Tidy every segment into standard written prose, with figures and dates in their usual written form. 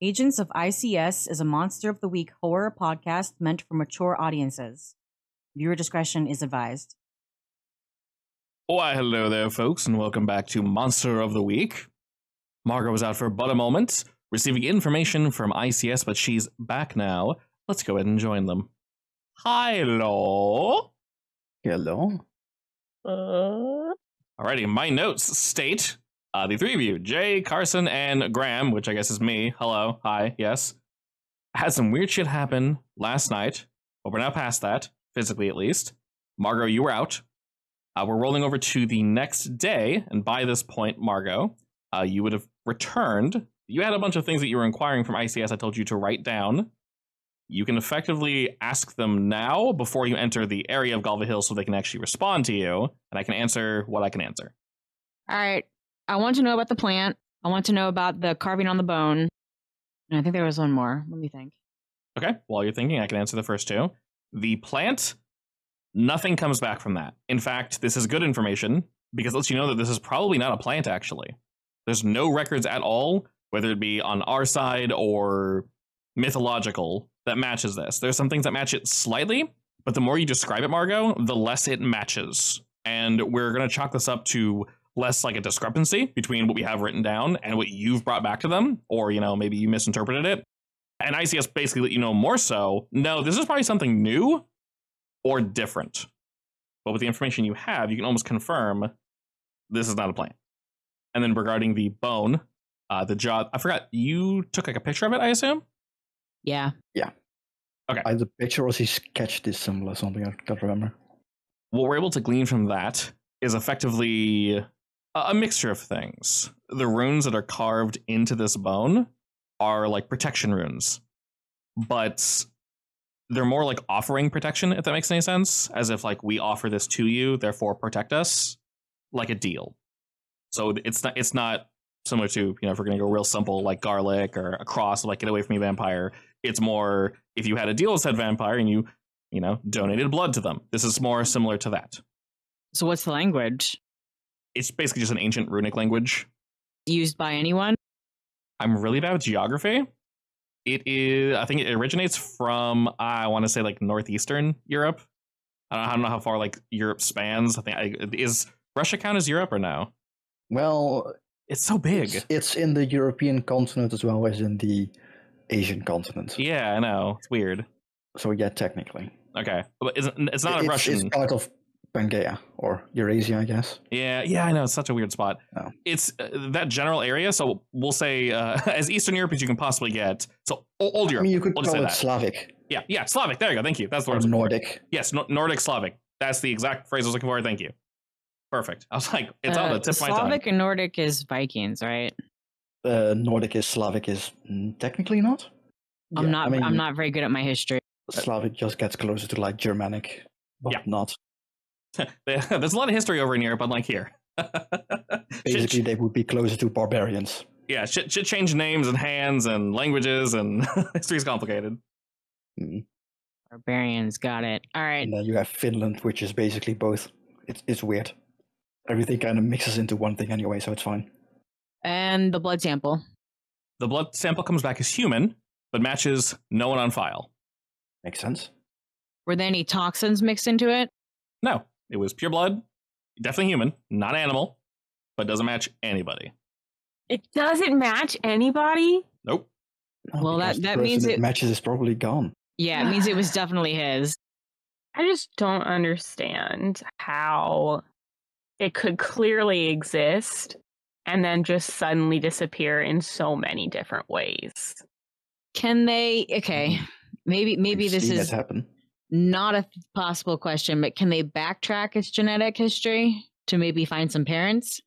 Agents of I.C.S. is a Monster of the Week horror podcast meant for mature audiences. Viewer discretion is advised. Why, hello there, folks, and welcome back to Monster of the Week. Margot was out for but a moment, receiving information from I.C.S., but she's back now. Let's go ahead and join them. Hello. Hello. Alrighty, my notes state the three of you, Jay, Carson, and Graham, which I guess is me. Hello, hi, yes. Had some weird shit happen last night, but we're now past that, physically at least. Margot, you were out. We're rolling over to the next day, and by this point, Margot, you would have returned. You had a bunch of things that you were inquiring from I.C.S. I told you to write down. You can effectively ask them now before you enter the area of Galva Hill so they can actually respond to you, and I can answer what I can answer. All right. I want to know about the plant. I want to know about the carving on the bone. And I think there was one more. Let me think. Okay, while you're thinking, I can answer the first two. The plant, nothing comes back from that. In fact, this is good information because it lets you know that this is probably not a plant, actually. There's no records at all, whether it be on our side or mythological, that matches this. There's some things that match it slightly, but the more you describe it, Margot, the less it matches. And we're going to chalk this up to less like a discrepancy between what we have written down and what you've brought back to them, or, you know, maybe you misinterpreted it. And I.C.S. basically let you know more so, no, this is probably something new or different. But with the information you have, you can almost confirm this is not a plant. And then regarding the bone, the jaw, I forgot, you took like a picture of it, I assume? Yeah. Yeah. Okay. Either picture or he sketched this symbol or something, I can't remember. What we're able to glean from that is effectively a mixture of things. The runes that are carved into this bone are like protection runes, but they're more like offering protection, if that makes any sense. As if like we offer this to you, therefore protect us, like a deal. So it's not similar to, you know, if we're gonna go real simple like garlic or a cross, like get away from me vampire. It's more if you had a deal with said vampire and you know, donated blood to them. This is more similar to that. So what's the language? It's basically just an ancient runic language. Used by anyone? I'm really bad with geography. It is, I think it originates from, I want to say like northeastern Europe. I don't know how far like Europe spans. I think, is Russia count as Europe or no? Well, it's so big. It's in the European continent as well as in the Asian continent. Yeah, I know. It's weird. So yeah, technically. Okay. But it's not a Russian. It's part of Pangaea, or Eurasia, I guess. Yeah, I know. It's such a weird spot. Oh. It's that general area, so we'll say as Eastern Europe as you can possibly get. So old Europe. I mean, you could we'll call say it that. Slavic. Yeah, Slavic. There you go. Thank you. That's the word. Or Nordic. Yes, Nordic Slavic. That's the exact phrase I was looking for. Thank you. Perfect. I was like, it's on the tip of my tongue. Slavic and Nordic is Vikings, right? Nordic is Slavic is technically not. I'm not very good at my history. Slavic just gets closer to like Germanic, but not. There's a lot of history over in Europe, unlike here. Basically, they would be closer to barbarians. Yeah, shit change names and hands and languages, and history's complicated. Mm. Barbarians, got it. All right. And then you have Finland, which is basically both. It's weird. Everything kind of mixes into one thing anyway, so it's fine. And the blood sample. The blood sample comes back as human, but matches no one on file. Makes sense. Were there any toxins mixed into it? No, it was pure blood. Definitely human, not animal, but doesn't match anybody. It doesn't match anybody? Nope. Well, that means it matches is probably gone. Yeah, it means it was definitely his. I just don't understand how it could clearly exist and then just suddenly disappear in so many different ways. Can they? Okay, maybe this is not a possible question, but can they backtrack its genetic history to maybe find some parents?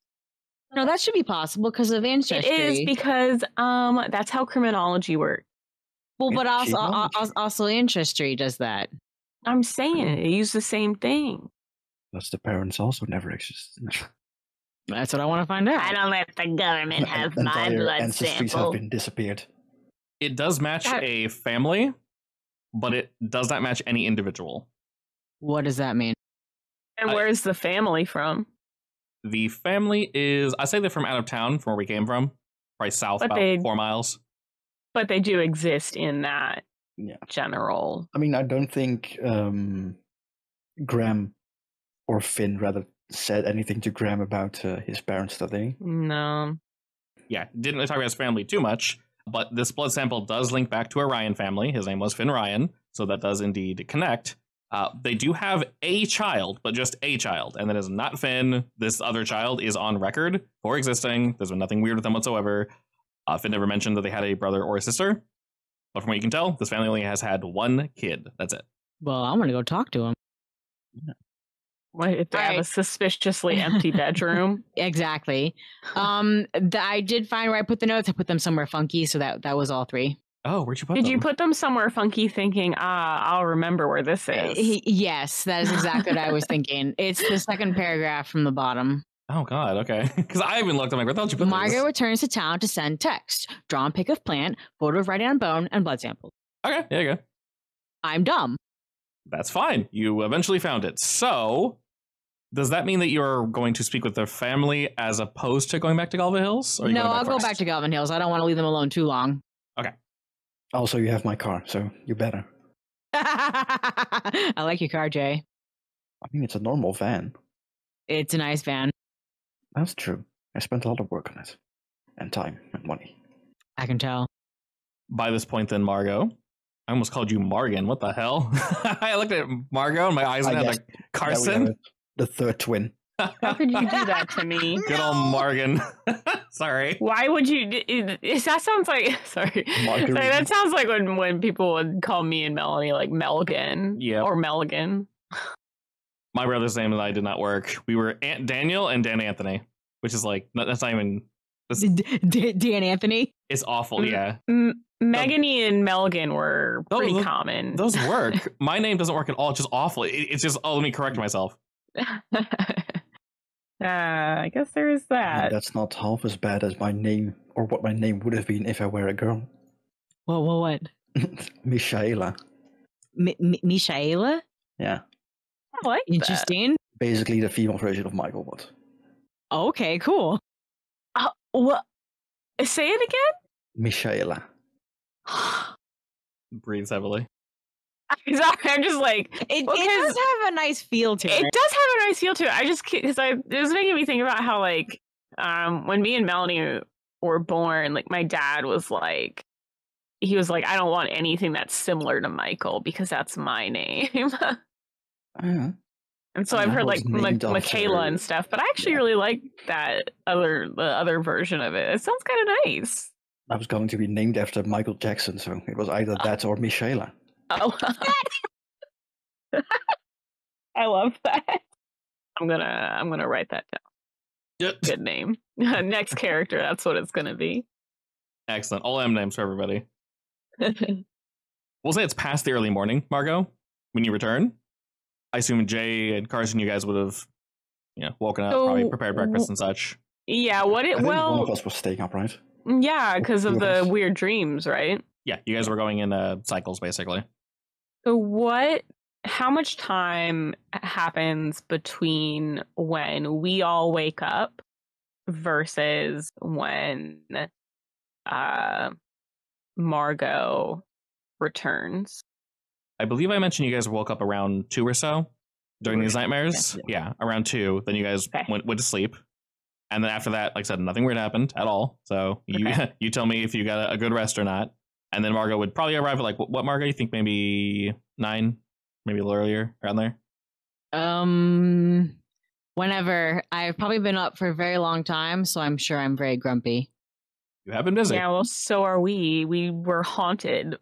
No, that should be possible because of ancestry. It is because that's how criminology works. Well, but also ancestry does that. I'm saying they use the same thing. Plus, the parents also never existed. That's what I want to find out. I don't let the government have my blood ancestries sample. Have been disappeared. It does match a family, but it does not match any individual. What does that mean? And where's the family from? The family is, I say they're from out of town, from where we came from. Probably south, about 4 miles. But they do exist in that general. I mean, I don't think Graham or Finn rather said anything to Graham about his parents, did they? No. Yeah, didn't talk about his family too much, but this blood sample does link back to a Ryan family. His name was Finn Ryan, so that does indeed connect. They do have a child, but just a child, and that is not Finn. This other child is on record for existing. There's been nothing weird with them whatsoever. Finn never mentioned that they had a brother or a sister, but from what you can tell, this family only has had one kid. That's it. Well, I'm gonna go talk to him. What if they have a suspiciously empty bedroom? Exactly. I did find where I put the notes. I put them somewhere funky, so that was all three. Oh, where'd you put them? Did you put them somewhere funky thinking, I'll remember where this is? Yes, that is exactly what I was thinking. It's the second paragraph from the bottom. Oh, God, okay. Because I even looked, I'm like, where the hell did you put Margot this? returns to town to send text. Drawn pic of plant, photo of writing on bone, and blood samples. Okay, there you go. I'm dumb. That's fine. You eventually found it. So, does that mean that you're going to speak with their family as opposed to going back to Galva Hills? Or No, I'll go back to Galvin Hills. I don't want to leave them alone too long. Okay. Also, you have my car, so you better. I like your car, Jay. I mean, it's a normal van. It's a nice van. That's true. I spent a lot of work on it. And time and money. I can tell. By this point, then, Margot. I almost called you Morgan. What the hell? I looked at Margot and my eyes went like Carson. The third twin. How could you do that to me? Good old Morgan. Sorry. Why would you? That sounds like sorry. That sounds like when people would call me and Melanie like Melgan. Yeah. Or Melgan. My brother's name and I did not work. We were Aunt Daniel and Dan Anthony, which is like that's not even. Dan Anthony. It's awful. Yeah. Megany and Melgan were pretty common. Those work. My name doesn't work at all. It's just awful. It's just let me correct myself. I guess there is that. And that's not half as bad as my name, or what my name would have been if I were a girl. What? Michaela. Michaela? Yeah. I like Interesting. That. Basically the female version of Michael Wood. Okay, cool. What? Say it again? Michaela. Breathes heavily. Sorry, I'm just like it does have a nice feel to it. It does have a nice feel to it. I just because it was making me think about how like when me and Melanie were born, like my dad was like he was like I don't want anything that's similar to Michael because that's my name. And so I've heard like Michaela and stuff, but I actually really like the other version of it. It sounds kind of nice. I was going to be named after Michael Jackson, so it was either that or Michaela. Oh, I love that. I'm gonna write that down. Good name. Next character. That's what it's gonna be. Excellent. All M names for everybody. We'll say it's past the early morning, Margot, when you return. I assume Jay and Carson, you guys would have, woken up, probably prepared breakfast and such. Yeah. I think one of us was staying up, right? Yeah, because of the weird dreams, right? Yeah, you guys were going in cycles, basically. So how much time happens between when we all wake up versus when Margot returns? I believe I mentioned you guys woke up around 2 or so during these nightmares. Yeah, around 2. Then you guys went to sleep. And then after that, like I said, nothing weird happened at all. So you tell me if you got a good rest or not. And then Margot would probably arrive at like, what Margot? You think maybe 9? Maybe a little earlier, around there? Whenever. I've probably been up for a very long time, so I'm sure I'm very grumpy. You have been busy. Yeah, well, so are we. We were haunted.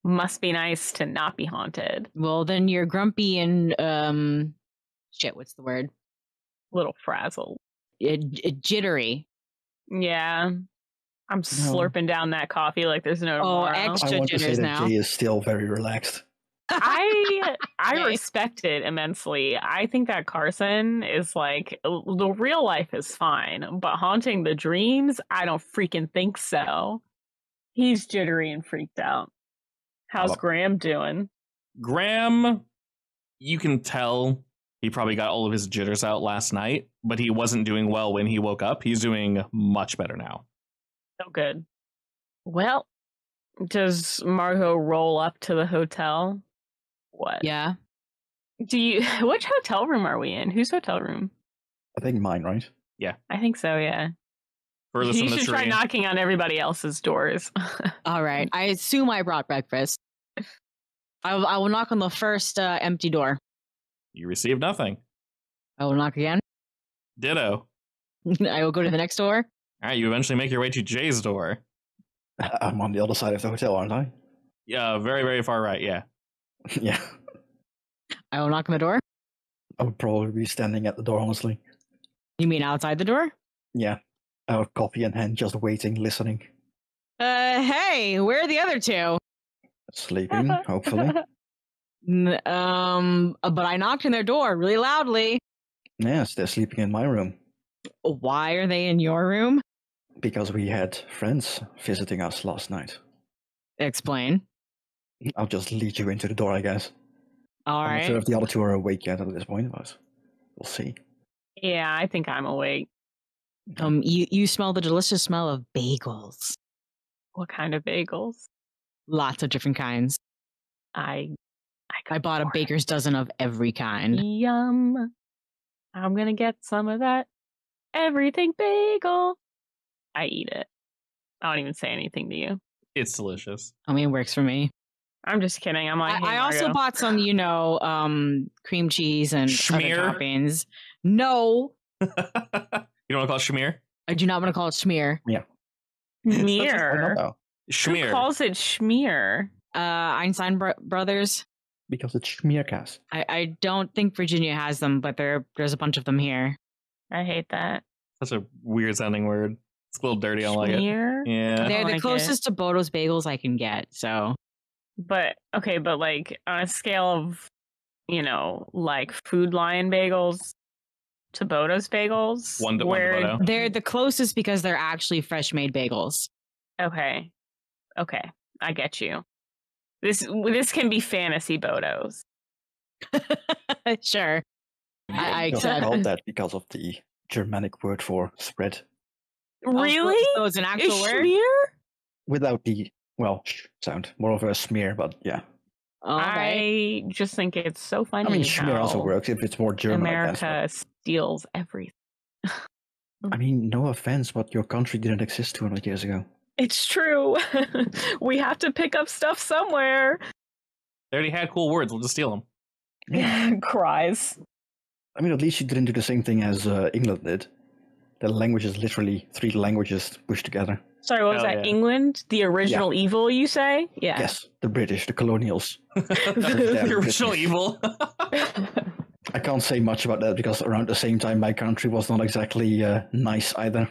Must be nice to not be haunted. Well, then you're grumpy and, what's the word? A little frazzled. Jittery. Yeah. I'm slurping down that coffee like there's no tomorrow. Extra I want jitters to say now. that Jay is still very relaxed. I respect it immensely. I think that Carson is like, the real life is fine, but haunting the dreams, I don't freaking think so. He's jittery and freaked out. How's Graham doing? Graham, you can tell he probably got all of his jitters out last night, but he wasn't doing well when he woke up. He's doing much better now. So good. Well, does Margot roll up to the hotel? What? Yeah. Which hotel room are we in? Whose hotel room? I think mine, right? Yeah. I think so, yeah. Furthest You from the should tree. try knocking on everybody else's doors. All right. I assume I brought breakfast. I will knock on the first empty door. You receive nothing. I will knock again. Ditto. I will go to the next door. All right, you eventually make your way to Jay's door. I'm on the other side of the hotel, aren't I? Yeah, very, very far right, yeah. Yeah. I will knock on the door. I would probably be standing at the door, honestly. You mean outside the door? Yeah. Coffee in hand, just waiting, listening. Hey, where are the other two? Sleeping, hopefully. But I knocked on their door really loudly. Yes, they're sleeping in my room. Why are they in your room? Because we had friends visiting us last night. Explain. I'll just lead you into the door, I guess. All I'm right. not sure if the other two are awake yet at this point, but we'll see. Yeah, I think I'm awake. You smell the delicious smell of bagels. What kind of bagels? Lots of different kinds. I bought a baker's dozen of every kind. Yum. I'm gonna get some of that everything bagel. I eat it. I don't even say anything to you. It's delicious. I mean, it works for me. I'm just kidding. I'm like, hey, I also Margo. bought some, cream cheese and Schmear? other toppings. No, You don't want to call it schmear? I do not want to call it schmear. Schmear. Oh, Who Schmear. calls it schmear? Einstein brothers. because it's Schmearcast. I don't think Virginia has them, but there's a bunch of them here. I hate that. Such a weird sounding word. It's a little dirty. I don't like it. Schmear? Yeah. They're don't the like closest to Bodo's bagels I can get. So But like on a scale of, like Food Lion bagels to Bodo's bagels, One to Bodo. they're the closest because they're actually fresh made bagels. Okay, I get you. This can be fantasy Bodos. Sure. I Just accept. called that because of the Germanic word for spread. Really? So it's an actual Is word? schmear? Without the, sh sound. More of a smear, but yeah. Okay. I just think it's so funny. I mean, schmear also how works if it's more German. America steals everything. I mean, no offense, but your country didn't exist 200 years ago. It's true. We have to pick up stuff somewhere. They already had cool words. We'll just steal them. Cries. I mean, at least you didn't do the same thing as England did. The language is literally 3 languages pushed together. Sorry, what was Hell that? yeah. England? The original evil, you say? Yeah. Yes, the British, the colonials. The original evil. I can't say much about that because around the same time my country was not exactly nice either.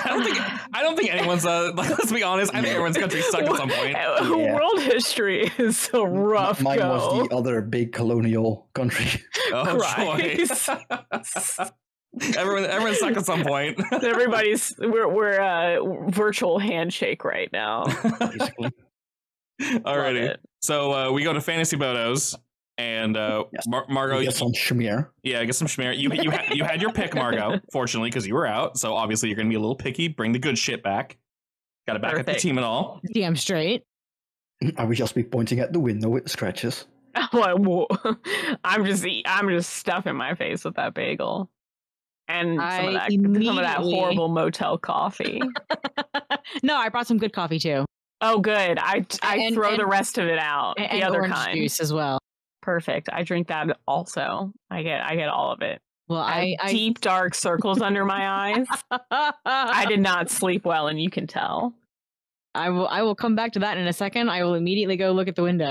I don't think anyone's. Let's be honest. I think everyone's country sucked at some point. Yeah. World history is a rough Mine go. was the other big colonial country. Oh, Christ. joy. Everyone sucked at some point. We're virtual handshake right now. Basically. Love Alrighty. it. So we go to Fantasy Bodos, and Yes. Margot. Get some schmear. Yeah, get some schmear. You had your pick, Margot. Fortunately, because you were out, so obviously you're gonna be a little picky. Bring the good shit back. Got to back up the Perfect. team and all. Damn straight. I would just be pointing at the window with scratches. I'm just stuffing my face with that bagel and some of that immediately- horrible motel coffee. No, I brought some good coffee too. Oh, good. I And- throw and- the rest of it out. The And other orange kind. juice as well. Perfect. I drink that also. I get all of it. Well, I have deep dark circles under my eyes. I did not sleep well, and you can tell. I will come back to that in a second. I will immediately go look at the window.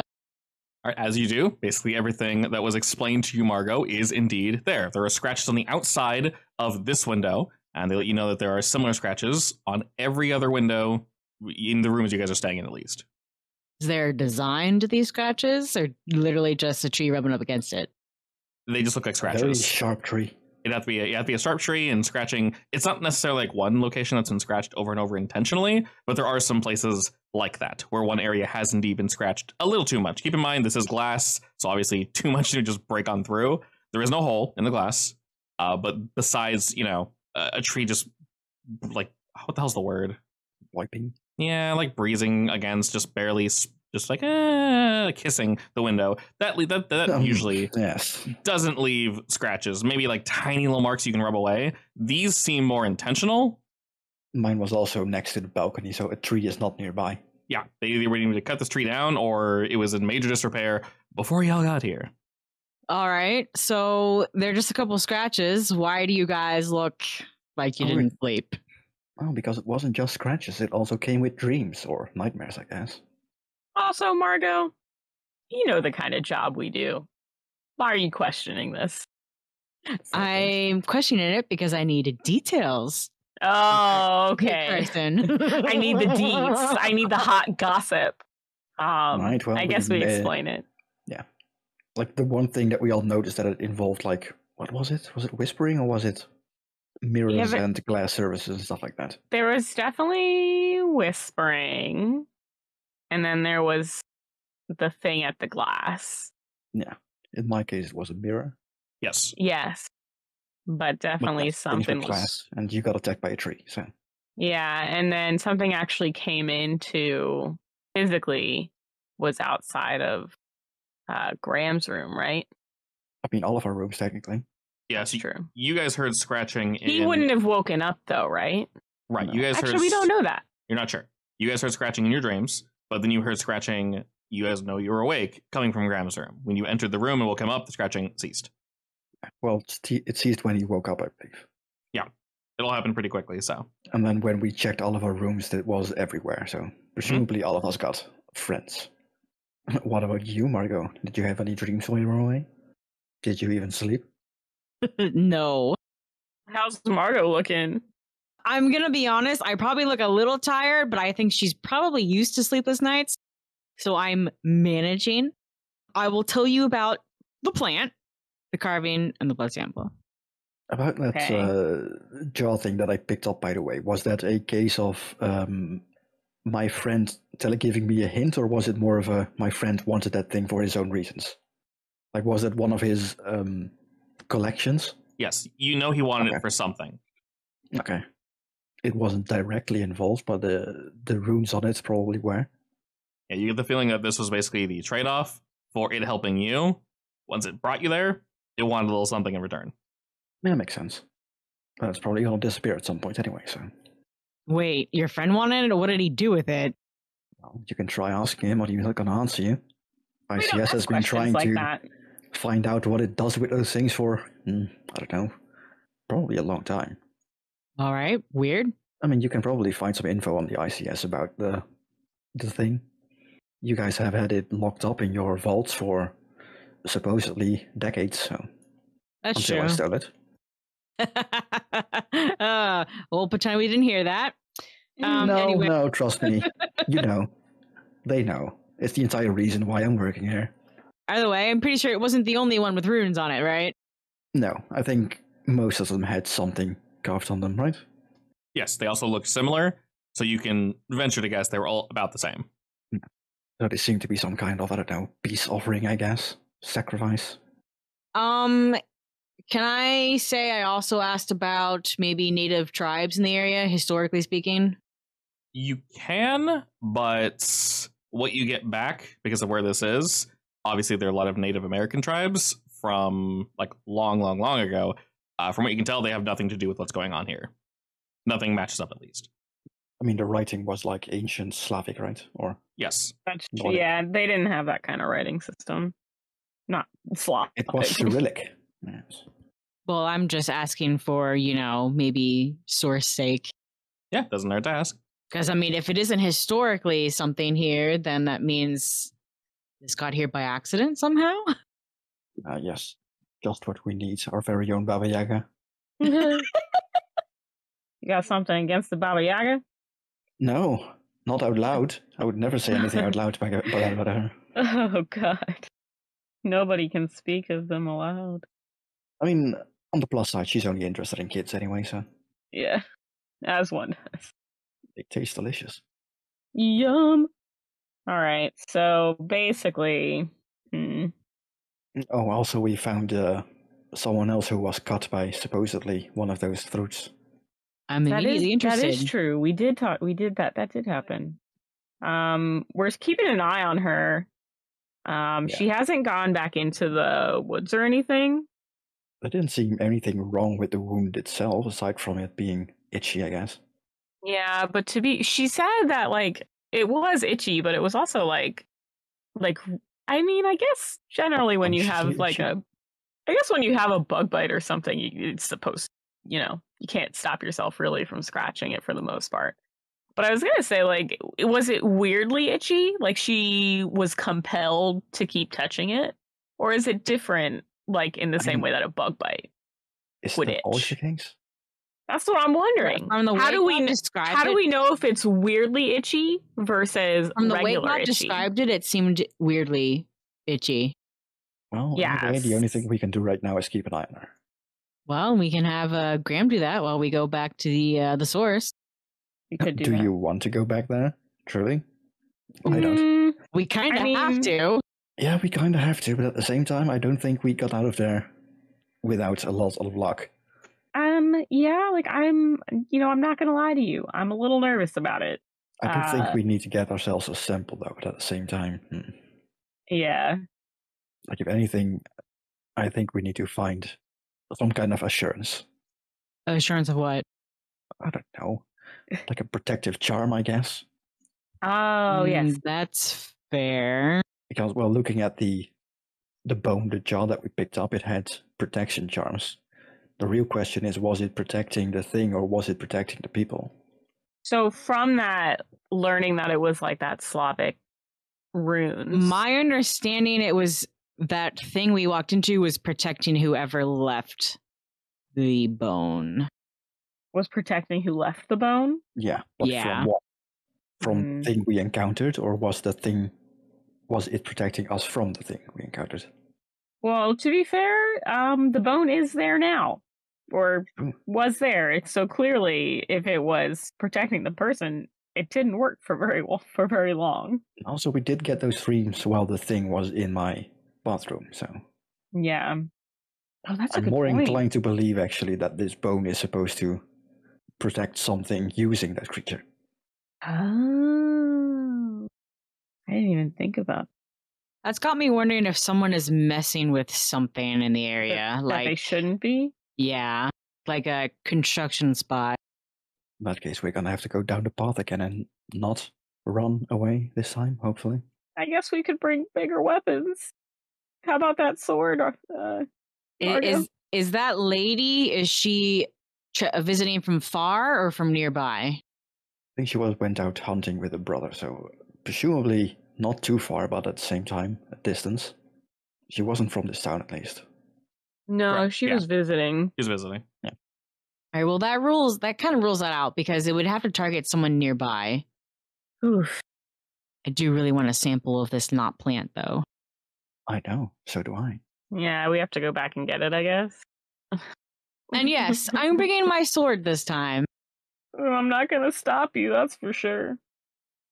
All right, as you do, basically everything that was explained to you, Margot, is indeed there. There are scratches on the outside of this window, and they let you know that there are similar scratches on every other window in the rooms you guys are staying in, at least. Is there design to these scratches, or literally just a tree rubbing up against it? They just look like Very scratches. sharp tree. It'd have to be a sharp tree, and scratching. It's not necessarily like one location that's been scratched over and over intentionally, but there are some places like that where one area has indeed been scratched a little too much. Keep in mind, this is glass, so obviously too much to just break on through. There is no hole in the glass, but besides, a tree just like what the hell's the word? Wiping. Yeah, like breezing against, just barely, just like kissing the window. That usually yes. doesn't leave scratches. Maybe like tiny little marks you can rub away. These seem more intentional. Mine was also next to the balcony, so a tree is not nearby. Yeah, they either were needing to cut this tree down or it was in major disrepair before y'all got here. All right, so they're just a couple scratches. Why do you guys look like you didn't sleep? Oh, because it wasn't just scratches. It also came with dreams or nightmares, I guess. Also, Margot, you know the kind of job we do. Why are you questioning this? I'm questioning it because I needed details. Oh, okay. I need the deets. I need the hot gossip. Right, well, I guess we explain it. Yeah. Like the one thing that we all noticed that it involved, like, what was it? Was it whispering or was it mirrors and glass surfaces and stuff like that? There was definitely whispering. And then there was the thing at the glass. Yeah. In my case, it was a mirror. Yes. Yes. But definitely something glass, and you got attacked by a tree. So yeah, and then something actually came into physically was outside of Graham's room, right? I mean, all of our rooms technically. Yes, true. You guys heard scratching. He wouldn't have woken up though, right? Right. No. You guys actually heard. We don't know that. You're not sure. You guys heard scratching in your dreams, but then you heard scratching. You guys know you were awake, coming from Graham's room. When you entered the room and woke him up, the scratching ceased. Well, it ceased when he woke up, I believe. Yeah, it'll happen pretty quickly. So. And then when we checked all of our rooms, it was everywhere. So presumably all of us got friends. What about you, Margot? Did you have any dreams while you were away? Did you even sleep? No. How's Margot looking? I'm going to be honest. I probably look a little tired, but I think she's probably used to sleepless nights. So I'm managing. I will tell you about the plant, the carving, and the blood sample. About that jaw thing that I picked up, by the way, was that a case of my friend giving me a hint, or was it more of a my friend wanted that thing for his own reasons? Like, was it one of his collections? Yes, you know he wanted it for something. Okay. It wasn't directly involved, but the runes on it probably were. Yeah, you get the feeling that this was basically the trade-off for it helping you. Once it brought you there, it wanted a little something in return. Yeah, makes sense. But it's probably going to disappear at some point anyway, so... Wait, your friend wanted it, or what did he do with it? Well, you can try asking him, but he's not going to answer you. I.C.S. has been trying to find out what it does with those things for, I don't know, probably a long time. All right, weird. I mean, you can probably find some info on the I.C.S. about the thing. You guys have had it locked up in your vaults for supposedly decades, so... That's until true. I stole it. We'll pretend we didn't hear that. No, trust me. You know. They know. It's the entire reason why I'm working here. Either way, I'm pretty sure it wasn't the only one with runes on it, right? No, I think most of them had something carved on them, right? Yes, they also look similar, so you can venture to guess they were all about the same. So they seem to be some kind of, I don't know, peace offering, I guess. Sacrifice. Can I say I also asked about maybe native tribes in the area, historically speaking? You can, but what you get back, because of where this is, obviously there are a lot of Native American tribes from like long ago. From what you can tell, they have nothing to do with what's going on here. Nothing matches up, at least. I mean, the writing was like ancient Slavic, right? Or yes. That's true. Yeah, they didn't have that kind of writing system. Not Slavic. It was Cyrillic. Yes. Well, I'm just asking for, maybe source sake. Yeah, doesn't hurt to ask. Because, I mean, if it isn't historically something here, then that means this got here by accident somehow? Yes. Just what we need. Our very own Baba Yaga. You got something against the Baba Yaga? No, not out loud. I would never say anything out loud about her. Oh, God. Nobody can speak of them aloud. I mean, on the plus side, she's only interested in kids anyway, so... Yeah, as one does. They taste delicious. Yum! Alright, so basically... Oh, also we found someone else who was cut by supposedly one of those throats. I'm immediately interested. That is true. We did talk. We did that. That did happen. We're keeping an eye on her. She hasn't gone back into the woods or anything. There didn't seem anything wrong with the wound itself, aside from it being itchy, I guess. Yeah, but she said that like it was itchy, but it was also like I mean, I guess generally when you have when you have a bug bite or something, it's supposed, you can't stop yourself really from scratching it for the most part. But I was gonna say, like, was it weirdly itchy? Like she was compelled to keep touching it, or is it different? Like in the same way that a bug bite would itch. Always the case? That's what I'm wondering. How do we know if it's weirdly itchy versus from the regular way God described it? It seemed weirdly itchy. Well, anyway, the only thing we can do right now is keep an eye on her. Well, we can have Graham do that while we go back to the source. We could do that. You want to go back there? Truly? I don't. We kind of have to. Yeah, we kind of have to, but at the same time, I don't think we got out of there without a lot of luck. Yeah, like I'm not gonna lie to you. I'm a little nervous about it. I don't think we need to get ourselves a sample though, but at the same time. Yeah. Like if anything, I think we need to find some kind of assurance. Assurance of what? I don't know. Like a protective charm, I guess. Oh, yes. That's fair. Because, well, looking at the bone, the jaw that we picked up, it had protection charms. The real question is, was it protecting the thing or was it protecting the people? So from that, learning that it was like that Slavic runes. My understanding, it was that thing we walked into was protecting whoever left the bone. Was protecting who left the bone? Yeah. But from what? From the thing we encountered, or was it protecting us from the thing we encountered? Well, to be fair, the bone is there now. Or was there. It's so clearly, if it was protecting the person, it didn't work for very long. Also, we did get those dreams while the thing was in my bathroom, so... Yeah. Oh, that's a good point. I'm more inclined to believe, actually, that this bone is supposed to protect something using that creature. Oh. I didn't even think about that. That's got me wondering if someone is messing with something in the area. That they shouldn't be? Yeah, like a construction spot. In that case, we're going to have to go down the path again and not run away this time, hopefully. I guess we could bring bigger weapons. How about that sword? Is that lady, is she visiting from far or from nearby? I think she went out hunting with her brother, so presumably not too far, but at the same time, a distance. She wasn't from this town, at least. No, she was visiting. She was visiting. Yeah. All right, well, that kind of rules that out because it would have to target someone nearby. Oof. I do really want a sample of this not plant, though. I know. So do I. Yeah, we have to go back and get it, I guess. And yes, I'm bringing my sword this time. I'm not going to stop you, that's for sure.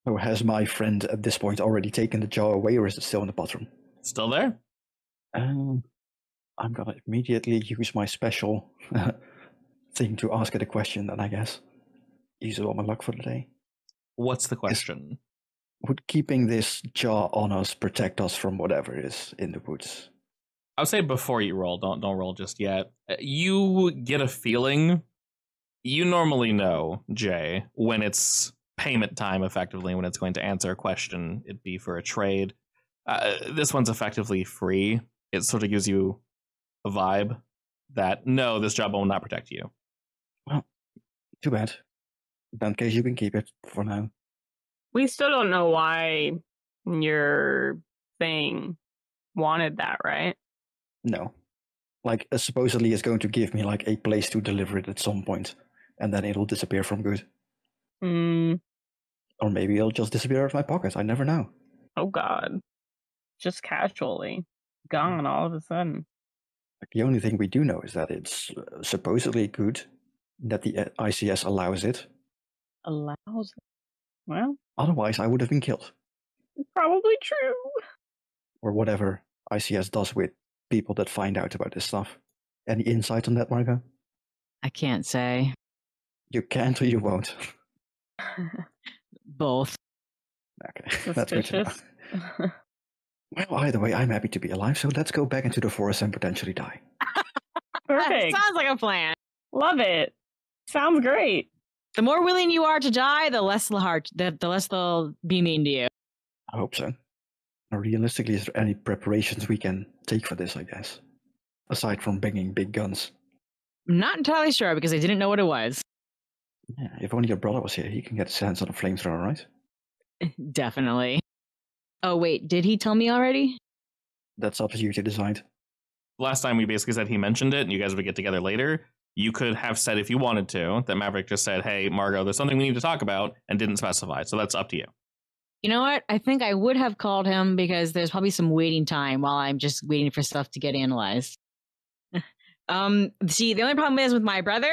So has my friend at this point already taken the jaw away, or is it still in the bottom? Still there? I'm going to immediately use my special thing to ask it a question, then, I guess. Use all my luck for the day. What's the question? Would keeping this jaw on us protect us from whatever is in the woods? I would say before you roll, don't roll just yet. You get a feeling. You normally know, Jay, when it's payment time, effectively, when it's going to answer a question. It'd be for a trade. This one's effectively free. It sort of gives you a vibe that, no, this job will not protect you. Well, too bad. In that case, you can keep it for now. We still don't know why your thing wanted that, right? No. Like, supposedly it's going to give me, like, a place to deliver it at some point, and then it'll disappear from good. Or maybe it'll just disappear out of my pocket. I never know. Oh, God. Just casually. Gone all of a sudden. Like, the only thing we do know is that it's supposedly good, that the I.C.S. allows it. Allows it? Well, otherwise I would have been killed. It's probably true. Or whatever I.C.S. does with people that find out about this stuff. Any insight on that, Margo? I can't say. You can't or you won't. Both. Okay, that's good to know. Well, either way, I'm happy to be alive, so let's go back into the forest and potentially die. Perfect. Sounds like a plan. Love it. Sounds great. The more willing you are to die, the less they'll be mean to you. I hope so. Now, realistically, is there any preparations we can take for this, I guess? Aside from bringing big guns. I'm not entirely sure because I didn't know what it was. Yeah, if only your brother was here, he can get his hands on a flamethrower, right? Definitely. Oh, wait, did he tell me already? That's up to you to decide. Last time we basically said he mentioned it and you guys would get together later. You could have said, if you wanted to, that Maverick just said, hey, Margot, there's something we need to talk about, and didn't specify. So that's up to you. You know what? I think I would have called him because there's probably some waiting time while I'm just waiting for stuff to get analyzed. See, the only problem is with my brother.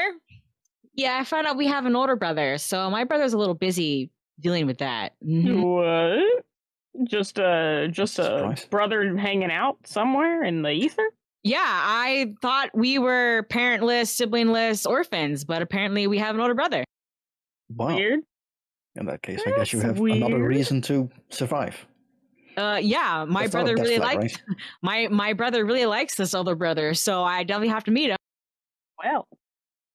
Yeah, I found out we have an older brother, so my brother's a little busy dealing with that. What? Just a brother hanging out somewhere in the ether? Yeah, I thought we were parentless, siblingless orphans, but apparently we have an older brother. Wow. Weird. In that case, I guess you have another reason to survive. Yeah, my brother really likes my brother really likes this older brother, so I definitely have to meet him. Well,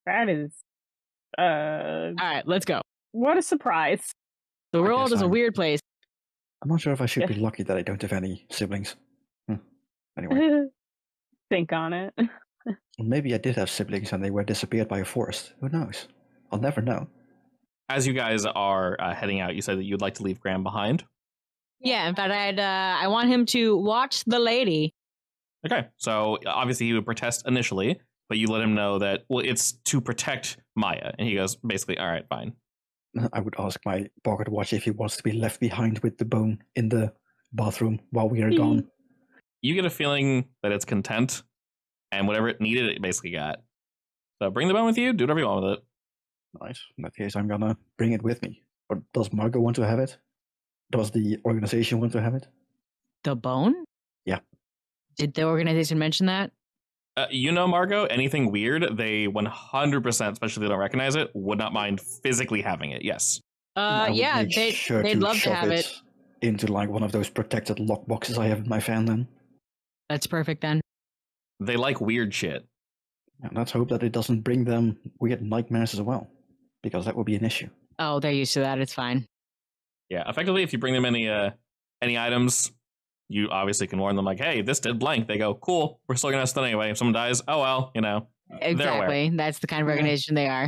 that is all right, let's go. What a surprise. The world is a weird place. I'm not sure if I should be lucky that I don't have any siblings. Anyway. Think on it. Maybe I did have siblings and they were disappeared by a forest. Who knows? I'll never know. As you guys are heading out, you said that you'd like to leave Graham behind. Yeah, in fact, I want him to watch the lady. Okay, so obviously he would protest initially, but you let him know that, well, it's to protect Maya. And he goes, basically, all right, fine. I would ask my pocket watch if he wants to be left behind with the bone in the bathroom while we are gone. You get a feeling that it's content, and whatever it needed, it basically got. So bring the bone with you, do whatever you want with it. Nice. In that case, I'm gonna bring it with me. Or does Margot want to have it? Does the organization want to have it? The bone? Yeah. Did the organization mention that? You know, Margot, anything weird, they 100%, especially if they don't recognize it, would not mind physically having it, yes. Yeah, they'd love to have it. Into like one of those protected lock boxes I have in my fan then. That's perfect then. They like weird shit. And let's hope that it doesn't bring them weird nightmares as well, because that would be an issue. Oh, they're used to that. It's fine. Yeah, effectively, if you bring them any items, you obviously can warn them like, hey, this did blank. They go, cool, we're still going to test it anyway. If someone dies, oh well, you know. Exactly. That's the kind of organization they are.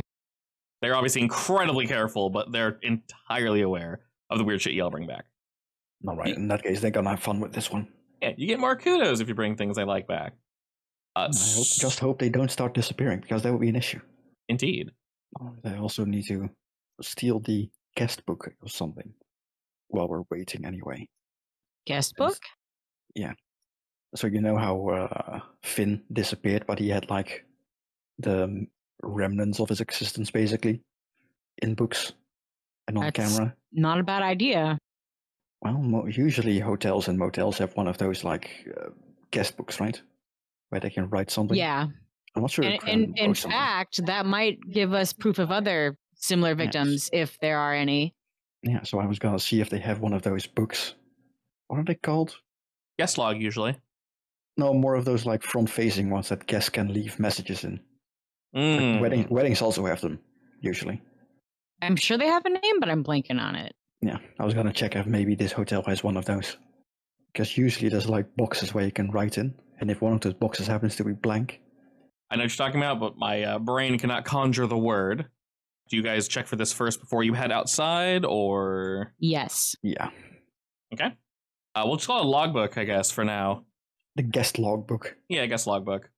They're obviously incredibly careful, but they're entirely aware of the weird shit you'll bring back. All right, in that case, they're going to have fun with this one. Yeah, you get more kudos if you bring things they like back. Just hope they don't start disappearing, because that would be an issue. Indeed. They also need to steal the guest book or something while we're waiting anyway. Guest book? Yeah. So you know how Finn disappeared, but he had like the remnants of his existence basically in books and on camera? Not a bad idea. Well, usually hotels and motels have one of those like guest books, right? Where they can write something. Yeah. I'm not sure. And in fact, that might give us proof of other similar victims if there are any. Yeah, so I was going to see if they have one of those books. What are they called? Guest log, usually. No, more of those like front-facing ones that guests can leave messages in. Like weddings also have them, usually. I'm sure they have a name, but I'm blanking on it. Yeah, I was going to check if maybe this hotel has one of those. Because usually there's like boxes where you can write in, and if one of those boxes happens to be blank. I know what you're talking about, but my brain cannot conjure the word. Do you guys check for this first before you head outside, or...? Yes. Yeah. Okay. We'll just call it a logbook, I guess, for now. The guest logbook. Yeah, guest logbook.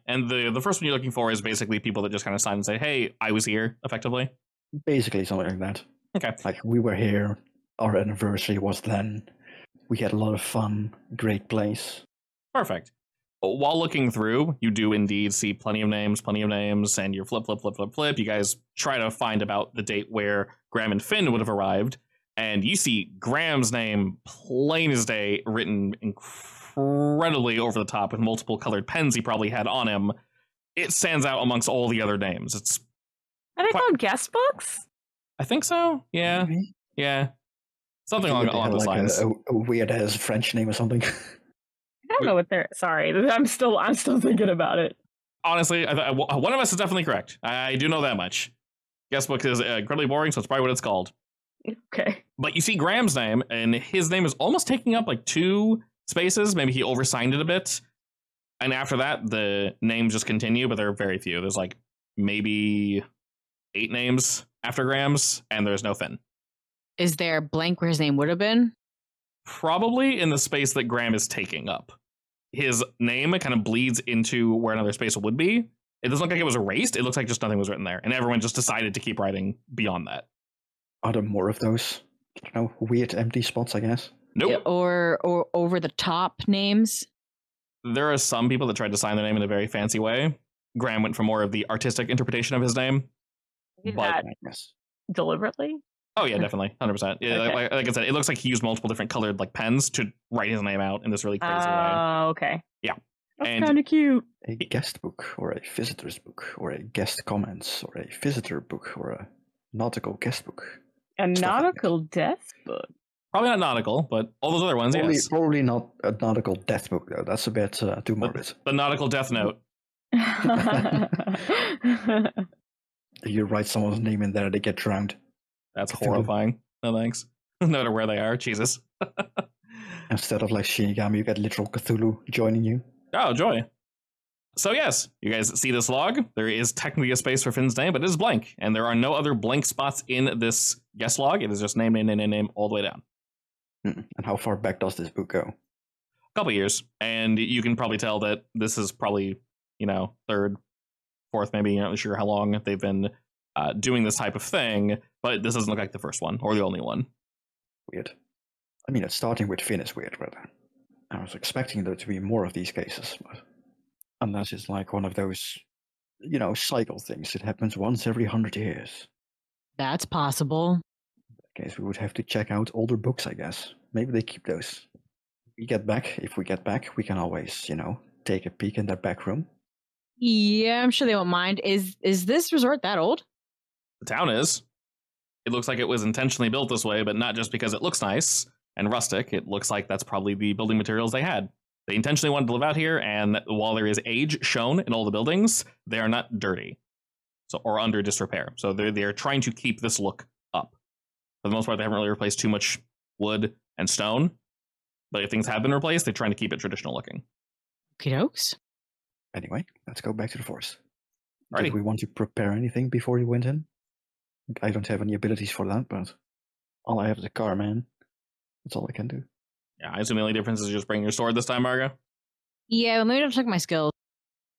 And the first one you're looking for is basically people that just kind of sign and say, hey, I was here, effectively. Basically, something like that. Okay. Like, we were here, our anniversary was then, we had a lot of fun, great place. Perfect. While looking through, you do indeed see plenty of names, and you flip. You guys try to find about the date where Graham and Finn would have arrived, and you see Graham's name, plain as day, written incredibly over the top with multiple colored pens he probably had on him. It stands out amongst all the other names. It's Are they called guest books? I think so. Yeah. Maybe? Yeah. Something along those lines. A weird ass French name or something. I don't know what they're. Sorry, I'm still thinking about it. Honestly, one of us is definitely correct. I do know that much. Guest book is incredibly boring, so it's probably what it's called. Okay. But you see Graham's name, and his name is almost taking up like 2 spaces. Maybe he oversigned it a bit. And after that, the names just continue, but there are very few. There's like maybe 8 names after Graham's, and there's no Finn. Is there blank where his name would have been? Probably in the space that Graham is taking up. His name kind of bleeds into where another space would be. It doesn't look like it was erased. It looks like just nothing was written there. And everyone just decided to keep writing beyond that. Are there more of those, weird empty spots, I guess? Nope. Yeah, or over the top names? There are some people that tried to sign their name in a very fancy way. Graham went for more of the artistic interpretation of his name. Did that deliberately? Oh, yeah, definitely. 100%. Yeah, Okay. like I said, it looks like he used multiple different colored pens to write his name out in this really crazy way. Oh, okay. Yeah. That's kind of cute. A guest book, or a visitor's book, or a guest comments, or a visitor book, or a nautical guest book. A nautical death book. Probably not nautical, but all those other ones, yes. Probably not a nautical death book, though. That's a bit too morbid. The nautical death note. You write someone's name in there, they get drowned. That's horrifying. No thanks. No matter where they are, Jesus. Instead of like Shinigami, you get literal Cthulhu joining you. Oh, joy. So yes, you guys see this log. There is technically a space for Finn's name, but it is blank. And there are no other blank spots in this guest log. It is just name all the way down. And how far back does this book go? A couple years. And you can probably tell that this is probably, 3rd, 4th, maybe, you're not sure how long they've been doing this type of thing. But this doesn't look like the first one or the only one. Weird. I mean, it's starting with Finn is weird, but I was expecting there to be more of these cases. But unless it's like one of those, cycle things. It happens once every 100 years. That's possible. In that case, we would have to check out older books, I guess. Maybe they keep those. If we get back, we can always, take a peek in their back room. Yeah, I'm sure they won't mind. Is this resort that old? The town is. It looks like it was intentionally built this way, but not just because it looks nice and rustic. It looks like that's probably the building materials they had. They intentionally wanted to live out here, and while there is age shown in all the buildings, they are not dirty or under disrepair. So they're trying to keep this look up. For the most part, they haven't really replaced too much wood and stone. But if things have been replaced, they're trying to keep it traditional looking. Okie dokes. Anyway, let's go back to the forest. Alrighty. Did we want to prepare anything before you went in? I don't have any abilities for that, but all I have is a car, man. That's all I can do. Yeah, I assume the only difference is just bringing your sword this time, Margo? Yeah, well, maybe I'll check my skills.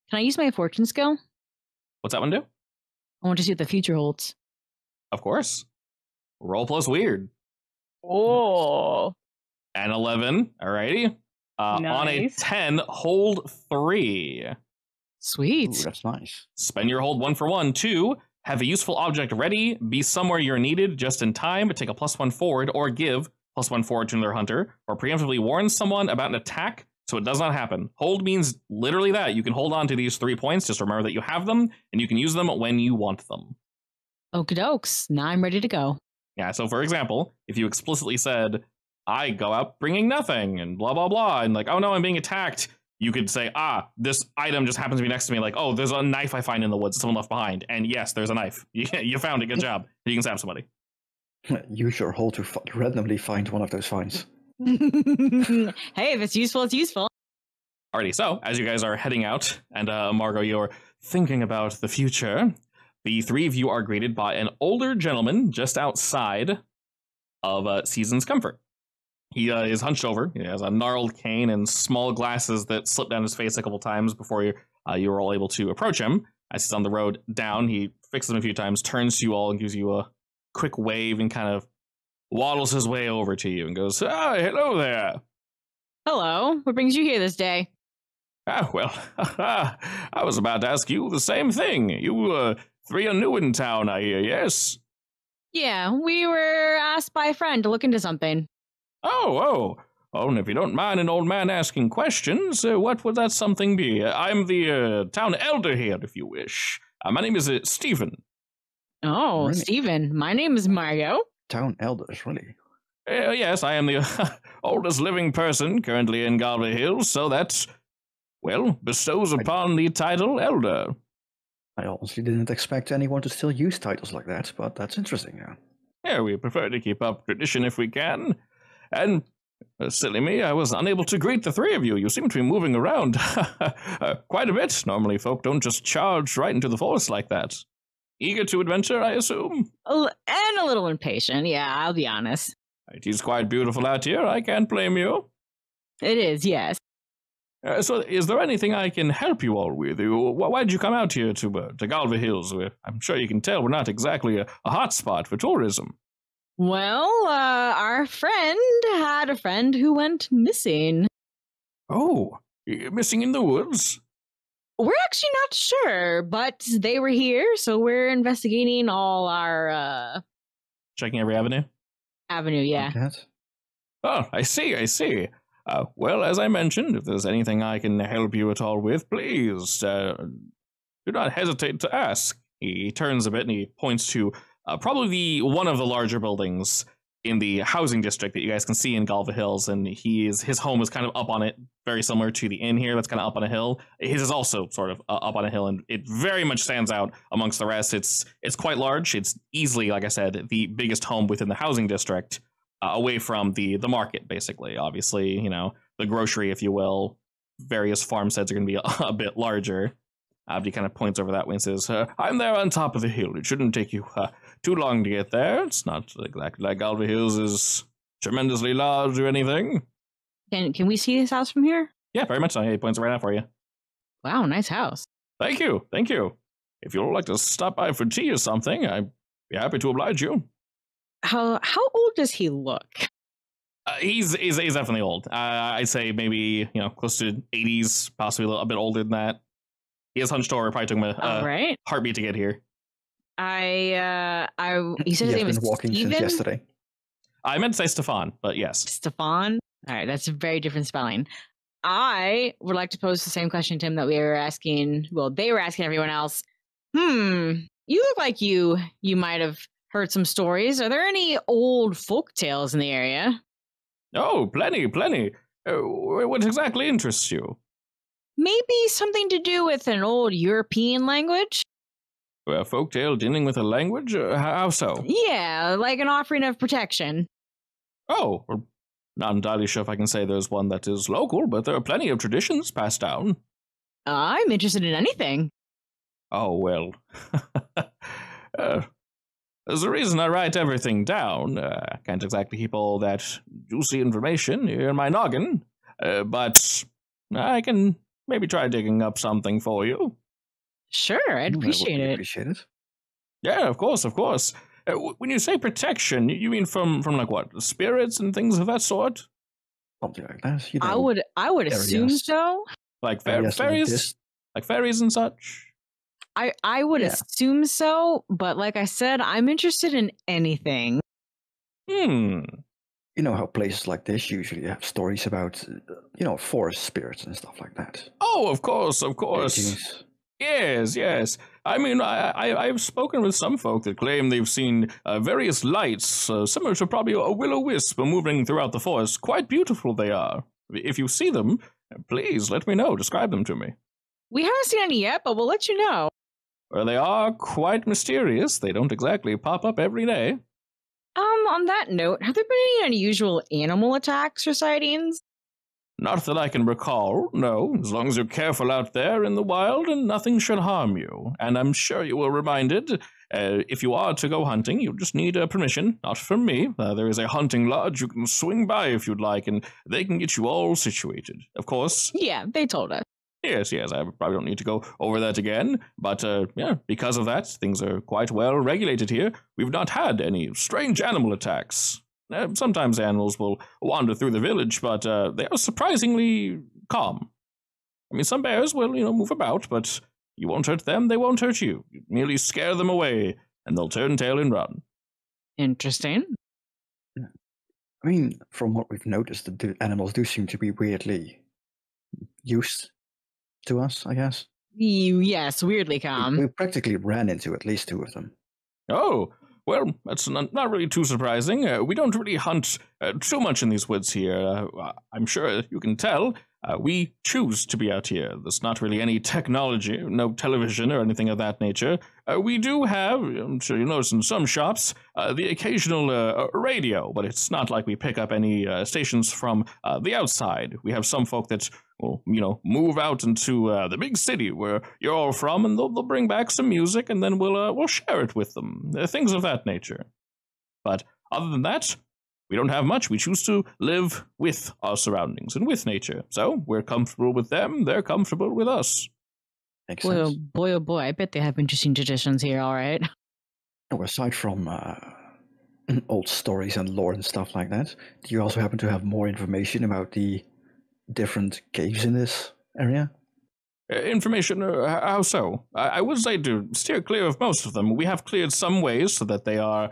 Can I use my fortune skill? What's that one do? I want to see what the future holds. Of course. Roll plus weird. Oh. And 11. Alrighty. Nice. On a 10, hold 3. Sweet. Ooh, that's nice. Spend your hold 1 for 1. 2, have a useful object ready, be somewhere you're needed just in time, take a +1 forward, or give +1 forward to another hunter, or preemptively warn someone about an attack so it does not happen. Hold means literally that. You can hold on to these 3 points, just remember that you have them, and you can use them when you want them. Okie dokes. Now I'm ready to go. Yeah, so for example, if you explicitly said, I go out bringing nothing, and blah, blah, blah, and like, oh no, I'm being attacked, you could say, this item just happens to be next to me, like, oh, there's a knife I find in the woods, someone left behind, and yes, there's a knife. You found it, good job. You can stab somebody. Use your hold to randomly find one of those finds. Hey, if it's useful, it's useful. Alrighty, so as you guys are heading out, and Margo, you're thinking about the future, the 3 of you are greeted by an older gentleman just outside of Season's Comfort. He is hunched over. He has a gnarled cane and small glasses that slip down his face a couple times before you were all able to approach him. As he's on the road down, he fixes them a few times, turns to you all and gives you a quick wave and kind of waddles his way over to you and goes, hello there. Hello. What brings you here this day? Well, I was about to ask you the same thing. You 3 are new in town, I hear, yes? Yeah, we were asked by a friend to look into something. Oh, and if you don't mind an old man asking questions, what would that something be? I'm the town elder here, if you wish. My name is Stephen. Oh, Really? Stephen, my name is Margot. Town elders, really? Yes, I am the oldest living person currently in Galway Hills, so that, well, bestows upon the title elder. I honestly didn't expect anyone to still use titles like that, but that's interesting, yeah. Yeah, we prefer to keep up tradition if we can. And, silly me, I was unable to greet the three of you. You seem to be moving around quite a bit. Normally, folk don't just charge right into the forest like that. Eager to adventure, I assume? And a little impatient, yeah, I'll be honest. It is quite beautiful out here, I can't blame you. It is, yes. So, is there anything I can help you all with? Why did you come out here to Galway Hills? I'm sure you can tell we're not exactly a hot spot for tourism. Well, our friend had a friend who went missing. Oh, missing in the woods? We're actually not sure, but they were here, so we're investigating all our, Checking every avenue? Avenue, yeah. Oh, I see. Well, as I mentioned, if there's anything I can help you at all with, please, do not hesitate to ask. He turns a bit and he points to probably one of the larger buildings in the housing district that you guys can see in Galway Hills, and his home is kind of up on it, very similar to the inn here that's kind of up on a hill. His is also sort of up on a hill, and it very much stands out amongst the rest. It's quite large. It's easily, like I said, the biggest home within the housing district, away from the market, basically. Obviously, the grocery, if you will, various farmsteads are going to be a bit larger. He kind of points over that way and says, I'm there on top of the hill. It shouldn't take you too long to get there. It's not exactly like Galway Hills is tremendously large or anything. Can we see this house from here? Yeah, very much so. He points it right out for you. Wow, nice house. Thank you. If you'd like to stop by for tea or something, I'd be happy to oblige you. How old does he look? He's definitely old. I'd say maybe close to 80s, possibly a bit older than that. He is hunched over. Probably took him a heartbeat to get here. He said his name was walking Steven? since yesterday. I meant to say Stefan, but yes. Stefan? All right, that's a very different spelling. I would like to pose the same question to him that we were asking. Well, they were asking everyone else. You look like you might have heard some stories. Are there any old folk tales in the area? Oh, plenty. What exactly interests you? Maybe something to do with an old European language? A folktale dealing with a language? How so? Yeah, like an offering of protection. Oh, well, not entirely sure if I can say there's one that is local, but there are plenty of traditions passed down. I'm interested in anything. Oh, well. There's a reason I write everything down. I can't exactly keep all that juicy information in my noggin, but I can maybe try digging up something for you. Sure, I'd appreciate it. Appreciate it. Yeah, of course. When you say protection, you mean from like what, spirits and things of that sort? Something like that. I would assume so. Like fairies, like fairies and such. I would assume so, but like I said, I'm interested in anything. You know how places like this usually have stories about, forest spirits and stuff like that. Oh, of course. Yes. I mean, I've spoken with some folk that claim they've seen various lights, similar to probably a will-o'-wisp moving throughout the forest. Quite beautiful they are. If you see them, please let me know. Describe them to me. We haven't seen any yet, but we'll let you know. Well, they are quite mysterious. They don't exactly pop up every day. On that note, have there been any unusual animal attacks or sightings? Not that I can recall, no. As long as you're careful out there in the wild, and nothing should harm you. And I'm sure you were reminded, if you are to go hunting, you just need permission, not from me. There is a hunting lodge you can swing by if you'd like, and they can get you all situated. Of course. Yeah, they told us. Yes, I probably don't need to go over that again. But, because of that, things are quite well regulated here. We've not had any strange animal attacks. Sometimes animals will wander through the village, but they are surprisingly calm. I mean, some bears will, move about, but you won't hurt them, they won't hurt you. You merely scare them away, and they'll turn tail and run. Interesting. I mean, from what we've noticed, the animals do seem to be weirdly used to us, I guess. Yes, weirdly calm. We practically ran into at least two of them. Oh, well, that's not really too surprising. We don't really hunt too much in these woods here. I'm sure you can tell. We choose to be out here. There's not really any technology, no television or anything of that nature. We do have, I'm sure you notice in some shops, the occasional radio, but it's not like we pick up any stations from the outside. We have some folk that will, move out into the big city where you're all from, and they'll bring back some music, and then we'll share it with them. Things of that nature. But other than that, we don't have much. We choose to live with our surroundings and with nature. So we're comfortable with them. They're comfortable with us. Makes sense. Oh boy, I bet they have interesting traditions here, all right. Oh, aside from old stories and lore and stuff like that, do you also happen to have more information about the different caves in this area? Information? How so? I would say to steer clear of most of them. We have cleared some ways so that they are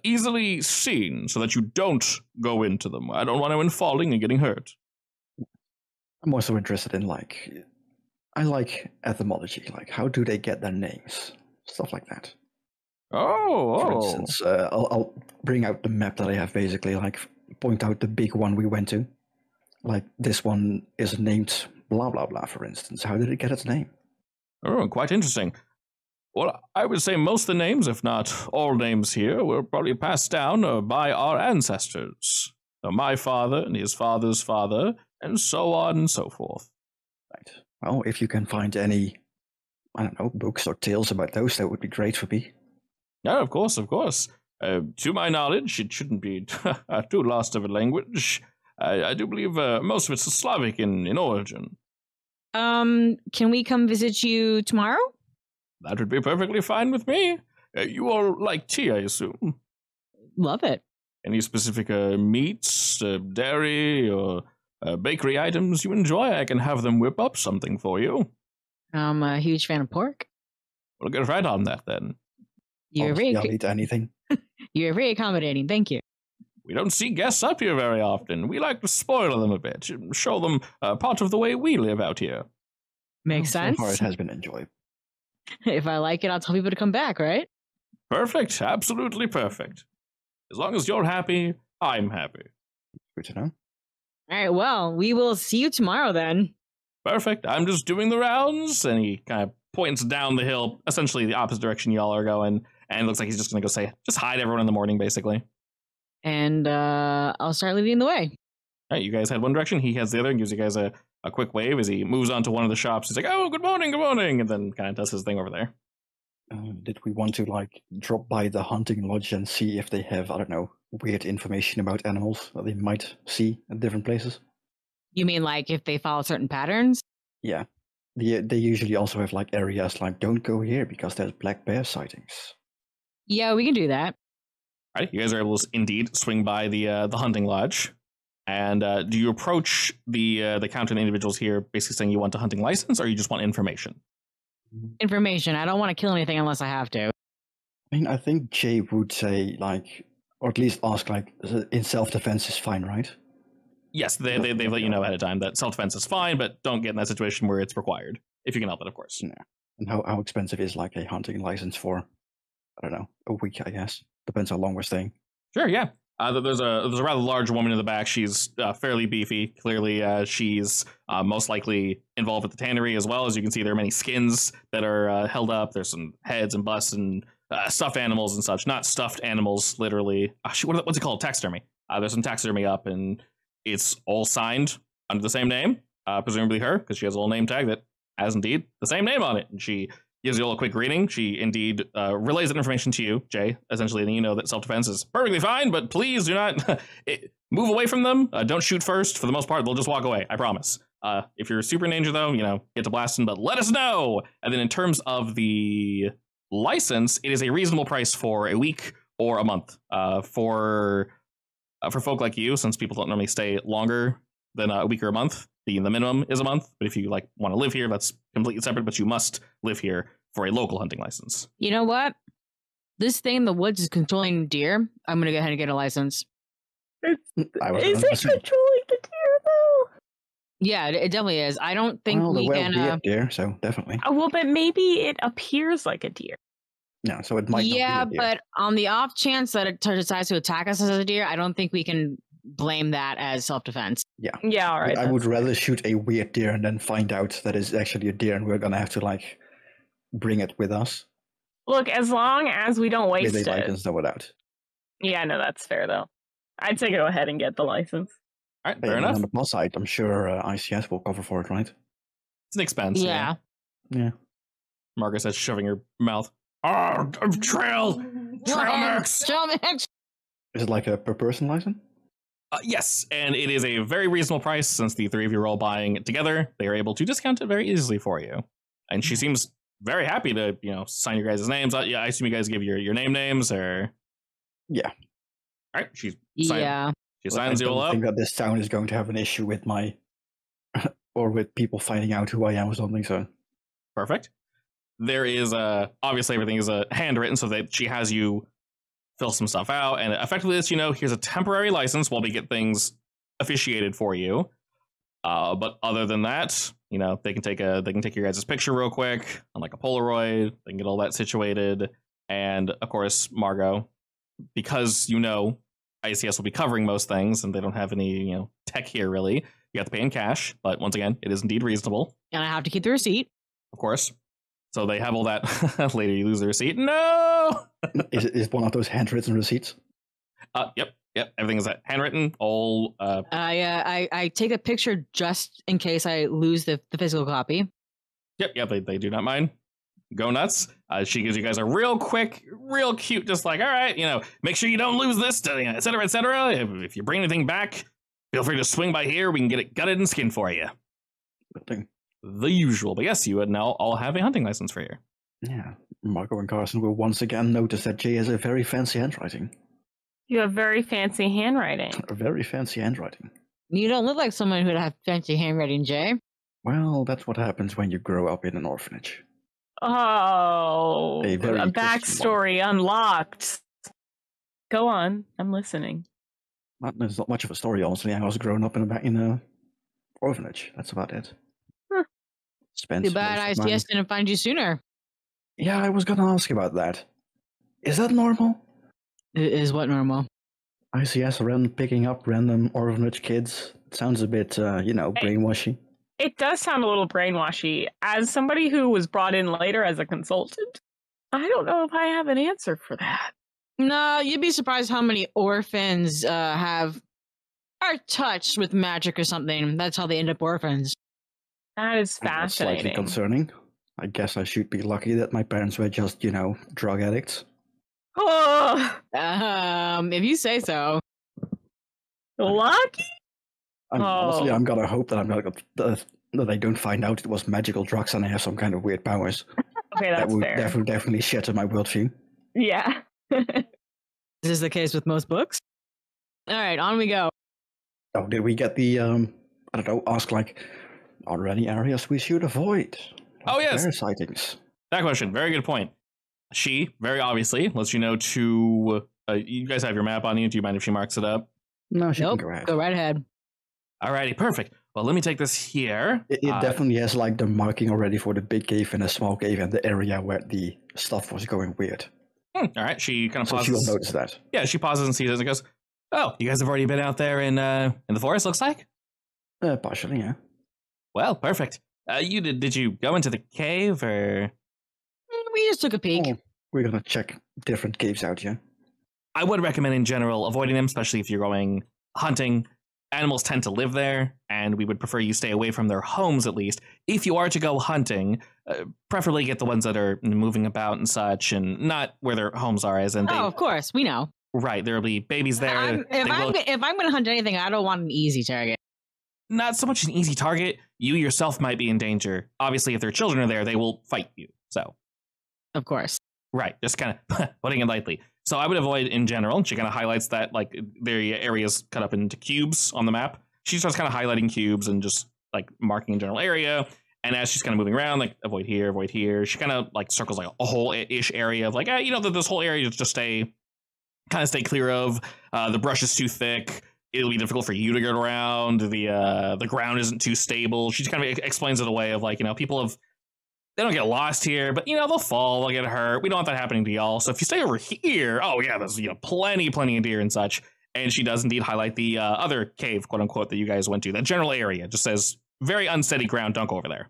easily seen, so that you don't go into them. I don't want anyone falling and getting hurt. I'm also interested in, I like etymology. Like, how do they get their names? Stuff like that. For instance, I'll bring out the map that I have, basically, point out the big one we went to. Like, this one is named blah, blah, blah, for instance. How did it get its name? Oh, quite interesting. Well, I would say most of the names, if not all names here, were probably passed down by our ancestors. So my father and his father's father, and so on and so forth. Right. Well, if you can find any, books or tales about those, that would be great for me. Yeah, of course. To my knowledge, it shouldn't be too lost of a language. I do believe most of it's Slavic in origin. Can we come visit you tomorrow? That would be perfectly fine with me. You all like tea, I assume? Love it. Any specific meats, dairy, or bakery items you enjoy? I can have them whip up something for you. I'm a huge fan of pork. We'll get right on that then. I'll eat anything. You're very accommodating. Thank you. We don't see guests up here very often. We like to spoil them a bit, show them part of the way we live out here. Makes sense. So far, it has been enjoyable. If I like it, I'll tell people to come back, right? Perfect. Absolutely perfect. As long as you're happy, I'm happy. Good to know. All right, well, we will see you tomorrow then. Perfect. I'm just doing the rounds, and he kind of points down the hill, essentially the opposite direction y'all are going, and it looks like he's just going to go just hide everyone in the morning, basically. And I'll start leading the way. All right, you guys head one direction, he heads the other, and gives you guys a quick wave as he moves on to one of the shops. He's like, oh, good morning, and then kind of does his thing over there. Did we want to, drop by the hunting lodge and see if they have, weird information about animals that they might see at different places? You mean, if they follow certain patterns? Yeah. They usually also have, areas don't go here because there's black bear sightings. Yeah, we can do that. All right, you guys are able to indeed swing by the hunting lodge. And do you approach the counter individuals here basically saying you want a hunting license, or you just want information? Information. I don't want to kill anything unless I have to. I think Jay would say, or at least ask, in self-defense is fine, right? Yes, they let you know ahead of time that self-defense is fine, but don't get in that situation where it's required, if you can help it, of course. Yeah. And how expensive is, a hunting license for, a week, I guess? Depends how long we're staying. Sure, yeah. There's a rather large woman in the back. She's fairly beefy. Clearly, she's most likely involved with the tannery as well. As you can see, there are many skins that are held up. There's some heads and busts and stuffed animals and such. Not stuffed animals, literally. What's it called? Taxidermy. There's some taxidermy up, and it's all signed under the same name. Presumably her, because she has a little name tag that has indeed the same name on it. And she gives you all a quick greeting. She indeed relays that information to you, Jay, essentially, and you know that self-defense is perfectly fine, but please do not move away from them. Don't shoot first. For the most part, they'll just walk away, I promise. If you're super in danger, though, get to blasting, but let us know. And then in terms of the license, it is a reasonable price for a week or a month. For folk like you, since people don't normally stay longer than a week or a month, the minimum is a month. But if you want to live here, that's completely separate. But you must live here for a local hunting license. You know what? This thing in the woods is controlling deer. I'm gonna go ahead and get a license. Is it controlling the deer though? Yeah, it definitely is. I don't think we can. Deer, so definitely. Oh, well, but maybe it appears like a deer. Yeah, so it might Yeah, not be a deer. but on the off chance that it decides to attack us as a deer, I don't think we can blame that as self-defense. Yeah. Yeah, all right. I would rather shoot a weird deer and then find out that it's actually a deer and we're going to have to, like, bring it with us. Look, as long as we don't waste with a it. license or without. Yeah, no, that's fair, though. I'd say go ahead and get the license. All right, fair enough. On the plus side, I'm sure I.C.S. will cover for it, right? It's an expense. Yeah. Margaret says, shoving her mouth. Oh, trail mix. Trail mix. Is it like a per person license? Yes, and it is a very reasonable price since the three of you are all buying it together. They are able to discount it very easily for you. And she seems very happy to, sign your guys' names. Yeah, I assume you guys give your names, or... Yeah. All right, she signs you all up. I think that this town is going to have an issue with or with people finding out who I am or something, so... Perfect. There is, obviously everything is handwritten so that she has you fill some stuff out, and effectively lets here's a temporary license while we get things officiated for you. But other than that, they can take your guys' picture real quick on like a Polaroid. They can get all that situated, and of course, Margot, because I.C.S. will be covering most things, and they don't have any tech here really. You have to pay in cash, but once again, it is indeed reasonable. And I have to keep the receipt, of course. So they have all that. Later, you lose the receipt. No. Is one of those handwritten receipts? Yep. Everything is handwritten. All. I take a picture just in case I lose the physical copy. Yep. They do not mind. Go nuts. She gives you guys a real quick, real cute, just like, all right, make sure you don't lose this, et cetera, et cetera. If you bring anything back, feel free to swing by here. We can get it gutted and skinned for you. Good thing. The usual, but yes, you would now all have a hunting license for you. Yeah, Marco and Carson will once again notice that Jay has a very fancy handwriting. You have very fancy handwriting. A very fancy handwriting. You don't look like someone who'd have fancy handwriting, Jay. Well, that's what happens when you grow up in an orphanage. Oh, a backstory unlocked. Go on, I'm listening. There's not much of a story, honestly. I was grown up in a orphanage. That's about it. Too bad I.C.S. didn't find you sooner. Yeah, I was going to ask about that. Is that normal? Is what normal? I.C.S. picking up random orphanage kids. It sounds a bit, brainwashy. It does sound a little brainwashy. As somebody who was brought in later as a consultant, I don't know if I have an answer for that. No, you'd be surprised how many orphans are touched with magic or something. That's how they end up orphans. That is fascinating. That's slightly concerning. I guess I should be lucky that my parents were just, drug addicts. Oh, if you say so. Lucky? Honestly, I'm gonna hope that that I don't find out it was magical drugs and I have some kind of weird powers. Okay, that's fair. That would definitely shatter my worldview. Yeah. This is the case with most books. All right, on we go. Oh, did we get the ask are there any areas we should avoid? Oh, yes. Bear sightings. That question, very good point. She, very obviously, lets you know to... you guys have your map on you. Do you mind if she marks it up? No, she nope. can go ahead. Go right ahead. Alrighty, perfect. Well, let me take this here. It definitely has the marking already for the big cave and the small cave and the area where the stuff was going weird. All right, she kind of pauses. So she'll notice that. Yeah, she pauses and sees it and goes, oh, you guys have already been out there in the forest, looks like? Partially, yeah. Well, perfect. Did you go into the cave, or? We just took a peek. Oh, we're gonna check different caves out, yeah. I would recommend in general avoiding them, especially if you're going hunting. Animals tend to live there, and we would prefer you stay away from their homes at least. If you are to go hunting, preferably get the ones that are moving about and such, and not where their homes are. Of course, we know. Right, there'll be babies there. If I'm going to hunt anything, I don't want an easy target. Not so much an easy target. You yourself might be in danger. Obviously, if their children are there, they will fight you. So, of course. Right, just kind of putting it lightly. So I would avoid in general. She kind of highlights that, their areas cut up into cubes on the map. She starts kind of highlighting cubes and just marking a general area. And as she's kind of moving around, avoid here. She kind of circles a whole-ish area of this whole area just stay clear of. The brush is too thick. It'll be difficult for you to get around. The ground isn't too stable. She just kind of explains it away of people have they don't get lost here, but they'll fall, they'll get hurt. We don't want that happening to y'all. So if you stay over here, oh yeah, there's plenty of deer and such. And she does indeed highlight the other cave, quote unquote, that you guys went to. That general area just says very unsteady ground. Don't go over there.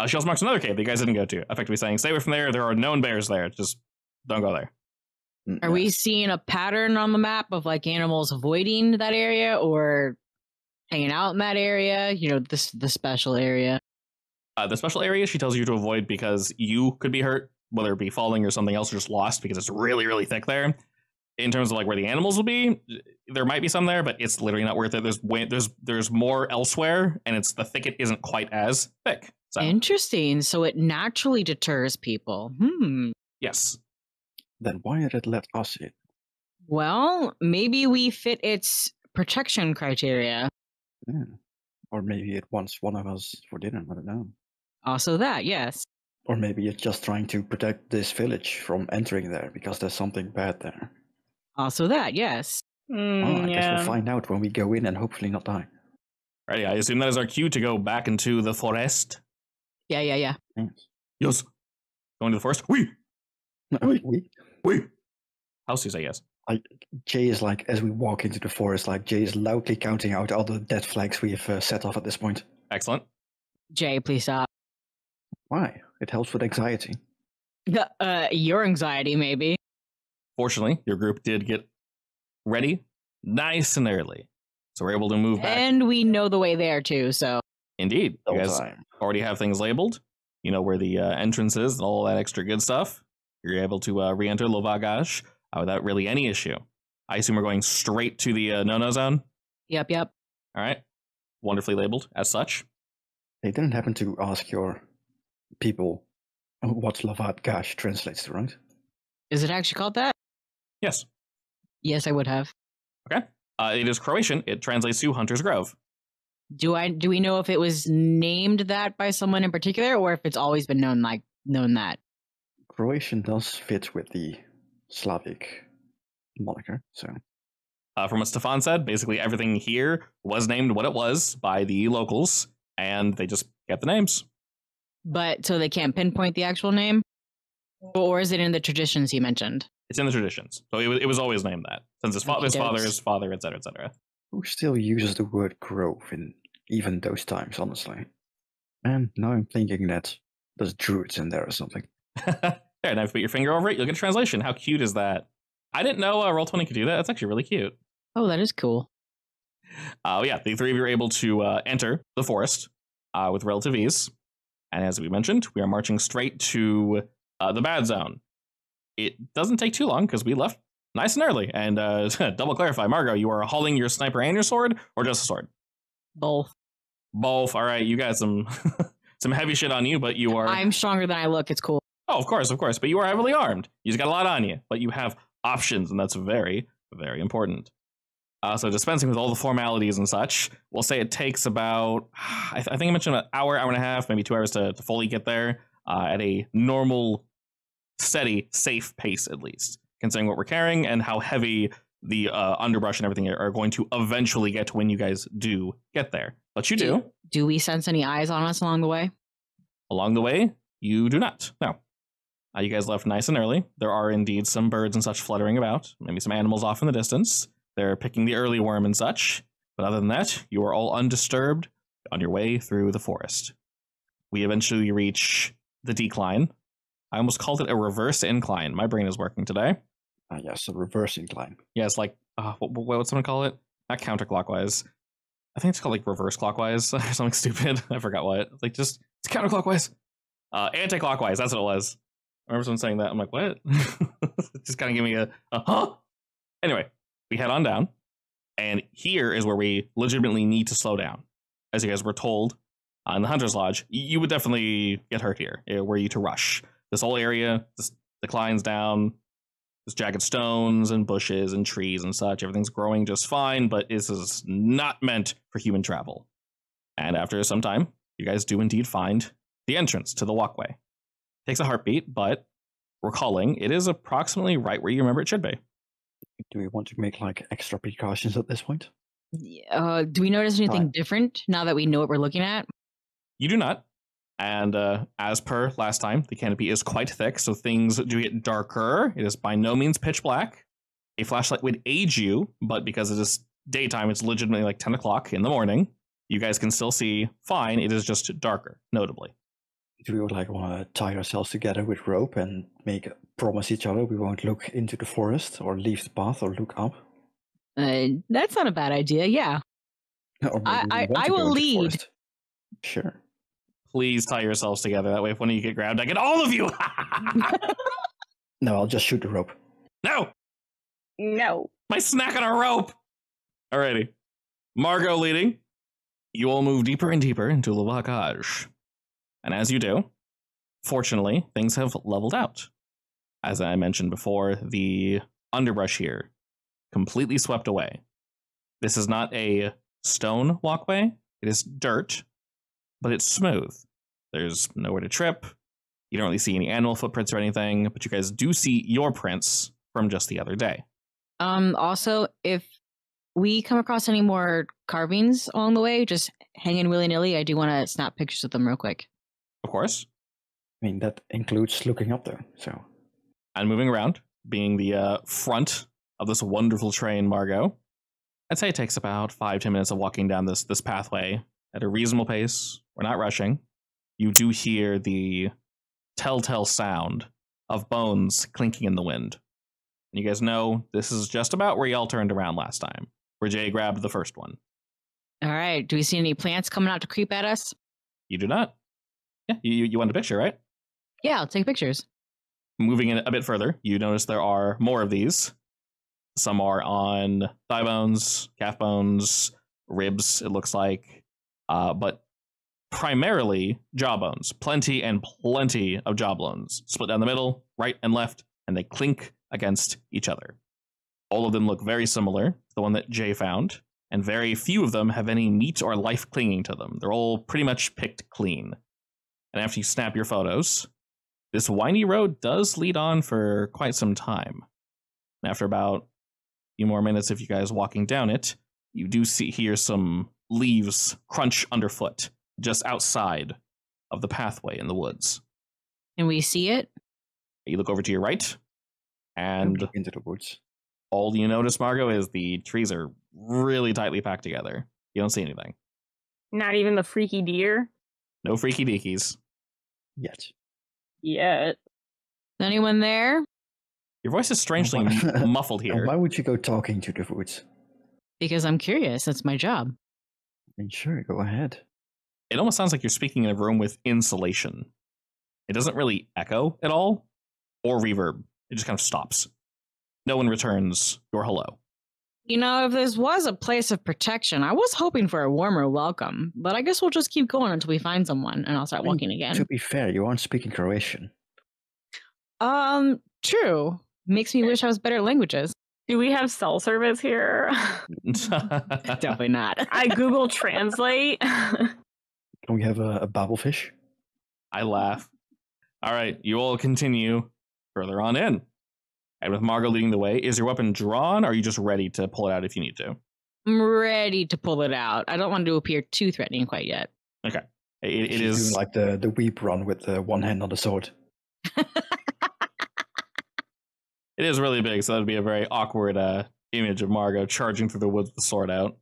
She also marks another cave that you guys didn't go to, effectively saying stay away from there. There are known bears there. Just don't go there. Are we seeing a pattern on the map of like animals avoiding that area or hanging out in that area? The special area. The special area she tells you to avoid because you could be hurt, whether it be falling or something else, or just lost because it's really, really thick there. In terms of like where the animals will be, there might be some there, but it's literally not worth it. There's more elsewhere, and the thicket isn't quite as thick. So. Interesting. So it naturally deters people. Yes. Then why did it let us in? Well, maybe we fit its protection criteria. Yeah. Or maybe it wants one of us for dinner. I don't know. Also that, yes. Or maybe it's just trying to protect this village from entering there because there's something bad there. Also that, yes. I guess we'll find out when we go in and hopefully not die. Right, I assume that is our cue to go back into the forest. Yeah. Yes. Yes. Going to the forest? We. House you say yes. Jay is like, as we walk into the forest, like Jay is loudly counting out all the dead flags we have set off at this point. Excellent. Jay, please stop. Why? It helps with anxiety. Your anxiety, maybe. Fortunately, your group did get ready nice and early. So we're able to move back. And we know the way there, too, so. Indeed. You guys already have things labeled. You know where the entrance is and all that extra good stuff. You're able to re-enter Lovagash without really any issue. I assume we're going straight to the no-no zone? Yep. All right. Wonderfully labeled as such. They didn't happen to ask your people what Lovagash translates to, right? Is it actually called that? Yes. Yes, I would have. Okay. It is Croatian. It translates to Hunter's Grove. Do we know if it was named that by someone in particular, or if it's always been known that? Croatian does fit with the Slavic moniker, so. From what Stefan said, basically everything here was named what it was by the locals, and they just kept the names. But so they can't pinpoint the actual name, or is it in the traditions he mentioned? It's in the traditions, so it was always named that since his father's father, etc., etc. Who still uses the word grove in even those times, honestly? And now I'm thinking that there's druids in there or something. There, now if you put your finger over it, you'll get a translation. How cute is that? I didn't know Roll20 could do that. That's actually really cute. Oh, that is cool. Yeah, the three of you are able to enter the forest with relative ease. And as we mentioned, we are marching straight to the bad zone. It doesn't take too long because we left nice and early. And double clarify, Margot, you are hauling your sniper and your sword, or just a sword? Both. All right, you got some some heavy shit on you, but you are... I'm stronger than I look. It's cool. Oh, of course. But you are heavily armed. You just got a lot on you, but you have options, and that's very, very important. So dispensing with all the formalities and such, we'll say it takes about, I think I mentioned an hour and a half, maybe 2 hours to fully get there at a normal, steady, safe pace, at least, considering what we're carrying and how heavy the underbrush and everything are going to eventually get when you guys do get there. But you do. Do we sense any eyes on us along the way? Along the way, you do not. No. You guys left nice and early. There are indeed some birds and such fluttering about, maybe some animals off in the distance. They're picking the early worm and such. But other than that, you are all undisturbed on your way through the forest. We eventually reach the decline. I almost called it a reverse incline. My brain is working today. Yes, a reverse incline. Yeah, it's like, what's someone call it? Not counterclockwise. I think it's called like reverse clockwise or something stupid. I forgot what. Like it's counterclockwise. Anti-clockwise, that's what it was. I remember someone saying that. I'm like, what? Just kind of give me a huh? Anyway, we head on down. And here is where we legitimately need to slow down. As you guys were told in the Hunter's Lodge, you would definitely get hurt here were you to rush. This whole area, this declines down. There's jagged stones and bushes and trees and such. Everything's growing just fine, but this is not meant for human travel. And after some time, you guys do indeed find the entrance to the walkway. Takes a heartbeat, but recalling, it is approximately right where you remember it should be. Do we want to make like extra precautions at this point? Do we notice anything different now that we know what we're looking at? You do not. And as per last time, the canopy is quite thick, so things do get darker. It is by no means pitch black. A flashlight would aid you, but because it is daytime, it's legitimately like 10 o'clock in the morning. You guys can still see fine. It is just darker, notably. Do we want to tie ourselves together with rope and promise each other we won't look into the forest or leave the path or look up? That's not a bad idea. Yeah. I will lead. Sure. Please tie yourselves together. That way, if one of you get grabbed, I get all of you. No, I'll just shoot the rope. No. No. My snack on a rope. Alrighty. Margot leading. You all move deeper and deeper into the bocage. And as you do, fortunately, things have leveled out. As I mentioned before, the underbrush here completely swept away. This is not a stone walkway. It is dirt, but it's smooth. There's nowhere to trip. You don't really see any animal footprints or anything, but you guys do see your prints from just the other day. Also, if we come across any more carvings along the way, just hanging willy-nilly, I do want to snap pictures of them real quick. Of course. I mean, that includes looking up there, so. And moving around, being the front of this wonderful train, Margot, I'd say it takes about 5-10 minutes of walking down this pathway at a reasonable pace. We're not rushing. You do hear the telltale sound of bones clinking in the wind. And you guys know this is just about where y'all turned around last time, where Jay grabbed the first one. All right. Do we see any plants coming out to creep at us? You do not. Yeah, you want a picture, right? Yeah, I'll take pictures. Moving in a bit further, you notice there are more of these. Some are on thigh bones, calf bones, ribs, it looks like. But primarily jaw bones. Plenty and plenty of jaw bones. Split down the middle, right and left, and they clink against each other. All of them look very similar to the one that Jay found, and very few of them have any meat or life clinging to them. They're all pretty much picked clean. And after you snap your photos, this windy road does lead on for quite some time. After about a few more minutes of you guys walking down it, you do hear some leaves crunch underfoot just outside of the pathway in the woods. Can we see it? You look over to your right, and into the woods. All you notice, Margot, is the trees are really tightly packed together. You don't see anything. Not even the freaky deer? No freaky deakies. Yet. Yet. Is anyone there? Your voice is strangely muffled here. Why would you go talking to the woods? Because I'm curious. That's my job. I mean, sure, go ahead. It almost sounds like you're speaking in a room with insulation. It doesn't really echo at all, or reverb. It just kind of stops. No one returns your hello. You know, if this was a place of protection, I was hoping for a warmer welcome, but I guess we'll just keep going until we find someone, and I'll start walking again. To be fair, you aren't speaking Croatian. True. Makes me wish I was better at languages. Do we have cell service here? Definitely not. I Google Translate. Can we have a babblefish? I laugh. All right, you all continue further on in. And with Margot leading the way, is your weapon drawn, or are you just ready to pull it out if you need to? I'm ready to pull it out. I don't want to appear too threatening quite yet. Okay. It She's is doing like the weep run with one hand on the sword. It is really big, so that would be a very awkward image of Margot charging through the woods with the sword out.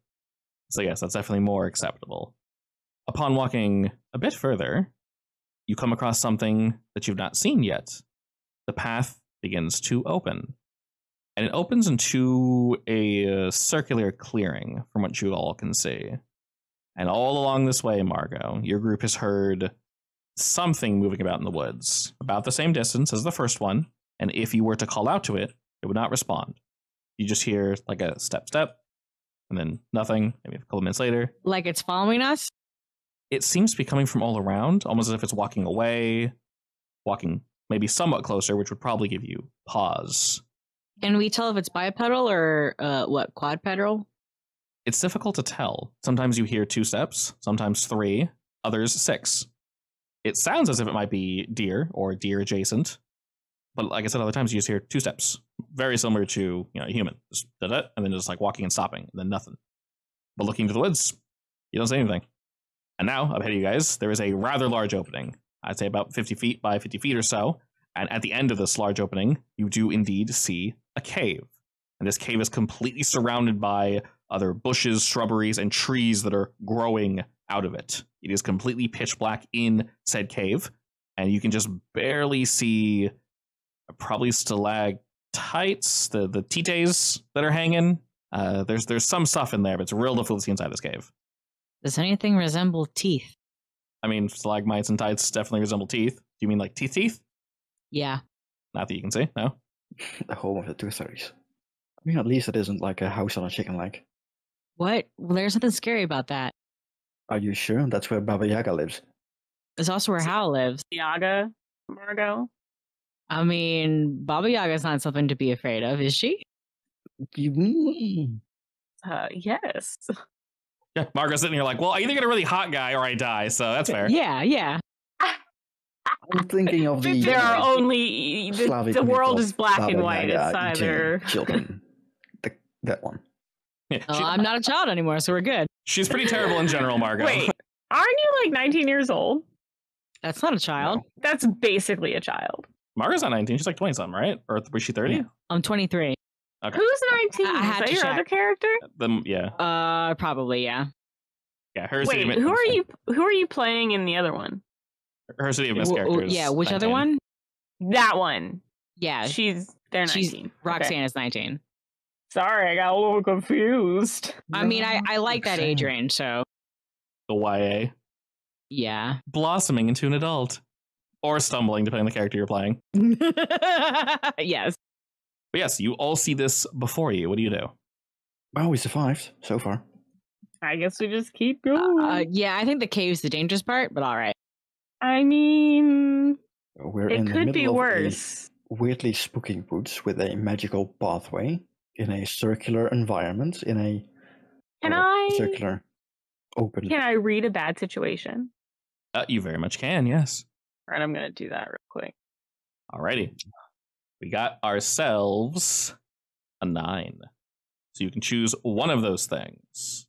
So yes, that's definitely more acceptable. Upon walking a bit further, you come across something that you've not seen yet. The path begins to open. And it opens into a circular clearing from what you all can see. And all along this way, Margot, your group has heard something moving about in the woods, about the same distance as the first one. And if you were to call out to it, it would not respond. You just hear like a step, and then nothing, maybe a couple minutes later. Like it's following us? It seems to be coming from all around, almost as if it's walking away, walking maybe somewhat closer, which would probably give you pause. Can we tell if it's bipedal or quadpedal? It's difficult to tell. Sometimes you hear 2 steps, sometimes 3, others 6. It sounds as if it might be deer or deer adjacent, but like I said, other times you just hear 2 steps, very similar to a human, just da-da, and then just like walking and stopping, and then nothing. But looking to the woods, you don't see anything. And now, up ahead of you guys, there is a rather large opening. I'd say about 50 feet by 50 feet or so. And at the end of this large opening, you do indeed see a cave. And this cave is completely surrounded by other bushes, shrubberies, and trees that are growing out of it. It is completely pitch black in said cave, and you can just barely see probably stalactites, the tites that are hanging. There's some stuff in there, but it's real difficult to see inside this cave. Does anything resemble teeth? I mean, stalagmites and tites definitely resemble teeth. Do you mean like teeth? Yeah. Not that you can see, no? The home of the tooth fairies. I mean, at least it isn't like a house on a chicken leg. What? Well, there's nothing scary about that. Are you sure? That's where Baba Yaga lives. It's also where Hal lives. Yaga, Margot? I mean, Baba Yaga's not something to be afraid of, is she? Yes. Yeah, Margot's sitting here like, well, I either get a really hot guy or I die, so that's fair. Yeah. I'm thinking of the... There are only... The world is black and white. It's either... Children. That one. Yeah, I'm not a child anymore, so we're good. She's pretty terrible in general, Margot. Wait, aren't you like 19 years old? That's not a child. No. That's basically a child. Margot's not 19. She's like 20-something, right? Or was she 30? Yeah. I'm 23. Okay. Who's 19? I Is had that to your check. other character? Yeah. Probably, yeah. Yeah, her Wait, city who are you playing in the other one? Her City of Mist characters. Yeah, which 19. other one? That one. Yeah. They're 19. Roxanne is 19. Sorry, I got a little confused. I mean, I like that age range, so. The YA. Yeah. Blossoming into an adult. Or stumbling, depending on the character you're playing. Yes. But yes, you all see this before you. What do you do? Well, we survived so far. I guess we just keep going. Yeah, I think the cave's the dangerous part, but all right. I mean, We're it in the could be middle of worse. a weirdly spooky woods with a magical pathway in a circular environment in a circular open. Can I read a bad situation? You very much can, yes. All right, I'm going to do that real quick. Alrighty. We got ourselves a 9. So you can choose one of those things.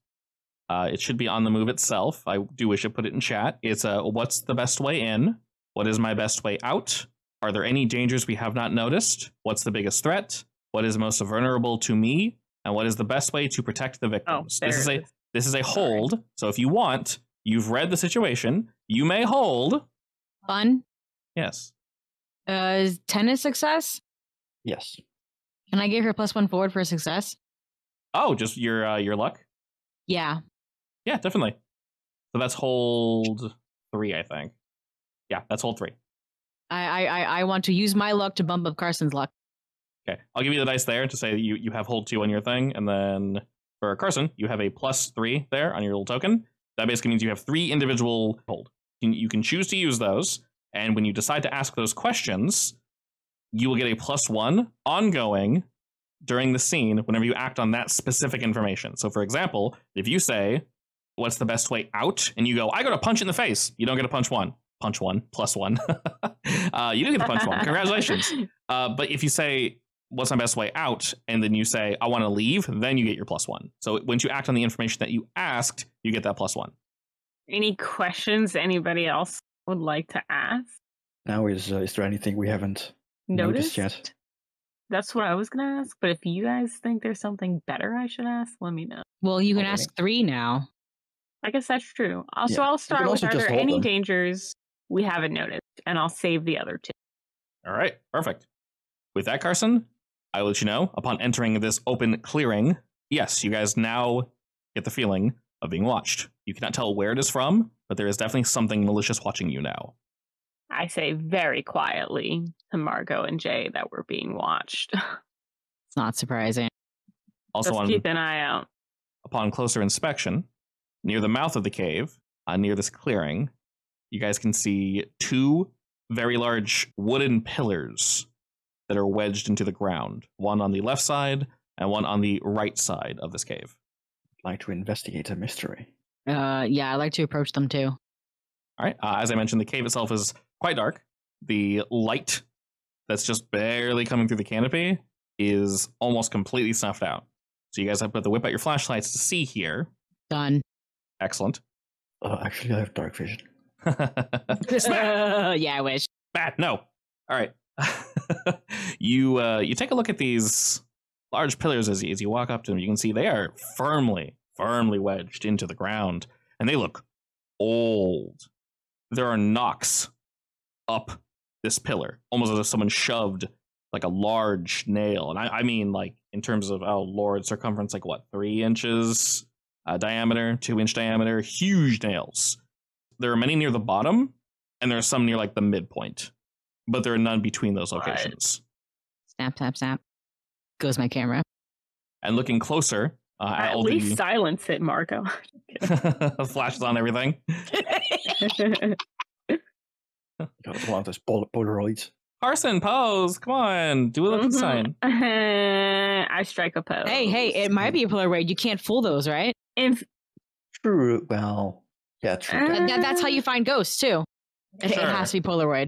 It should be on the move itself. I do wish to put it in chat. It's what's the best way in? What is my best way out? Are there any dangers we have not noticed? What's the biggest threat? What is most vulnerable to me? And what is the best way to protect the victims? This is a hold. So if you want, you've read the situation. You may hold. Fun? Yes. Is 10 a success? Yes. Can I give her +1 forward for success? Oh, just your luck? Yeah. Yeah, definitely. So that's hold 3, I think. Yeah, that's hold 3. I want to use my luck to bump up Carson's luck. Okay, I'll give you the dice there to say you have hold 2 on your thing, and then for Carson, you have a +3 there on your little token. That basically means you have 3 individual hold. You can choose to use those, and when you decide to ask those questions, you will get a +1 ongoing during the scene whenever you act on that specific information. So for example, if you say, what's the best way out? And you go, I got a punch in the face. You don't get a punch 1. Punch 1, +1. You do get the punch 1. Congratulations. But if you say, what's my best way out? And then you say, I want to leave, then you get your +1. So once you act on the information that you asked, you get that +1. Any questions anybody else would like to ask? Now, is there anything we haven't noticed yet? That's what I was going to ask. But if you guys think there's something better I should ask, let me know. Well, you can ask 3 now. I guess that's true. Also, I'll start with, are there any dangers we haven't noticed? And I'll save the other 2. All right, perfect. With that, Carson, I will let you know, upon entering this open clearing, yes, you guys now get the feeling of being watched. You cannot tell where it is from, but there is definitely something malicious watching you now. I say very quietly to Margot and Jay that we're being watched. It's not surprising. Also, let's keep an eye out. Upon closer inspection, near the mouth of the cave, near this clearing, you guys can see 2 very large wooden pillars that are wedged into the ground. One on the left side and one on the right side of this cave. I'd like to investigate a mystery. Yeah, I'd like to approach them too. All right. As I mentioned, the cave itself is quite dark. The light that's just barely coming through the canopy is almost completely snuffed out. So you guys have to whip out your flashlights to see here. Done. Excellent. Actually, I have dark vision. Yeah, I wish. Bad. No. All right. You take a look at these large pillars as you walk up to them. You can see they are firmly wedged into the ground, and they look old. There are knocks up this pillar, almost as if someone shoved like a large nail. And I mean, like, in terms of, oh lord, circumference, like what, 3 inches diameter, 2-inch diameter, huge nails. There are many near the bottom, and there are some near like the midpoint, but there are none between those locations. Snap, snap, snap. Goes my camera. And looking closer, at least silence it, Marco. Flashes on everything. Got one of those Polaroids. Carson, pose. Come on, do a lucky sign. I strike a pose. Hey, it might be a Polaroid. You can't fool those, right? True. Well, yeah, true. That's how you find ghosts too. It has to be Polaroid.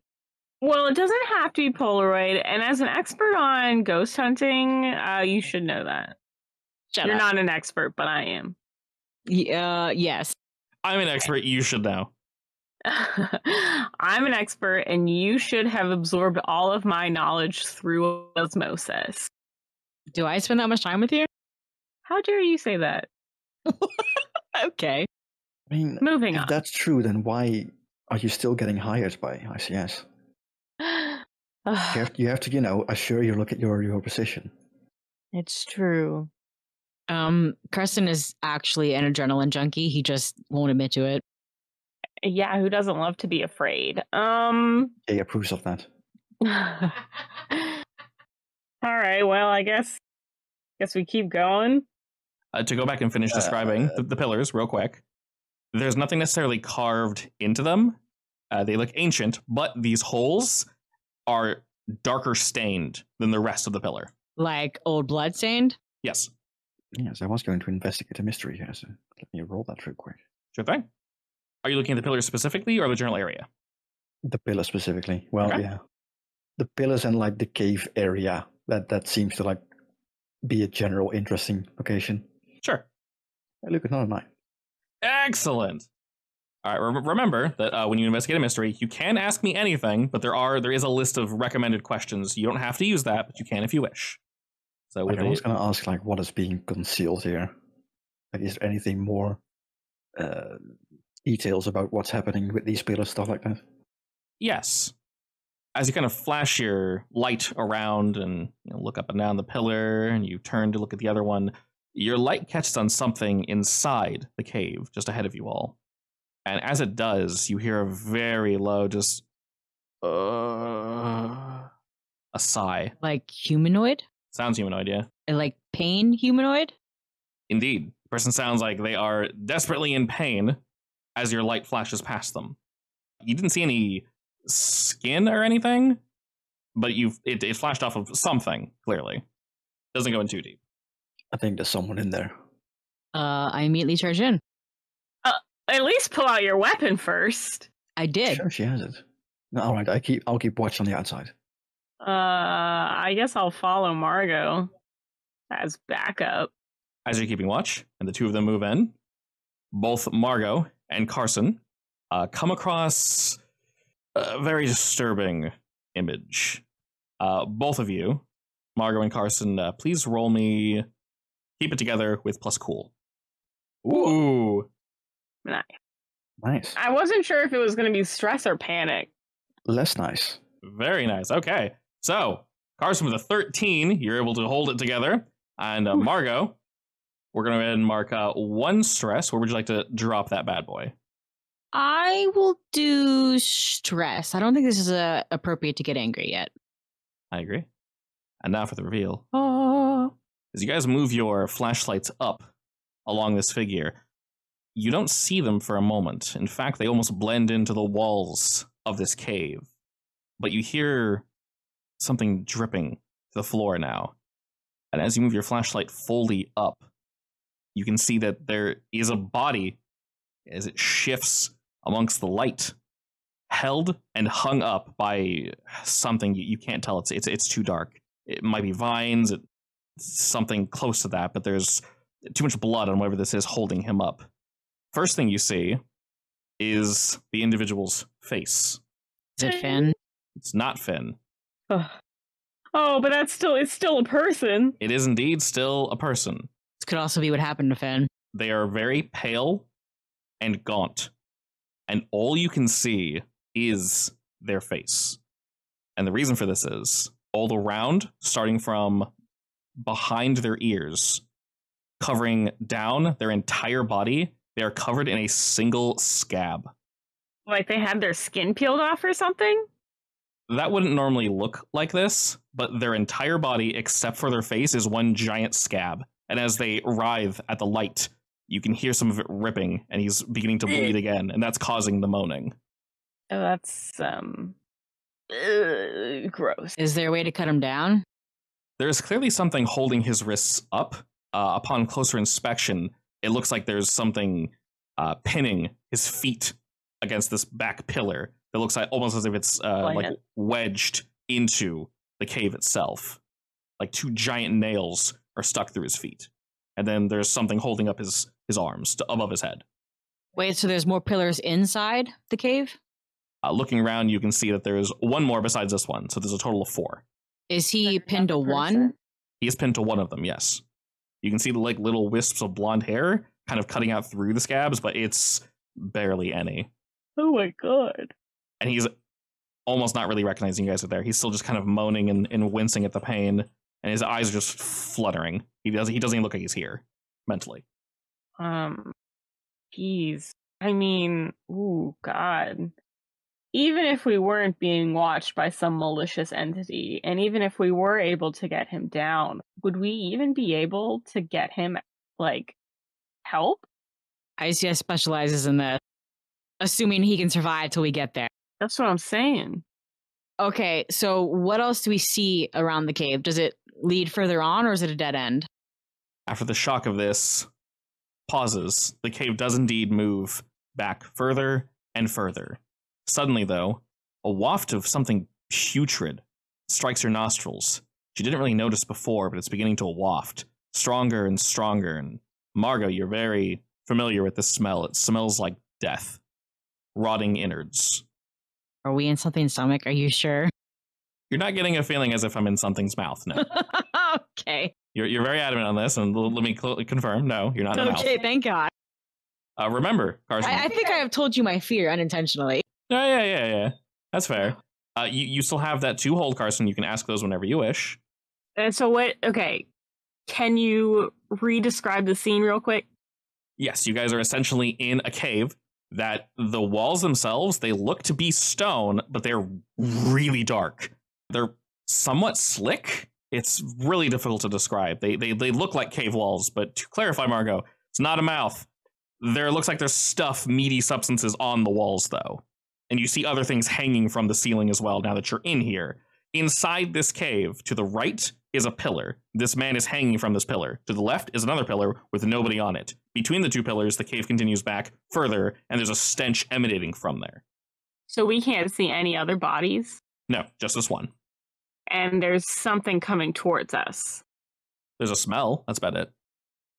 Well, it doesn't have to be Polaroid. And as an expert on ghost hunting, you should know that. You're not an expert, but I am. Yes. I'm an expert. You should know. I'm an expert, and you should have absorbed all of my knowledge through osmosis. Do I spend that much time with you? How dare you say that? Okay. I mean, moving on. If that's true, then why are you still getting hired by I.C.S? You have to, assure you look at your position. It's true. Carson is actually an adrenaline junkie. He just won't admit to it. Yeah, who doesn't love to be afraid? He approves of that. All right, well, I guess we keep going. To go back and finish describing the pillars real quick, there's nothing necessarily carved into them. They look ancient, but these holes are darker stained than the rest of the pillar. Like old blood stained? Yes. Yes, I was going to investigate a mystery here, so let me roll that real quick. Sure thing. Are you looking at the pillars specifically or the general area? The pillar specifically. Well, okay. Yeah. The pillars and like the cave area. That seems to like be a general interesting location. Sure. Hey, look, another 9. Excellent. All right. Remember that when you investigate a mystery, you can ask me anything, but there is a list of recommended questions. You don't have to use that, but you can if you wish. So I was going to ask, like, what is being concealed here? Like, is there anything more details about what's happening with these pillars, stuff like that? Yes. As you kind of flash your light around and look up and down the pillar, and you turn to look at the other one, your light catches on something inside the cave, just ahead of you all. And as it does, you hear a very low, just a sigh. Like humanoid? Sounds humanoid, yeah. Like pain humanoid? Indeed. The person sounds like they are desperately in pain as your light flashes past them. You didn't see any skin or anything, but it flashed off of something, clearly. Doesn't go in too deep. I think there's someone in there. I immediately charge in. At least pull out your weapon first. I did. Sure, she has it. No, all right, I'll keep watch on the outside. I guess I'll follow Margot as backup. As you're keeping watch, and the two of them move in, both Margot and Carson come across a very disturbing image. Both of you, Margot and Carson, please roll me keep it together with plus cool. Ooh. Nice. I wasn't sure if it was going to be stress or panic. Less nice. Very nice. Okay. So, Carson with a 13, you're able to hold it together. And Margot, we're going to go ahead and mark 1 stress. Where would you like to drop that bad boy? I will do stress. I don't think this is appropriate to get angry yet. I agree. And now for the reveal. As you guys move your flashlights up along this figure, you don't see them for a moment. In fact, they almost blend into the walls of this cave. But you hear something dripping to the floor now. And as you move your flashlight fully up, you can see that there is a body as it shifts amongst the light, held and hung up by something you can't tell. It's too dark. It might be vines, it's something close to that, but there's too much blood on whatever this is holding him up. First thing you see is the individual's face. Is it Finn? It's not Finn. Oh, but it's still a person. It is indeed still a person. This could also be what happened to Finn. They are very pale and gaunt, and all you can see is their face. And the reason for this is all around, starting from behind their ears, covering down their entire body, they are covered in a single scab. Like they had their skin peeled off or something? That wouldn't normally look like this, but their entire body, except for their face, is one giant scab. And as they writhe at the light, you can hear some of it ripping, and he's beginning to bleed again, and that's causing the moaning. Oh, that's gross. Is there a way to cut him down? There is clearly something holding his wrists up. Upon closer inspection, it looks like there's something pinning his feet against this back pillar that looks like almost as if it's like wedged into the cave itself. Like two giant nails are stuck through his feet. And then there's something holding up his arms above his head. Wait, so there's more pillars inside the cave? Looking around, you can see that there's one more besides this one. So there's a total of 4. Is he pinned to one? He is pinned to one of them, yes. You can see the like little wisps of blonde hair kind of cutting out through the scabs, but it's barely any. Oh my god. And he's almost not really recognizing you guys are there. He's still just kind of moaning and wincing at the pain, and his eyes are just fluttering. He doesn't even look like he's here mentally. Geez. I mean, ooh, God. Even if we weren't being watched by some malicious entity, and even if we were able to get him down, would we even be able to get him, like, help? I.C.S. specializes in this, assuming he can survive till we get there. That's what I'm saying. Okay, so what else do we see around the cave? Does it lead further on, or is it a dead end? After the shock of this pauses, the cave does indeed move back further and further. Suddenly, though, a waft of something putrid strikes your nostrils. You didn't really notice before, but it's beginning to waft stronger and stronger. And Margot, you're very familiar with this smell. It smells like death, rotting innards. Are we in something's stomach? Are you sure? You're not getting a feeling as if I'm in something's mouth, no. Okay. You're very adamant on this, and let me confirm, no, you're not in the mouth. Okay, thank God. Remember, Carson. I think I have told you my fear unintentionally. Yeah. That's fair. You still have that 2 hold, Carson. You can ask those whenever you wish. And so what, okay, can you re-describe the scene real quick? Yes, you guys are essentially in a cave that the walls themselves, they look to be stone, but they're really dark. They're somewhat slick. It's really difficult to describe. They look like cave walls, but to clarify, Margot, it's not a mouth. There looks like there's stuff, meaty substances on the walls, though. And you see other things hanging from the ceiling as well now that you're in here. Inside this cave, to the right is a pillar. This man is hanging from this pillar. To the left is another pillar with nobody on it. Between the 2 pillars, the cave continues back further, and there's a stench emanating from there. So we can't see any other bodies? No, just this one. And there's something coming towards us. There's a smell. That's about it.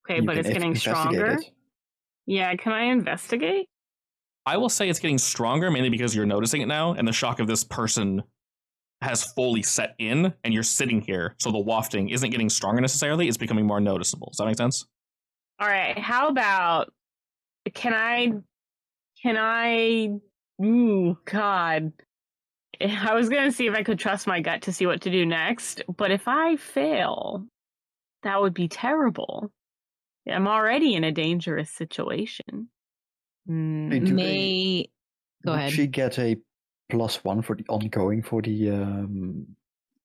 Okay, but it's getting stronger? Yeah, can I investigate? I will say it's getting stronger, mainly because you're noticing it now, and the shock of this person has fully set in, and you're sitting here, so the wafting isn't getting stronger necessarily, it's becoming more noticeable. Does that make sense? All right, how about, can I, ooh, God. I was going to see if I could trust my gut to see what to do next, but if I fail, that would be terrible. I'm already in a dangerous situation. Go ahead. She get a +1 for the ongoing for the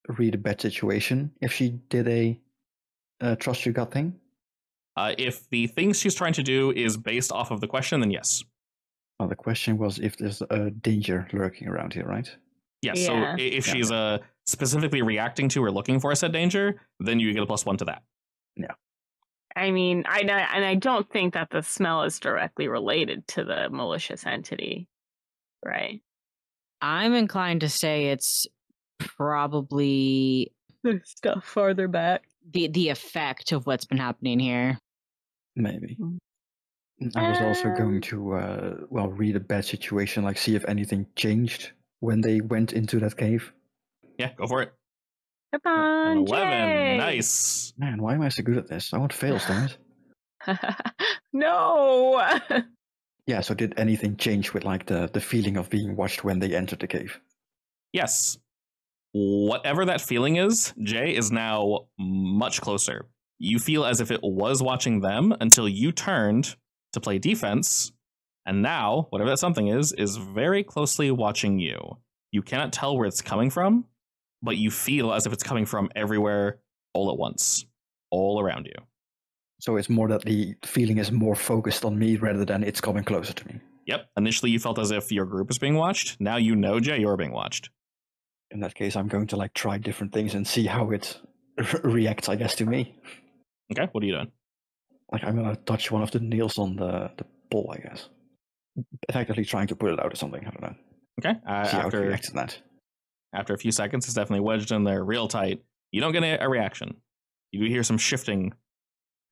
read a bad situation if she did a trust your gut thing? If the things she's trying to do is based off of the question, then yes. Well, the question was if there's a danger lurking around here, right? Yes, yeah. So if she's specifically reacting to or looking for a said danger, then you get a +1 to that. Yeah. I mean, I don't think that the smell is directly related to the malicious entity, right? I'm inclined to say it's probably the stuff farther back. The effect of what's been happening here. Maybe. I was also going to, read a bad situation, like see if anything changed when they went into that cave. Yeah, go for it. Come on, 11. Jay. Nice. Man, why am I so good at this? I want fails, damn it. No. Yeah, so did anything change with like the feeling of being watched when they entered the cave? Yes. Whatever that feeling is, Jay is now much closer. You feel as if it was watching them until you turned to play defense, and now, whatever that something is very closely watching you. You cannot tell where it's coming from, but you feel as if it's coming from everywhere all at once, all around you. So it's more that the feeling is more focused on me rather than it's coming closer to me. Yep. Initially, you felt as if your group is being watched. Now you know, Jay, you're being watched. In that case, I'm going to like try different things and see how it reacts, I guess, to me. Okay, what are you doing? Like I'm going to touch one of the nails on the pole, I guess. Effectively trying to pull it out or something, I don't know. Okay. See how it reacts to that. After a few seconds, it's definitely wedged in there real tight. You don't get a reaction. You do hear some shifting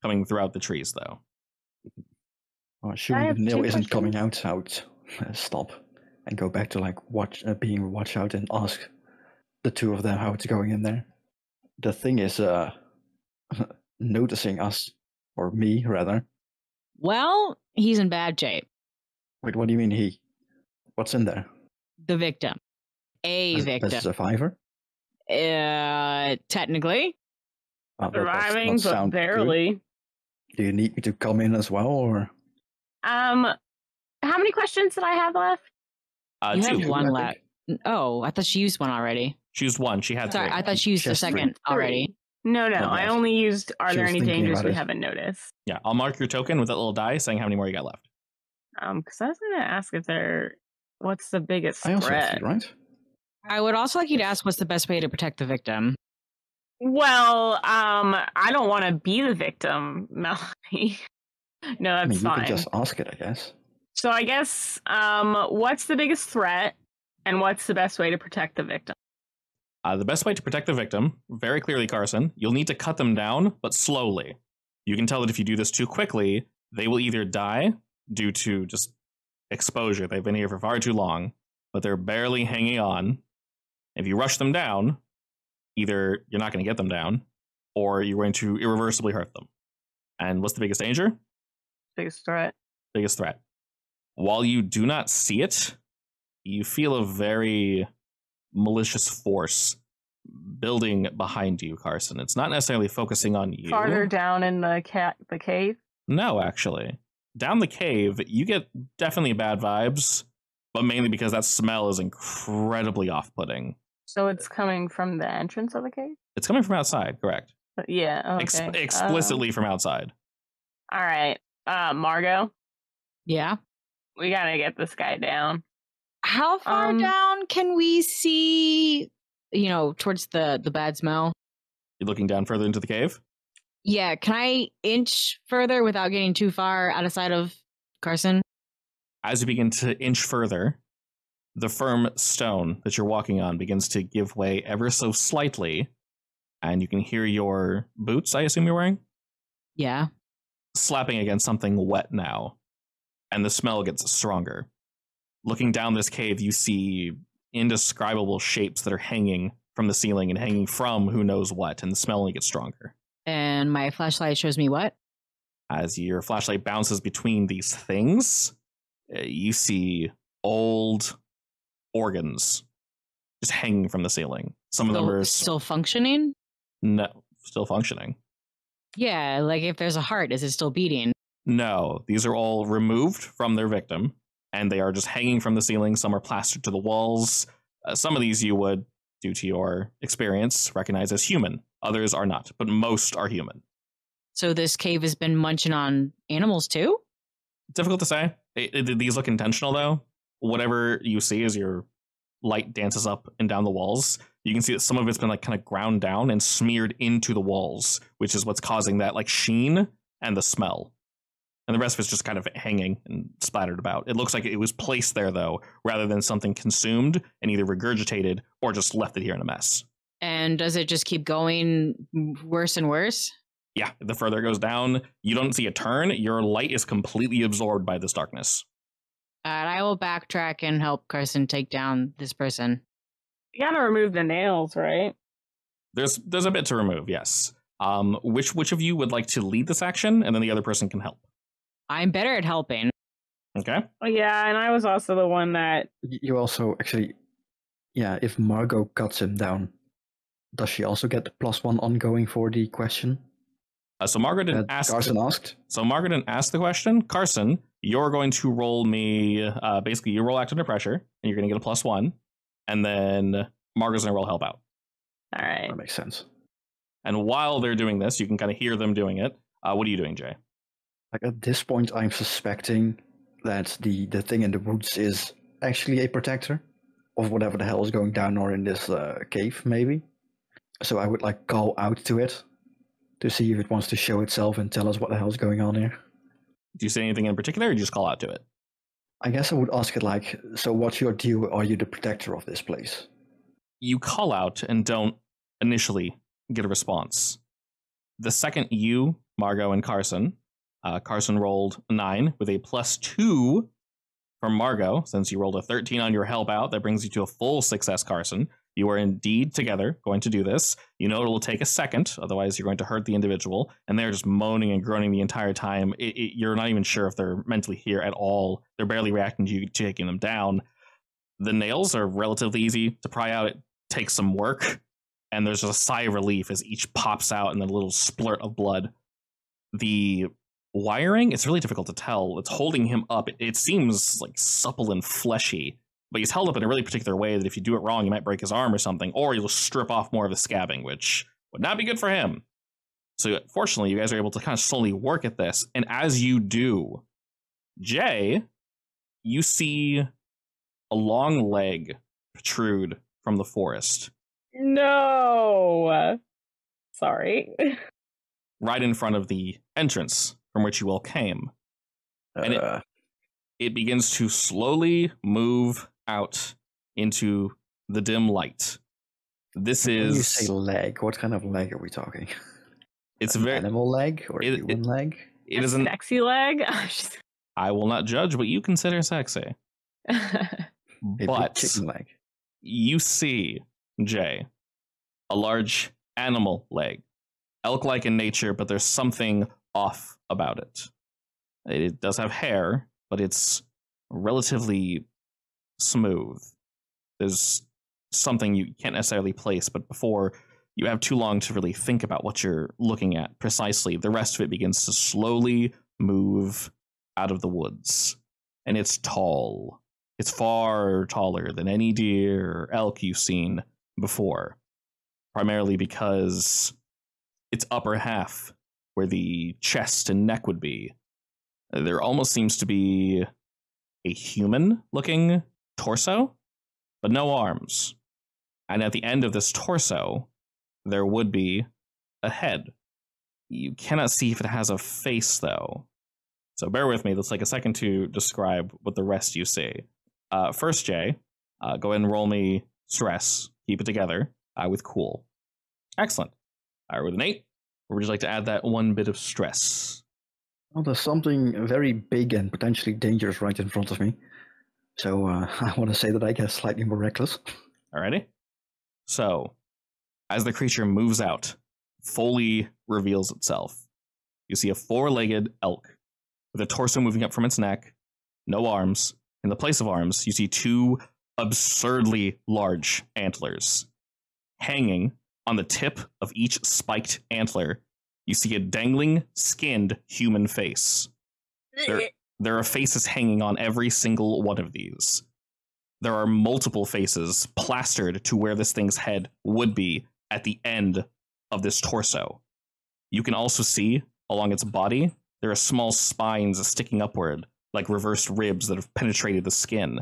coming throughout the trees, though. Assuming the nail isn't coming out, I would stop and go back to like being watch out and ask the two of them how it's going in there. The thing is noticing us, or me rather. Well, he's in bad shape. Wait, what do you mean he? What's in there? The victim. Victim. A survivor? Technically. Surviving, but barely. Good. Do you need me to come in as well, or? How many questions did I have left? You have one left. Oh, I thought she used one already. She used one. She had Sorry, three. I thought she used the second already. No, I only used, are there any dangers we haven't noticed? Yeah, I'll mark your token with that little die saying how many more you got left. Because I was going to ask if what's the biggest threat? Also have to, right? I would also like you to ask what's the best way to protect the victim. Well, I don't want to be the victim, Melanie. No, that's fine. You can just ask it, I guess. So I guess, what's the biggest threat, and what's the best way to protect the victim? The best way to protect the victim, very clearly, Carson, you'll need to cut them down, but slowly. You can tell that if you do this too quickly, they will either die due to just exposure. They've been here for far too long, but they're barely hanging on. If you rush them down, either you're not going to get them down, or you're going to irreversibly hurt them. And what's the biggest danger? Biggest threat. Biggest threat. While you do not see it, you feel a very malicious force building behind you, Carson. It's not necessarily focusing on you. Farther down in the cave? No, actually. Down the cave, you get definitely bad vibes, but mainly because that smell is incredibly off-putting. So it's coming from the entrance of the cave? It's coming from outside, correct. Yeah, okay. Explicitly from outside. All right. Margot? Yeah? We gotta get this guy down. How far down can we see, towards the bad smell? You're looking down further into the cave? Yeah, can I inch further without getting too far out of sight of Carson? As you begin to inch further, the firm stone that you're walking on begins to give way ever so slightly, and you can hear your boots, I assume you're wearing? Yeah. Slapping against something wet now, and the smell gets stronger. Looking down this cave, you see indescribable shapes that are hanging from the ceiling and hanging from who knows what, and the smell only gets stronger. And my flashlight shows me what? As your flashlight bounces between these things, you see old organs just hanging from the ceiling. Some of them are still functioning? No, still functioning. Yeah, like if there's a heart, is it still beating? No, these are all removed from their victim, and they are just hanging from the ceiling. Some are plastered to the walls. Some of these you would, due to your experience, recognize as human. Others are not, but most are human. So this cave has been munching on animals too? Difficult to say. These look intentional, though. Whatever you see as your light dances up and down the walls, you can see that some of it's been like kind of ground down and smeared into the walls, which is what's causing that like sheen and the smell. And the rest of it's just kind of hanging and splattered about. It looks like it was placed there, though, rather than something consumed and either regurgitated or just left it here in a mess. And does it just keep going worse and worse? Yeah, the further it goes down, you don't see a turn. Your light is completely absorbed by this darkness. And I will backtrack and help Carson take down this person. You gotta remove the nails, right? There's a bit to remove, yes. Which of you would like to lead this action, and then the other person can help? I'm better at helping. Okay. Oh, yeah, and I was also the one that... You also, actually, yeah, if Margot cuts him down, does she also get the +1 ongoing for the question? So Margaret didn't ask. Carson asked. So Margaret didn't ask the question. Carson, you're going to roll me. Basically, you roll act under pressure, and you're going to get a +1, and then Margaret's going to roll help out. All right. That makes sense. And while they're doing this, you can kind of hear them doing it. What are you doing, Jay? Like at this point, I'm suspecting that the thing in the woods is actually a protector of whatever the hell is going down or in this cave, maybe. So I would like call out to it to see if it wants to show itself and tell us what the hell's going on here. Do you say anything in particular, or do you just call out to it? I guess I would ask it like, so what's your deal? Are you the protector of this place? You call out and don't initially get a response. The second you, Margot, and Carson rolled 9 with a +2 from Margot. Since you rolled a 13 on your help out, that brings you to a full success, Carson. You are indeed together going to do this. You know it will take a second, otherwise you're going to hurt the individual, and they're just moaning and groaning the entire time. You're not even sure if they're mentally here at all. They're barely reacting to you taking them down. The nails are relatively easy to pry out. It takes some work, and there's just a sigh of relief as each pops out and then a little splurt of blood. The wiring, it's really difficult to tell. It's holding him up. It seems like supple and fleshy, but he's held up in a really particular way that if you do it wrong, you might break his arm or something, or you'll strip off more of the scabbing, which would not be good for him. So fortunately, you guys are able to kind of slowly work at this. And as you do, Jay, you see a long leg protrude from the forest. No! Sorry. Right in front of the entrance from which you all came. And it begins to slowly move out into the dim light. This is... When you say leg, what kind of leg are we talking? It's a very... animal leg or a human leg? It is a sexy leg? I will not judge what you consider sexy. But chicken leg. You see, Jay, a large animal leg. Elk-like in nature, but there's something off about it. It does have hair, but it's relatively smooth. There's something you can't necessarily place, but before you have too long to really think about what you're looking at precisely, the rest of it begins to slowly move out of the woods. And it's tall. It's far taller than any deer or elk you've seen before, primarily because its upper half, where the chest and neck would be, there almost seems to be a human-looking torso, but no arms. And at the end of this torso, there would be a head. You cannot see if it has a face, though. So bear with me. Let's take a second to describe what the rest you see. First, Jay, go ahead and roll me stress. Keep it together with cool. Excellent. All right, with an 8, or would you like to add that one bit of stress? Well, there's something very big and potentially dangerous right in front of me. So I want to say that I get slightly more reckless. Alrighty. So, as the creature moves out, fully reveals itself. You see a 4-legged elk with a torso moving up from its neck, no arms. In the place of arms, you see 2 absurdly large antlers. Hanging on the tip of each spiked antler, you see a dangling, skinned human face. There are faces hanging on every single one of these. There are multiple faces plastered to where this thing's head would be at the end of this torso. You can also see, along its body, there are small spines sticking upward, like reversed ribs that have penetrated the skin.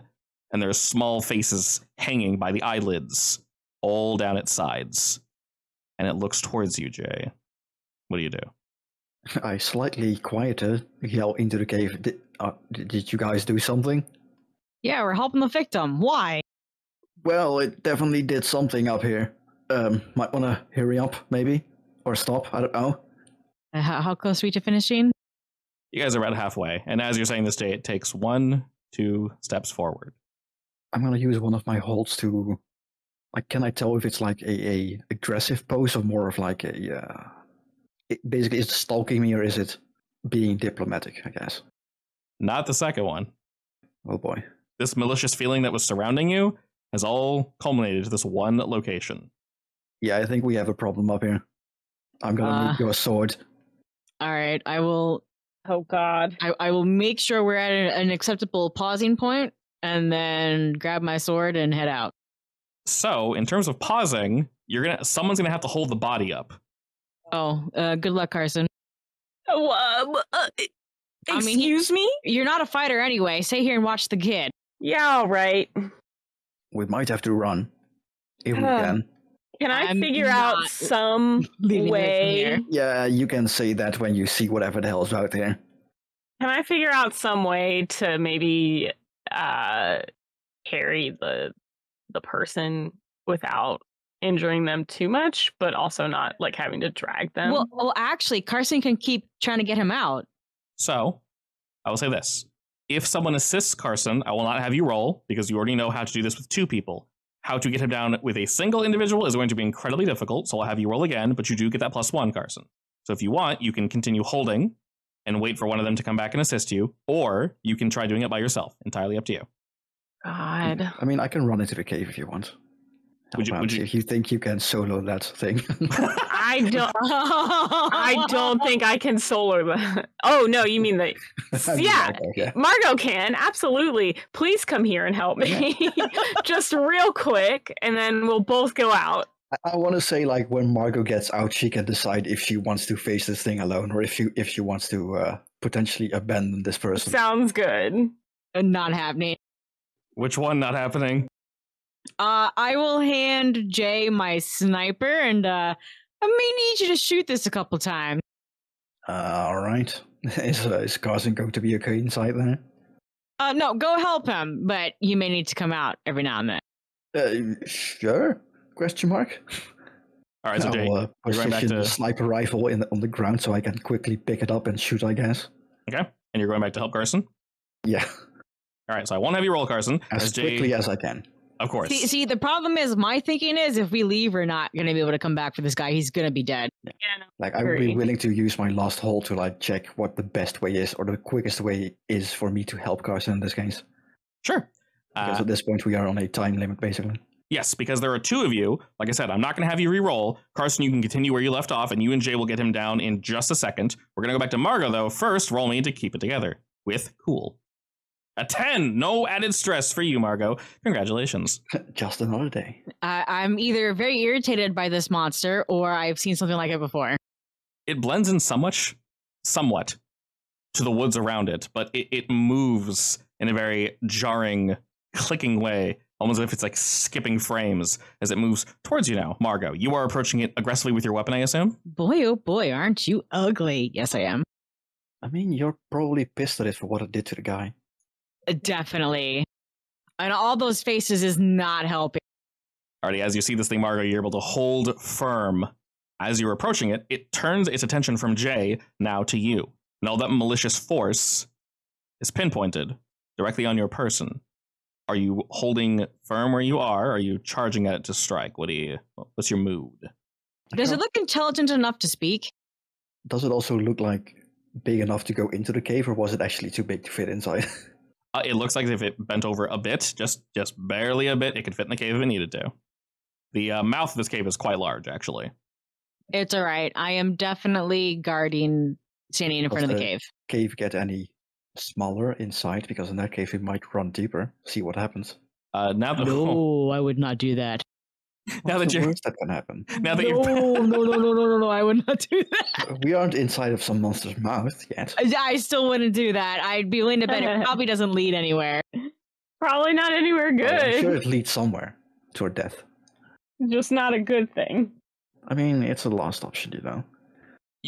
And there are small faces hanging by the eyelids, all down its sides. And it looks towards you, Jay. What do you do? I slightly quieter yell into the cave. Did you guys do something? Yeah, we're helping the victim. Why? Well, it definitely did something up here. Might want to hurry up, maybe? Or stop, I don't know. How close are we to finishing? You guys are about halfway. And as you're saying this, Jay, it takes 1-2 steps forward. I'm going to use one of my holds to... Like, can I tell if it's like a aggressive pose or more of like a... basically, is it stalking me or is it being diplomatic, I guess? Not the second one. Oh boy. This malicious feeling that was surrounding you has all culminated to this one location. Yeah, I think we have a problem up here. I'm going to need your sword. All right, I will... Oh, God. I will make sure we're at an acceptable pausing point and then grab my sword and head out. So, in terms of pausing, someone's going to have to hold the body up. Oh, good luck, Carson. Excuse me? You're not a fighter anyway. Stay here and watch the kid. Yeah, all right. We might have to run. If we can. Can I figure out some way? Yeah, you can say that when you see whatever the hell's out there. Can I figure out some way to maybe carry the person without injuring them too much, but also not like having to drag them? Well, actually, Carson can keep trying to get him out. So, I will say this. If someone assists Carson, I will not have you roll, because you already know how to do this with 2 people. How to get him down with a single individual is going to be incredibly difficult, so I'll have you roll again, but you do get that +1, Carson. So if you want, you can continue holding and wait for one of them to come back and assist you, or you can try doing it by yourself. Entirely up to you. God. I mean, I can run into the cave if you want. Would you? If you think you can solo that thing. I don't think I can solo that. Oh, no, you mean that. Yeah, Margot can. Absolutely. Please come here and help me. Just real quick, and then we'll both go out. I want to say, like, when Margot gets out, she can decide if she wants to face this thing alone or if she wants to potentially abandon this person. Sounds good. Not happening. Which one not happening? I will hand Jay my sniper, and I may need you to shoot this a couple times. All right. Is Carson going to be okay inside there? No, go help him, but you may need to come out every now and then. Sure? Question mark. All right, so Jay, I'll position the sniper rifle on the ground so I can quickly pick it up and shoot, I guess. Okay, and you're going back to help Carson? Yeah. All right, so I won't have you roll, Carson. As quickly as I can. Of course. See, the problem is, my thinking is, if we leave, we're not going to be able to come back for this guy. He's going to be dead. Yeah, no, like, I would be willing to use my last hold to, like, check what the best way is or the quickest way is for me to help Carson in this case. Sure. Because at this point, we are on a time limit, basically. Yes, because there are 2 of you. Like I said, I'm not going to have you re-roll. Carson, you can continue where you left off, and you and Jay will get him down in just a second. We're going to go back to Margot, though. First, roll me to keep it together with cool. A 10. No added stress for you, Margot. Congratulations. Just another day. I'm either very irritated by this monster, or I've seen something like it before. It blends in somewhat to the woods around it, but it moves in a very jarring, clicking way, almost as if it's like skipping frames as it moves towards you now. Margot, you are approaching it aggressively with your weapon, I assume? Boy, oh boy, aren't you ugly? Yes, I am. I mean, you're probably pissed at it for what it did to the guy. Definitely. And all those faces is not helping. Alrighty, as you see this thing, Margot, you're able to hold firm. As you're approaching it, it turns its attention from Jay now to you. And all that malicious force is pinpointed directly on your person. Are you holding firm where you are? Are you charging at it to strike? What's your mood? Does it look intelligent enough to speak? Does it also look like big enough to go into the cave, or was it actually too big to fit inside? It looks like if it bent over a bit, just barely a bit, it could fit in the cave if it needed to. The mouth of this cave is quite large, actually. It's all right. I am definitely guarding, standing in front of the cave. Cave get any smaller inside? Because in that case, we might run deeper, see what happens. No, I would not do that. Now that you're, that can happen. Now that No, I would not do that. We aren't inside of some monster's mouth yet. I still wouldn't do that. I'd be willing to bet it probably doesn't lead anywhere. Probably not anywhere good. I'm sure it leads somewhere to our death. Just not a good thing. I mean, it's a last option, you know.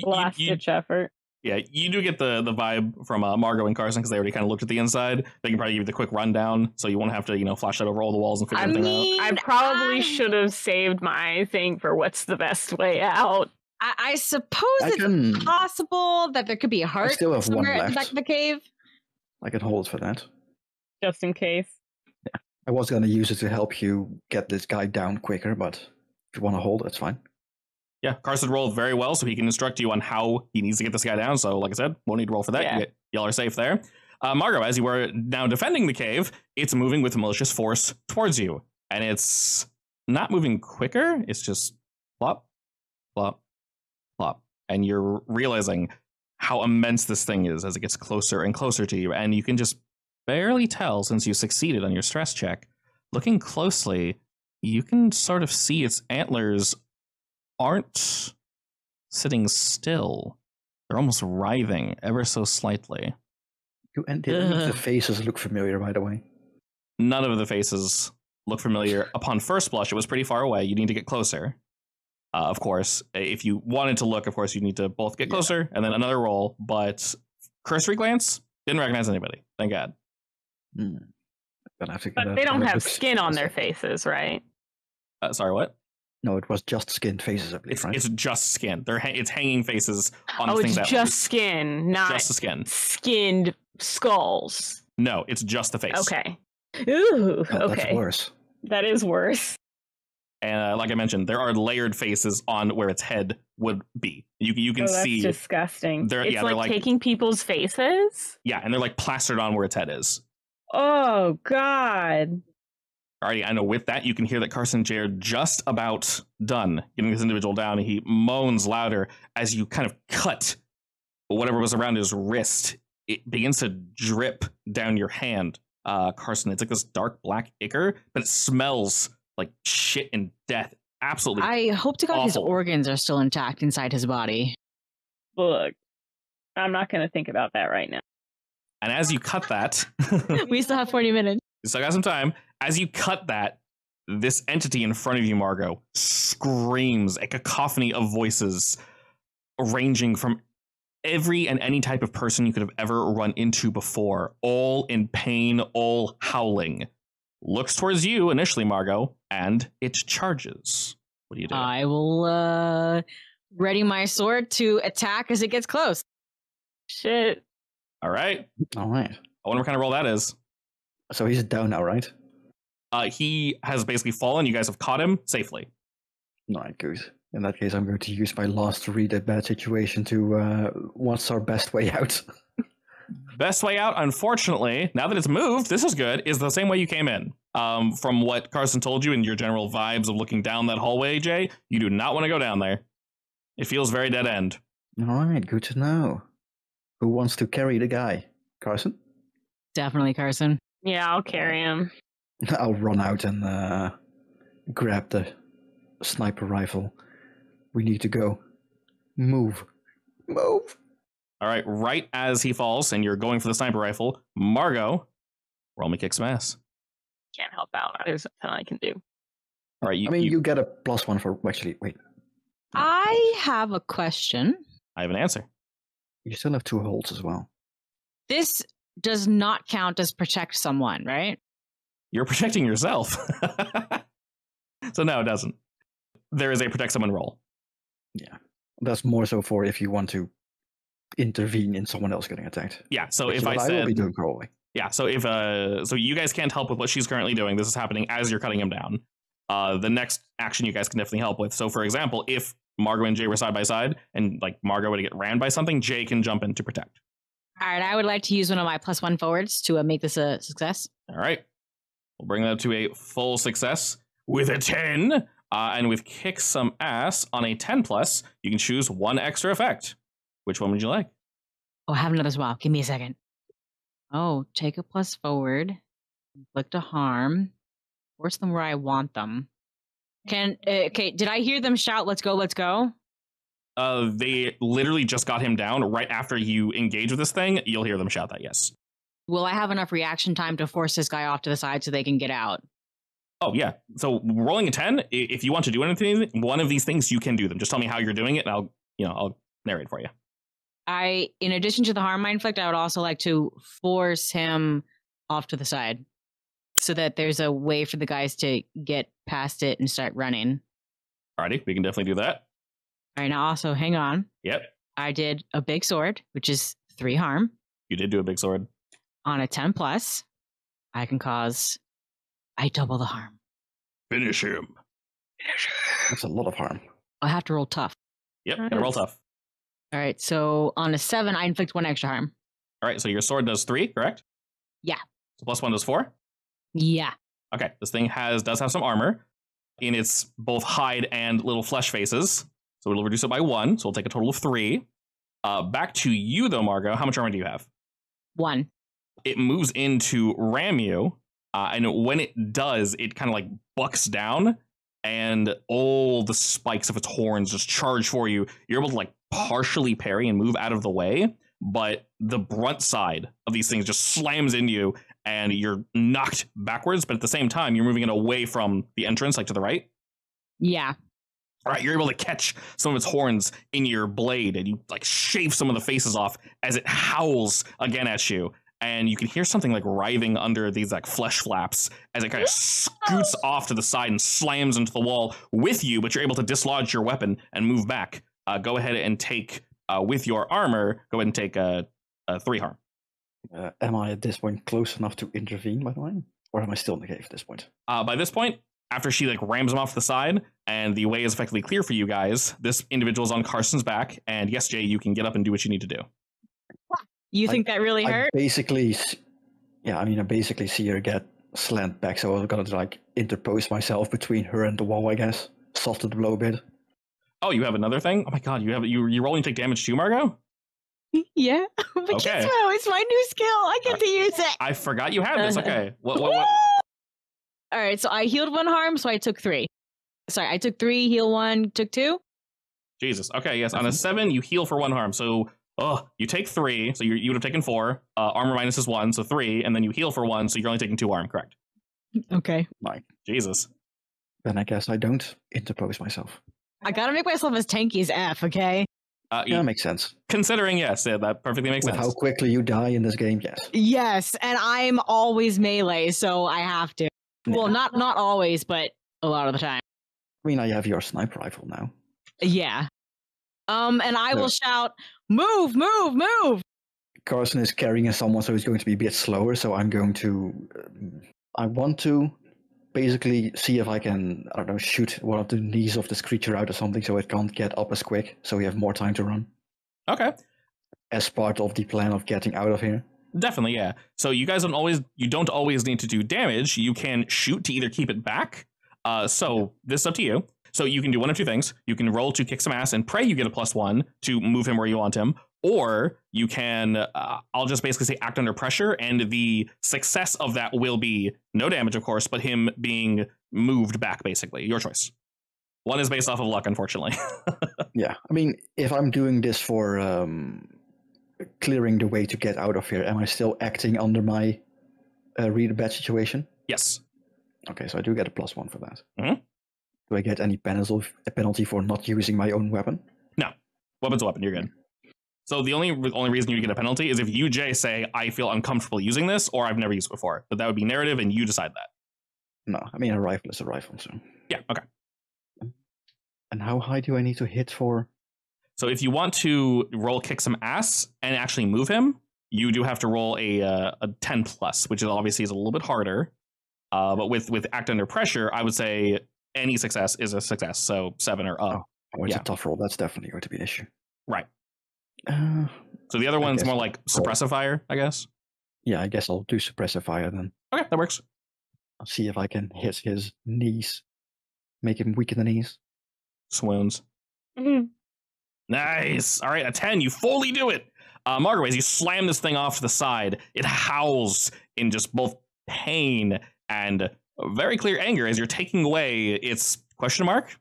Last ditch effort. Yeah, you do get the vibe from Margot and Carson because they already kind of looked at the inside. They can probably give you the quick rundown, so you won't have to, flash that over all the walls and figure everything out. I probably should have saved my thing for what's the best way out. I suppose it's possible that there could be a heart somewhere at the back of the cave. I can hold for that. Just in case. Yeah. I was going to use it to help you get this guy down quicker, but if you want to hold, that's fine. Yeah, Carson rolled very well, so he can instruct you on how he needs to get this guy down. So, like I said, won't need to roll for that. Yeah. Y'all are safe there. Margot, as you were now defending the cave, it's moving with malicious force towards you. And it's not moving quicker. It's just plop, plop, plop. And you're realizing how immense this thing is as it gets closer and closer to you. And you can just barely tell, since you succeeded on your stress check. Looking closely, you can sort of see its antlers aren't sitting still. They're almost writhing ever so slightly. Do any of the faces look familiar, by the way? None of the faces look familiar. Upon first blush, it was pretty far away. You need to get closer. Of course, if you wanted to look, of course, you need to both get closer and then another roll. But cursory glance, didn't recognize anybody. Thank God. But they don't have skin on their faces, right? Sorry, what? No, it was just skinned faces, I believe, right? It's just skin. It's hanging faces on the things. Oh, it's just skin, not just the skin. Skinned skulls. No, it's just the face. Okay. Ooh, okay. That's worse. That is worse. And like I mentioned, there are layered faces on where its head would be. You can see. That's disgusting. They're like taking people's faces? Yeah, and they're like plastered on where its head is. Oh, God. Alrighty, I know with that, you can hear that Carson J are just about done getting this individual down. And he moans louder as you kind of cut whatever was around his wrist. It begins to drip down your hand, Carson. It's like this dark black ichor, but it smells like shit and death. Absolutely. I hope to God his organs are still intact inside his body. Look, I'm not going to think about that right now. And as you cut that... we still have 40 minutes. You still got some time. As you cut that, this entity in front of you, Margot, screams, a cacophony of voices ranging from every and any type of person you could have ever run into before, all in pain, all howling. Looks towards you initially, Margot, and it charges. What do you do? I will ready my sword to attack as it gets close. Shit. All right. I wonder what kind of roll that is. So he's down now, right? He has basically fallen. You guys have caught him safely. All right, good. In that case, I'm going to use my last to read a bad situation to what's our best way out. Best way out, unfortunately, now that it's moved, this is good, is the same way you came in. From what Carson told you and your general vibes of looking down that hallway, Jay, you do not want to go down there. It feels very dead end. All right, good to know. Who wants to carry the guy? Carson? Definitely Carson. Yeah, I'll carry him. I'll run out and grab the sniper rifle. We need to go. Move. Move. All right, right as he falls and you're going for the sniper rifle, Margot, roll me kick some ass. Can't help out. There's nothing I can do. All right, you get a +1 for... Actually, wait. I have a question. I have an answer. You still have 2 holds as well. This does not count as protect someone, right? You're protecting yourself. So no, it doesn't. There is a protect someone roll. Yeah. That's more so for if you want to intervene in someone else getting attacked. Yeah, so if I said... will be doing probably. Yeah, so if so you guys can't help with what she's currently doing. This is happening as you're cutting him down. The next action you guys can definitely help with. So for example, if Margot and Jay were side by side and like Margot were to get ran by something, Jay can jump in to protect. All right, I would like to use one of my +1 forwards to make this a success. All right. We'll bring that to a full success with a 10. And with kick some ass on a 10+, you can choose one extra effect. Which one would you like? Oh, I have another swap. Give me a second. Oh, take a + forward, inflict a harm, force them where I want them. Okay, did I hear them shout, let's go, let's go? They literally just got him down right after you engage with this thing. You'll hear them shout that, yes. Will I have enough reaction time to force this guy off to the side so they can get out? Oh, yeah. So rolling a 10, if you want to do anything, one of these things, you can do them. Just tell me how you're doing it, and I'll narrate for you. In addition to the harm I inflict, I would also like to force him off to the side so that there's a way for the guys to get past it and start running. Alrighty, we can definitely do that. All right, now also, hang on. Yep. I did a big sword, which is 3 harm. You did do a big sword. On a 10 plus, I double the harm. Finish him. That's a lot of harm. I have to roll tough. Yep, gotta roll tough. All right, so on a 7, I inflict 1 extra harm. All right, so your sword does 3, correct? Yeah. So +1 does 4? Yeah. Okay, this thing does have some armor in its both hide and little flesh faces. So it'll reduce it by 1, so we'll take a total of 3. Back to you, though, Margot. How much armor do you have? 1. It moves in to ram you, and when it does, it kind of like bucks down, and all the spikes of its horns just charge for you. You're able to like partially parry and move out of the way, but the brunt side of these things just slams into you, and you're knocked backwards, but at the same time, you're moving it away from the entrance, like to the right. Yeah. All right, you're able to catch some of its horns in your blade, and you like shave some of the faces off as it howls again at you. And you can hear something like writhing under these like flesh flaps as it kind of scoots off to the side and slams into the wall with you, but you're able to dislodge your weapon and move back. Go ahead and take, with your armor, go ahead and take 3 harm. Am I at this point close enough to intervene, by the way? Or am I still in the cave at this point? By this point, after she like rams him off the side and the way is effectively clear for you guys, this individual's on Carson's back. And yes, Jay, you can get up and do what you need to do. You think that really hurt? I basically see her get slammed back, so I was gonna like interpose myself between her and the wall, I guess. Soften the blow a bit. Oh, you have another thing? Oh my god, you rolling to take damage too, Margot? Yeah. But okay. It's my new skill. I get to use it. I forgot you had this. Okay. What? All right, so I healed 1 harm, so I took 3. Sorry, I took 3, heal 1, took 2. Jesus. Okay, yes. On a 7, you heal for 1 harm. So you take 3, so you would have taken 4. Armor minus is 1, so 3, and then you heal for 1, so you're only taking 2 harm, correct? Okay. Right. Jesus. Then I guess I don't interpose myself. I gotta make myself as tanky as F, okay? Yeah, that makes sense. Considering, yes, yeah, that perfectly makes sense. How quickly you die in this game, yes. Yes, and I'm always melee, so I have to. Yeah. Well, not always, but a lot of the time. I mean, I have your sniper rifle now. Yeah. And I will shout, move, move, move! Carson is carrying someone, so he's going to be a bit slower, so I'm going to... I want to basically see if I can, I don't know, shoot one of the knees of this creature out or something so it can't get up as quick, so we have more time to run. Okay. As part of the plan of getting out of here. Definitely, yeah. So you guys don't always need to do damage. You can shoot to either keep it back. So this is up to you. So you can do one of 2 things. You can roll to kick some ass and pray you get a +1 to move him where you want him. Or you can, I'll just basically say act under pressure, and the success of that will be no damage, of course, but him being moved back, basically. Your choice. One is based off of luck, unfortunately. Yeah, I mean, if I'm doing this for clearing the way to get out of here, am I still acting under my read a bad situation? Yes. Okay, so I do get a +1 for that. Mm-hmm. Do I get any penalty for not using my own weapon? No. Weapon's a weapon, you're good. So the only reason you get a penalty is if you, Jay, say, I feel uncomfortable using this, or I've never used it before. But that would be narrative, and you decide that. No, I mean, a rifle is a rifle, so... Yeah, okay. And how high do I need to hit for? So if you want to roll kick some ass and actually move him, you do have to roll a 10 plus, which is obviously is a little bit harder. But with act under pressure, I would say any success is a success. So 7 or up. Oh, it's a tough roll. That's definitely going to be an issue. Right. So the other one's more like suppressive fire, I guess. Yeah, I guess I'll do suppressive fire then. Okay, that works. I'll see if I can hit his knees. Make him weak in the knees. Swoons. Mm-hmm. Nice. All right, a 10. You fully do it. Margot, as you slam this thing off to the side, it howls in just both pain and very clear anger as you're taking away its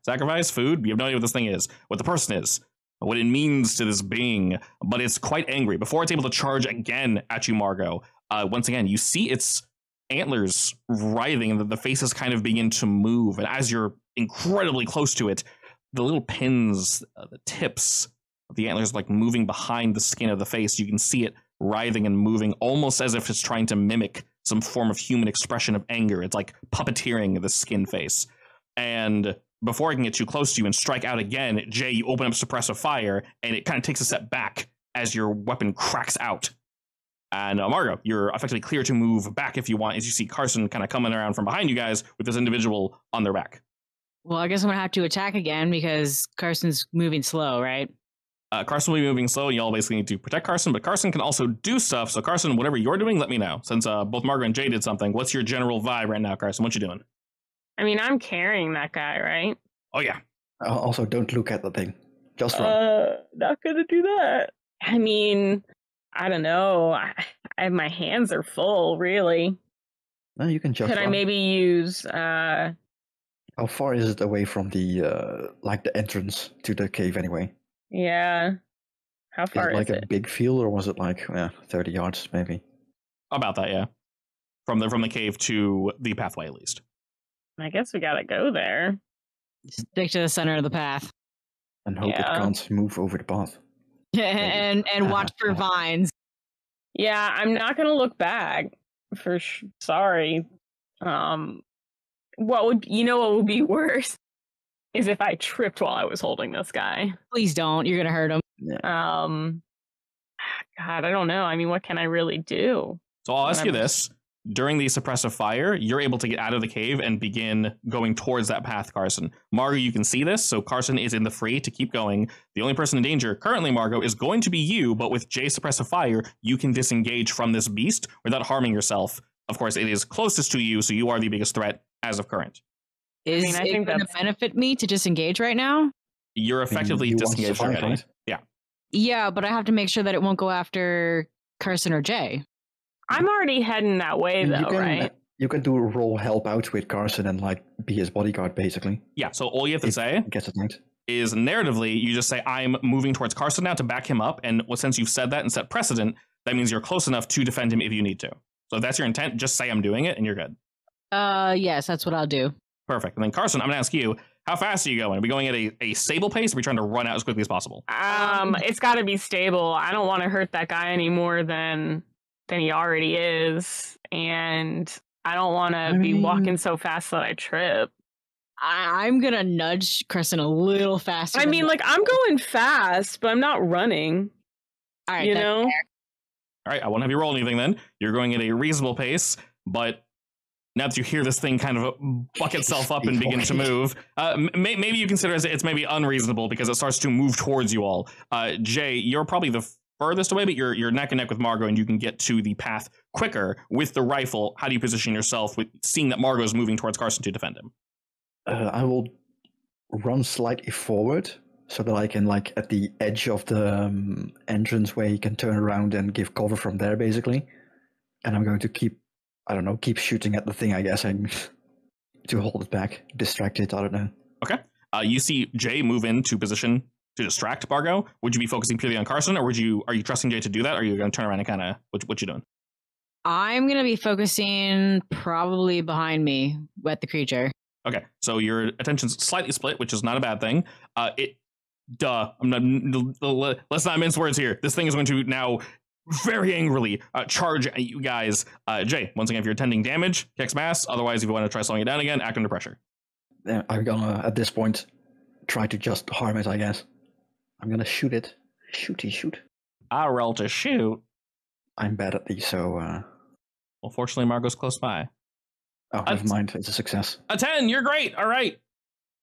sacrifice, food. You have no idea what this thing is, what the person is, what it means to this being, but it's quite angry. Before it's able to charge again at you, Margot, once again, you see its antlers writhing and the faces kind of begin to move. And as you're incredibly close to it, the little pins, the tips of the antlers like moving behind the skin of the face. You can see it writhing and moving almost as if it's trying to mimic some form of human expression of anger. It's like puppeteering the skin face. And before it can get too close to you and strike out again, Jay, you open up suppressive fire, and it kind of takes a step back as your weapon cracks out. And Margot, you're effectively clear to move back if you want, as you see Carson kind of coming around from behind you guys with this individual on their back. Well, I guess I'm going to have to attack again because Carson's moving slow, right? Carson will be moving slow, and y'all basically need to protect Carson, but Carson can also do stuff. So Carson, whatever you're doing, let me know. Since both Margot and Jay did something, what's your general vibe right now, Carson? What you doing? I mean, I'm carrying that guy, right? Oh, yeah. Also, don't look at the thing. Just run. Not gonna do that. I mean, I don't know. My hands are full, really. No, you can just Could run. I maybe use... How far is it away from the entrance to the cave anyway? Yeah. How far is it? Like a big field, or was it like 30 yards maybe? About that, yeah. From the cave to the pathway, at least. I guess we gotta go there. Stick to the center of the path. And hope it can't move over the path. and watch for vines. Yeah, I'm not gonna look back. Sorry. What would be worse is if I tripped while I was holding this guy. Please don't. You're gonna hurt him. Yeah. God, I don't know. I mean, what can I really do? So I'll ask you this. During the suppressive fire, you're able to get out of the cave and begin going towards that path, Carson. Margot, you can see this, so Carson is in the free to keep going. The only person in danger currently, Margot, is going to be you, but with Jay's suppressive fire, you can disengage from this beast without harming yourself. Of course, it is closest to you, so you are the biggest threat as of current. I think going to benefit me to disengage right now? You're effectively disengaged already. Right? Yeah. Yeah, but I have to make sure that it won't go after Carson or Jay. I'm already heading that way, though, right? You can do a roll help out with Carson and be his bodyguard, basically. Yeah, so all you have to say is narratively, you just say, I'm moving towards Carson now to back him up, and since you've said that and set precedent, that means you're close enough to defend him if you need to. So if that's your intent, just say I'm doing it, and you're good. Yes, that's what I'll do. Perfect. And then Carson, I'm going to ask you, how fast are you going? Are we going at a stable pace, or are we trying to run out as quickly as possible? It's got to be stable. I don't want to hurt that guy any more than he already is, and I don't want to be walking so fast that I trip. I'm gonna nudge Carson a little faster. I mean, I'm going fast, but I'm not running. All right, All right, I won't have you roll anything then. You're going at a reasonable pace, but now that you hear this thing kind of buck itself up and begin to move, maybe you consider it's maybe unreasonable because it starts to move towards you all. Jay, you're probably the furthest away, but you're neck and neck with Margot, and you can get to the path quicker with the rifle. How do you position yourself with seeing that Margot is moving towards Carson to defend him? I will run slightly forward so that I can, at the edge of the entrance where he can turn around and give cover from there, basically. And I'm going to keep shooting at the thing, I guess, to hold it back, distract it, I don't know. Okay. You see Jay move into position to distract Margot. Would you be focusing purely on Carson, or are you trusting Jay to do that, or are you going to turn around and kind of what you doing? I'm going to be focusing probably behind me with the creature. Okay, so your attention's slightly split, which is not a bad thing. Let's not mince words here. This thing is going to now very angrily charge at you guys. Jay, once again, if you're attending damage, kicks mass. Otherwise, if you want to try slowing it down again, act under pressure. Yeah, I'm gonna, at this point, try to just harm it, I guess. I'm gonna shoot it. Shoot. I roll to shoot. I'm bad at these, so... Well, fortunately, Margot's close by. Oh, never mind. It's a success. A 10. You're great. All right.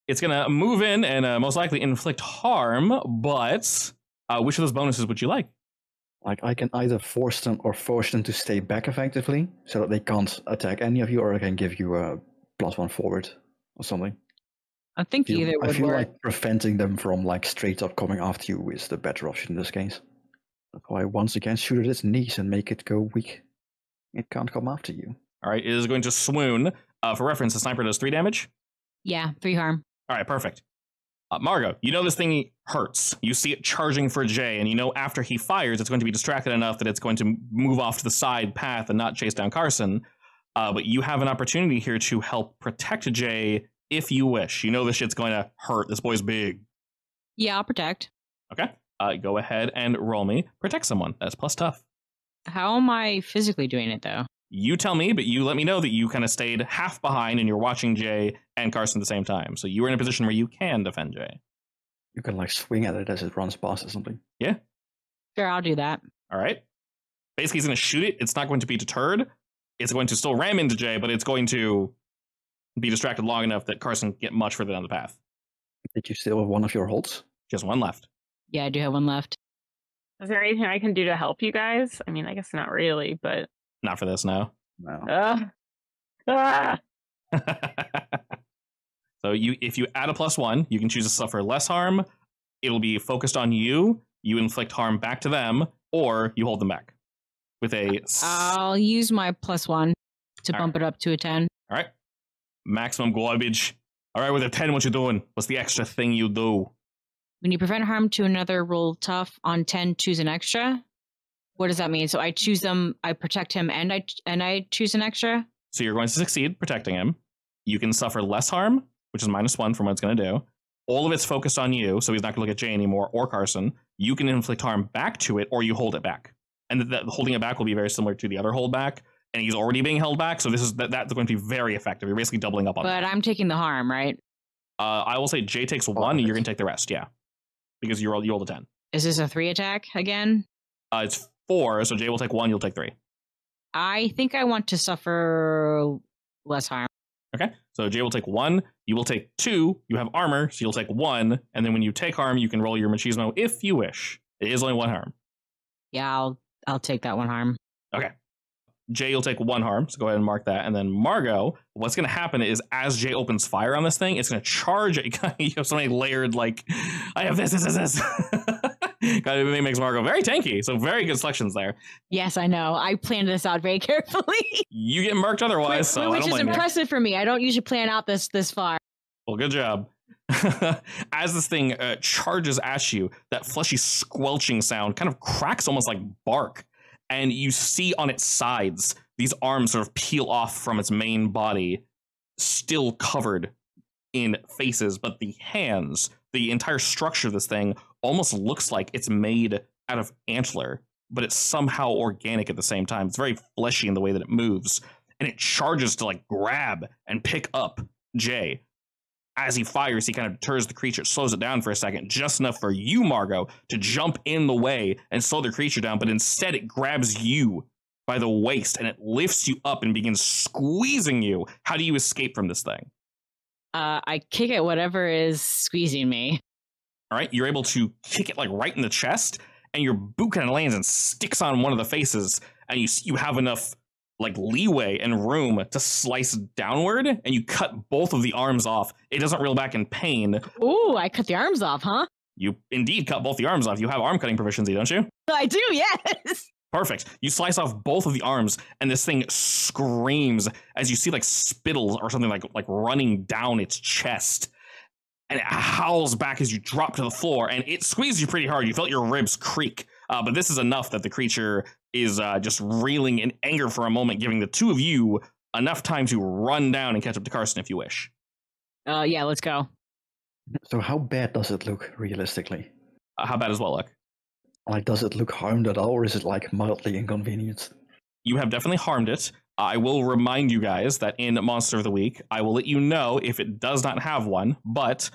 It's going to move in and most likely inflict harm, but which of those bonuses would you like? I can either force them to stay back effectively so that they can't attack any of you, or I can give you a +1 forward or something. I think either would work. I feel like preventing them from straight up coming after you is the better option in this case. That's why once again shoot at its knees and make it go weak. It can't come after you. All right, it is going to swoon. For reference, the sniper does 3 damage. Yeah, 3 harm. All right, perfect. Margot, you know this thing hurts. You see it charging for Jay, and you know after he fires, it's going to be distracted enough that it's going to move off to the side path and not chase down Carson. But you have an opportunity here to help protect Jay if you wish. You know this shit's going to hurt. This boy's big. Yeah, I'll protect. Okay. Go ahead and roll me. Protect someone. That's plus tough. How am I physically doing it, though? You tell me, but you let me know that you kind of stayed half behind and you're watching Jay and Carson at the same time. So you were in a position where you can defend Jay. You can like swing at it as it runs past or something. Yeah. Sure, I'll do that. All right. Basically, he's going to shoot it. It's not going to be deterred. It's going to still ram into Jay, but it's going to be distracted long enough that Carson can get much further down the path. Did you still have one of your holds? Just one left. Yeah, I do have one left. Is there anything I can do to help you guys? I mean, I guess not really, but... Not for this, no. No. So if you add a +1, you can choose to suffer less harm. It'll be focused on you. You inflict harm back to them, or you hold them back. With a... I'll use my +1 to bump it up to a 10. All right. Maximum garbage. All right, with a 10, what you doing? What's the extra thing you do? When you prevent harm to another, roll tough. On 10, choose an extra. What does that mean? So I choose them, I protect him, and I choose an extra? So you're going to succeed protecting him. You can suffer less harm, which is -1 from what it's going to do. All of it's focused on you, so he's not going to look at Jay anymore or Carson. You can inflict harm back to it, or you hold it back. And that holding it back will be very similar to the other hold back. And he's already being held back, so that's going to be very effective. You're basically doubling up on that. But I'm taking the harm, right? I will say Jay takes 1, and you're going to take the rest, yeah. Because you rolled a 10. Is this a 3 attack again? It's 4, so Jay will take 1, you'll take 3. I think I want to suffer less harm. Okay, so Jay will take 1, you will take 2, you have armor, so you'll take 1, and then when you take harm, you can roll your machismo if you wish. It is only 1 harm. Yeah, I'll take that 1 harm. Okay. Jay, you'll take 1 harm, so go ahead and mark that. And then Margot, what's going to happen is as Jay opens fire on this thing, it's going to charge it. You have so many layered, like, I have this. It makes Margot very tanky, so very good selections there. Yes, I know. I planned this out very carefully. You get marked otherwise, so which is impressive for me. I don't usually plan out this far. Well, good job. As this thing charges at you, that fleshy squelching sound kind of cracks almost like bark. And you see on its sides, these arms sort of peel off from its main body, still covered in faces, but the hands, the entire structure of this thing almost looks like it's made out of antler, but it's somehow organic at the same time. It's very fleshy in the way that it moves, and it charges to like grab and pick up Jay. As he fires, he kind of deters the creature, slows it down for a second, just enough for you, Margot, to jump in the way and slow the creature down, but instead it grabs you by the waist and it lifts you up and begins squeezing you. How do you escape from this thing? I kick at whatever is squeezing me. All right, you're able to kick it like right in the chest, and your boot kind of lands and sticks on one of the faces, and you have enough like leeway and room to slice downward, and you cut both of the arms off. It doesn't reel back in pain. Ooh, I cut the arms off, huh? You indeed cut both the arms off. You have arm cutting proficiency, don't you? I do, yes. Perfect. You slice off both of the arms, and this thing screams as you see like spittle or something like running down its chest. And it howls back as you drop to the floor, and it squeezed you pretty hard. You felt your ribs creak. But this is enough that the creature is just reeling in anger for a moment, giving the two of you enough time to run down and catch up to Carson if you wish. Yeah, let's go. So how bad does it look, realistically? How bad does what look? Like, does it look harmed at all, or is it, like, mildly inconvenienced? You have definitely harmed it. I will remind you guys that in Monster of the Week, I will let you know if it does not have one, but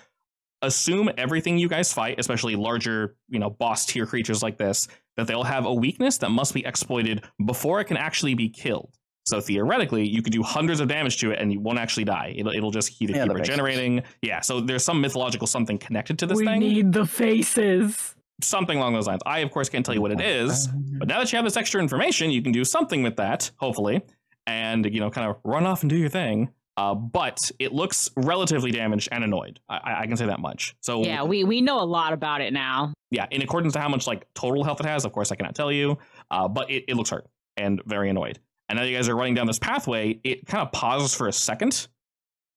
assume everything you guys fight, especially larger, boss tier creatures like this, that they'll have a weakness that must be exploited before it can actually be killed. So theoretically, you could do hundreds of damage to it and you won't actually die. It'll just keep regenerating. Yeah, so there's some mythological something connected to this thing. We need the faces. Something along those lines. I, of course, can't tell you what it is, but now that you have this extra information, you can do something with that, hopefully, and, kind of run off and do your thing. But it looks relatively damaged and annoyed. I can say that much. So yeah, we know a lot about it now. Yeah, in accordance to how much total health it has, of course I cannot tell you, but it looks hurt and very annoyed. And now you guys are running down this pathway. It kind of pauses for a second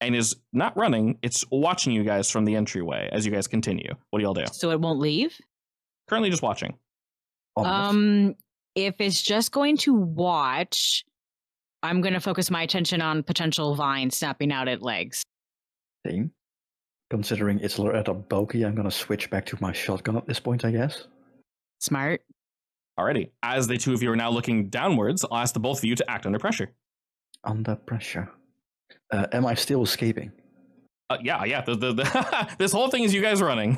and is not running. It's watching you guys from the entryway as you guys continue. What do y'all do? So it won't leave? Currently just watching. If it's just going to watch, I'm going to focus my attention on potential vines snapping out at legs. Same. Considering it's rather bulky, I'm going to switch back to my shotgun at this point, I guess. Smart. Alrighty. As the two of you are now looking downwards, I'll ask the both of you to act under pressure. Under pressure. Am I still escaping? Yeah. This whole thing is you guys running.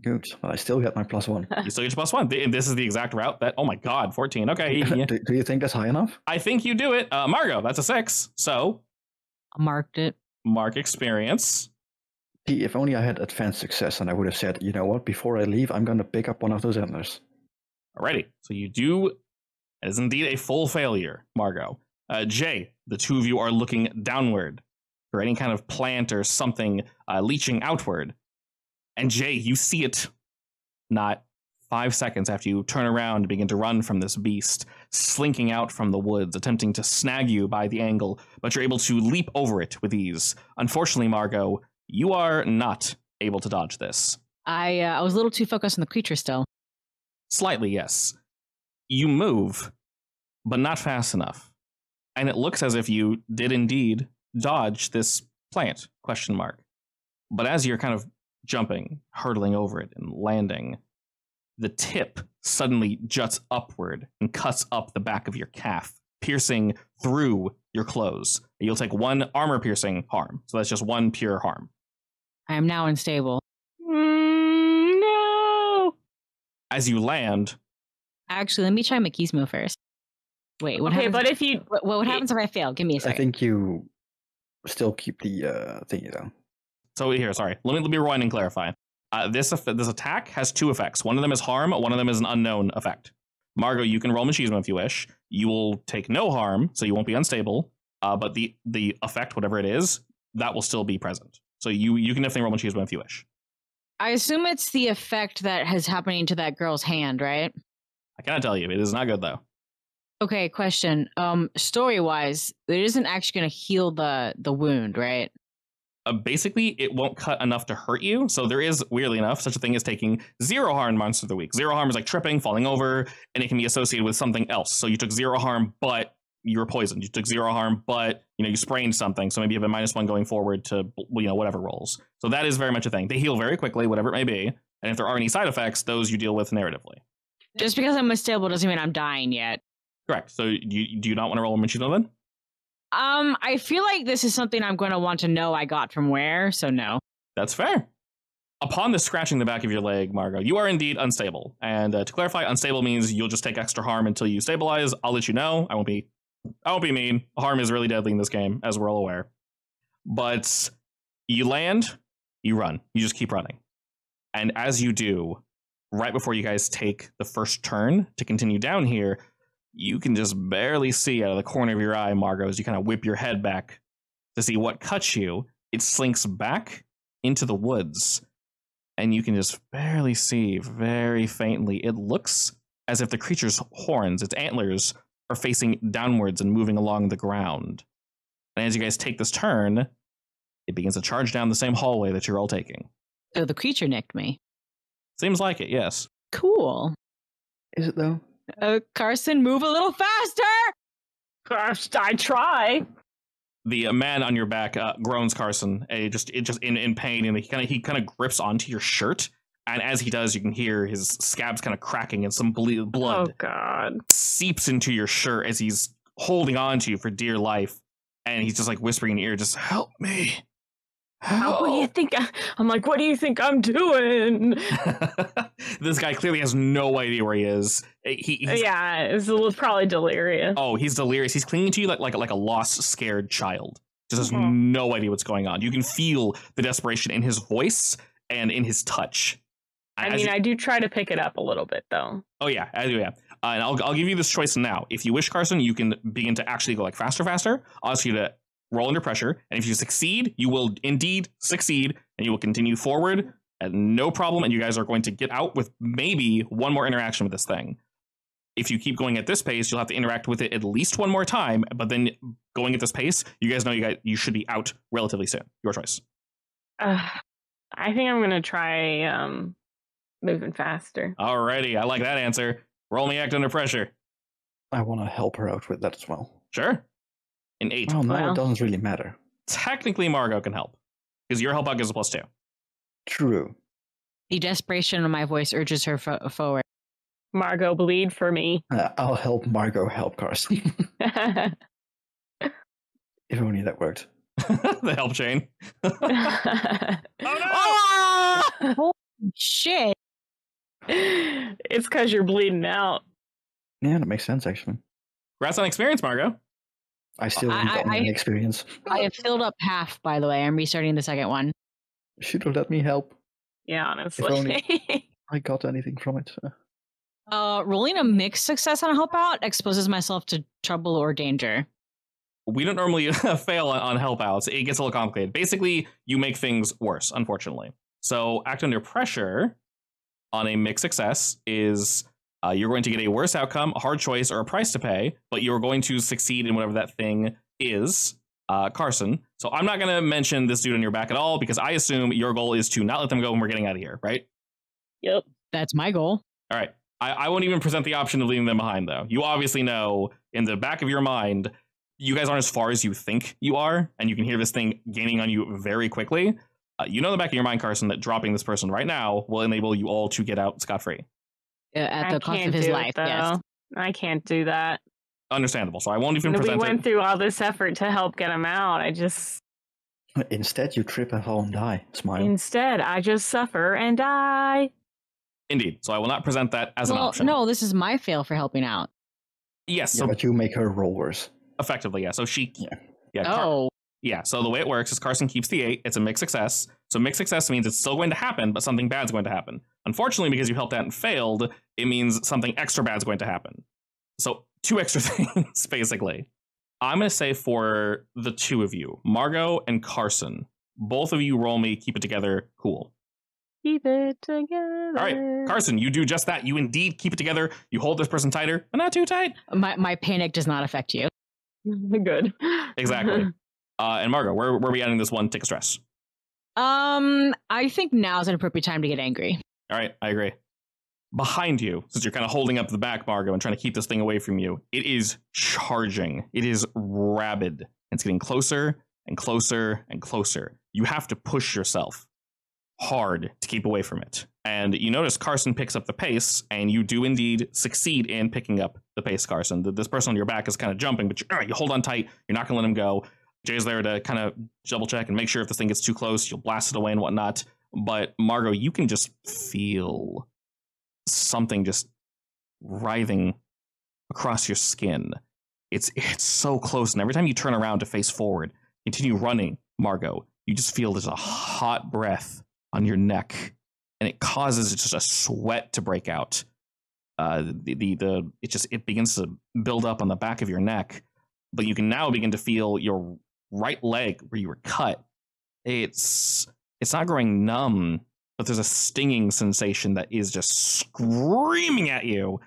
Good. Well, I still get my +1. You still get your +1. This is the exact route that, oh my god, 14. Okay. Yeah. Do you think that's high enough? I think you do it. Margot, that's a 6. So. I marked it. Mark experience. See, if only I had advanced success and I would have said, you know what, before I leave, I'm going to pick up one of those antlers. Alrighty. So you do. It is indeed a full failure, Margot. Jay, the two of you are looking downward for any kind of plant or something leaching outward. And Jay, you see it not 5 seconds after you turn around and begin to run from this beast, slinking out from the woods, attempting to snag you by the angle, but you're able to leap over it with ease. Unfortunately, Margot, you are not able to dodge this. I was a little too focused on the creature still. Slightly, yes. You move, but not fast enough. And it looks as if you did indeed dodge this plant, ? But as you're kind of jumping, hurtling over it, and landing, the tip suddenly juts upward and cuts up the back of your calf, piercing through your clothes. You'll take 1 armor-piercing harm, so that's just 1 pure harm. I am now unstable. No! As you land... Actually, let me try Machismo first. Wait, what happens? But if you... What happens if I fail? Give me a second. I think you still keep the thingy, though. So here, sorry. Let me rewind and clarify. This attack has 2 effects. One of them is harm, one of them is an unknown effect. Margot, you can roll Machismo if you wish. You will take no harm, so you won't be unstable. But the effect, whatever it is, that will still be present. So you can definitely roll Machismo if you wish. I assume it's the effect that is happening to that girl's hand, right? I cannot tell you. It is not good, though. Okay, question. Story-wise, it isn't actually going to heal the wound, right? Basically, it won't cut enough to hurt you. So there is, weirdly enough, such a thing as taking 0 harm monster of the week. 0 harm is like tripping, falling over, and it can be associated with something else. So you took 0 harm, but you were poisoned. You took 0 harm, but you sprained something. So maybe you have a -1 going forward to whatever rolls. So that is very much a thing. They heal very quickly, whatever it may be. And if there are any side effects, those you deal with narratively. Just because I'm unstable doesn't mean I'm dying yet. Correct. So do you not want to roll a Machismo then? I feel like this is something I'm going to want to know I got from where, so no. That's fair. Upon the scratching the back of your leg, Margot, you are indeed unstable. And to clarify, unstable means you'll just take extra harm until you stabilize. I'll let you know. I won't be mean. Harm is really deadly in this game, as we're all aware. But you land, you run. You just keep running. And as you do, right before you guys take the first turn to continue down here, you can just barely see out of the corner of your eye, Margot, as you kind of whip your head back to see what cuts you. It slinks back into the woods, and you can just barely see very faintly. It looks as if the creature's horns, its antlers, are facing downwards and moving along the ground. And as you guys take this turn, it begins to charge down the same hallway that you're all taking. So the creature nicked me. Seems like it, yes. Cool. Is it, though? Carson, move a little faster! Gosh, I try. The man on your back groans, Carson, just in pain, and he kind of grips onto your shirt. And as he does, you can hear his scabs kind of cracking, and some blood seeps into your shirt as he's holding on to you for dear life. And he's just like whispering in your ear, "Just help me." What do you think? I'm like, what do you think I'm doing? This guy clearly has no idea where he is. It's probably delirious. Oh, he's delirious. He's clinging to you like a lost, scared child. Just has no idea what's going on. You can feel the desperation in his voice and in his touch. I do try to pick it up a little bit, though. Oh, yeah, I do, yeah. And I'll give you this choice now. If you wish, Carson, you can begin to actually go like faster. I'll ask you to roll under pressure, and if you succeed, you will indeed succeed, and you will continue forward at no problem, and you guys are going to get out with maybe one more interaction with this thing. If you keep going at this pace, you'll have to interact with it at least one more time, but then going at this pace, you guys know you should be out relatively soon. Your choice. I think I'm going to try moving faster. Alrighty, I like that answer. Roll me act under pressure. I want to help her out with that as well. Sure. An 8. Oh, no, it doesn't really matter. Technically, Margot can help, because your help out gives a +2. True. The desperation in my voice urges her forward. Margot, bleed for me. I'll help Margot help Carson. If only that worked. The help chain. Oh no! Holy shit. It's because you're bleeding out. Yeah, that makes sense, actually. Congrats on experience, Margot. I still haven't gotten any experience. I have filled up half, by the way. I'm restarting the second one. Should have let me help. Yeah, honestly. If only I got anything from it. Rolling a mixed success on a help out exposes myself to trouble or danger. We don't normally fail on help outs. It gets a little complicated. Basically, you make things worse, unfortunately. So act under pressure on a mixed success is you're going to get a worse outcome, a hard choice, or a price to pay, but you're going to succeed in whatever that thing is, Carson. So I'm not going to mention this dude on your back at all because I assume your goal is to not let them go when we're getting out of here, right? Yep. That's my goal. All right. I won't even present the option of leaving them behind, though. You obviously know in the back of your mind, you guys aren't as far as you think you are, and you can hear this thing gaining on you very quickly. You know in the back of your mind, Carson, that dropping this person right now will enable you all to get out scot-free. At the cost of his life, yes. I can't do that. Understandable. So I won't even present it. We went through all this effort to help get him out. Instead, you trip and fall and die. Smile. Instead, I just suffer and die. Indeed. So I will not present that as an option. No, this is my fail for helping out. Yes. Yeah, but you make her roll worse. Effectively, yeah. So she... Yeah. Yeah, so the way it works is Carson keeps the 8. It's a mixed success. So mixed success means it's still going to happen, but something bad's going to happen. Unfortunately, because you helped out and failed, it means something extra bad's going to happen. So 2 extra things, basically. I'm going to say for the 2 of you, Margot and Carson, both of you roll me, keep it together, cool. Keep it together. All right, Carson, you do just that. You indeed keep it together. You hold this person tighter, but not too tight. My panic does not affect you. Good. Exactly. And Margot, where are we adding this one tick of stress? I think now is an appropriate time to get angry. All right, I agree. Behind you, since you're kind of holding up the back, Margot, and trying to keep this thing away from you, it is charging. It is rabid. It's getting closer and closer and closer. You have to push yourself hard to keep away from it. And you notice Carson picks up the pace, and you do indeed succeed in picking up the pace, Carson. This person on your back is kind of jumping, but you hold on tight. You're not going to let him go. Jay's there to kind of double check and make sure if this thing gets too close, you'll blast it away and whatnot. But Margot, you can just feel something just writhing across your skin. It's so close, and every time you turn around to face forward, continue running, Margot, you just feel there's a hot breath on your neck, and it causes just a sweat to break out. It begins to build up on the back of your neck, but you can now begin to feel your right leg where you were cut. It's not growing numb, but there's a stinging sensation that is just screaming at you.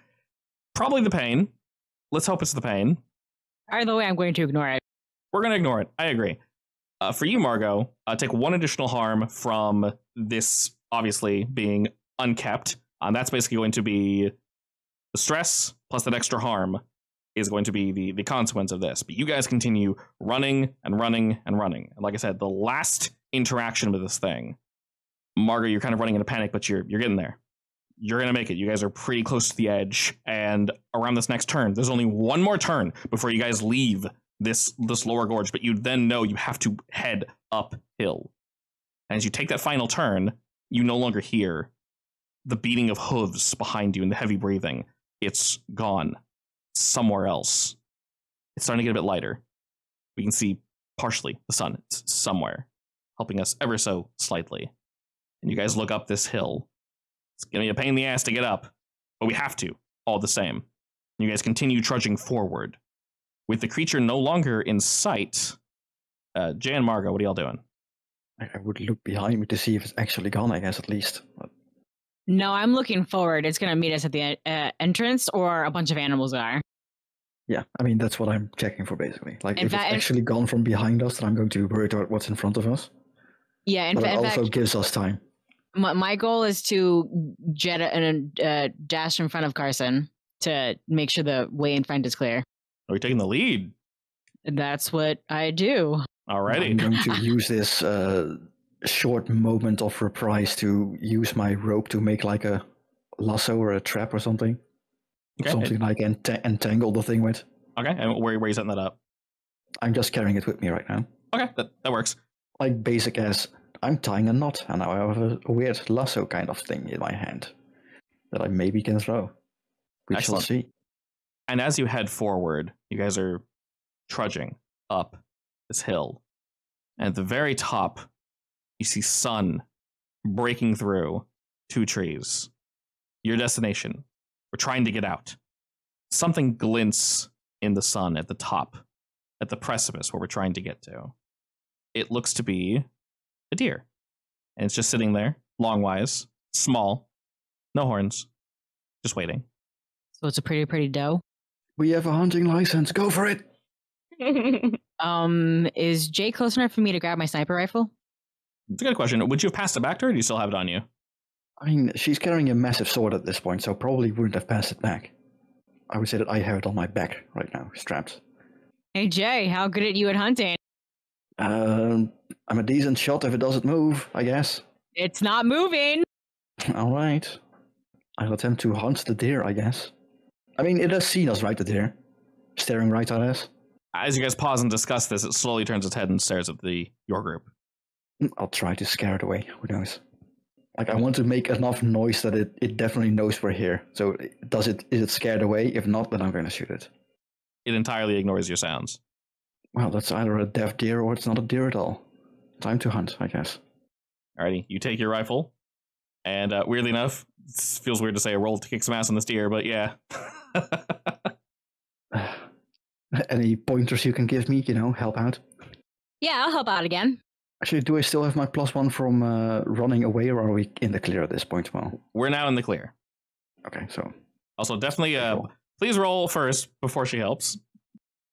Probably the pain. Let's hope it's the pain. Either way, I'm going to ignore it. We're going to ignore it. I agree. For you, Margot, take 1 additional harm from this obviously being unkept. That's basically going to be the stress plus that extra harm is going to be the consequence of this. But you guys continue running and running and running. And like I said, the last interaction with this thing, Margot, you're kind of running in a panic, but you're getting there. You're going to make it. You guys are pretty close to the edge. And around this next turn, there's only one more turn before you guys leave this lower gorge, but you then know you have to head uphill. And as you take that final turn, you no longer hear the beating of hooves behind you and the heavy breathing. It's gone. Somewhere else. It's starting to get a bit lighter. We can see partially the sun. It's somewhere, helping us ever so slightly. And you guys look up this hill. It's going to be a pain in the ass to get up, but we have to, all the same. You guys continue trudging forward. With the creature no longer in sight, Jay and Margot, what are y'all doing? I would look behind me to see if it's actually gone, I guess, at least. No, I'm looking forward. It's going to meet us at the entrance, or a bunch of animals are. Yeah, I mean, that's what I'm checking for, basically. Like, if it's actually gone from behind us, then I'm going to worry about what's in front of us. Yeah, but it also gives us time. My goal is to jet and dash in front of Carson to make sure the way in front is clear. Are we taking the lead? That's what I do. Alrighty. I'm going to use this short moment of reprise to use my rope to make like a lasso or a trap or something. Okay. Something I can entangle the thing with. Okay, and where are you setting that up? I'm just carrying it with me right now. Okay, that works. Like basic as I'm tying a knot, and now I have a weird lasso kind of thing in my hand that I maybe can throw. We shall see. And as you head forward, you guys are trudging up this hill. And at the very top, you see sun breaking through 2 trees. Your destination. We're trying to get out. Something glints in the sun at the top, at the precipice where we're trying to get to. It looks to be a deer. And it's just sitting there, long-wise, small, no horns, just waiting. So it's a pretty doe? We have a hunting license. Go for it. Is Jay close enough for me to grab my sniper rifle? It's a good question. Would you have passed it back to her, or do you still have it on you? I mean, she's carrying a massive sword at this point, so probably wouldn't have passed it back. I would say that I have it on my back right now, strapped. Hey, Jay, how good are you at hunting? I'm a decent shot if it doesn't move, I guess. It's not moving. All right. I'll attempt to hunt the deer, I guess. I mean, it has seen us, right, the deer? Staring right at us. As you guys pause and discuss this, it slowly turns its head and stares at your group. I'll try to scare it away. Who knows? Like, I want to make enough noise that it definitely knows we're here. So, is it scared away? If not, then I'm going to shoot it. It entirely ignores your sounds. Well, that's either a deaf deer or it's not a deer at all. Time to hunt, I guess. Alrighty, you take your rifle, and weirdly enough, it feels weird to say a roll to kick some ass on this deer, but yeah. Any pointers you can give me, help out? Yeah, I'll help out again. Actually, do I still have my +1 from running away, or are we in the clear at this point? Well, we're now in the clear. Okay, so... Also, definitely, please roll first before she helps.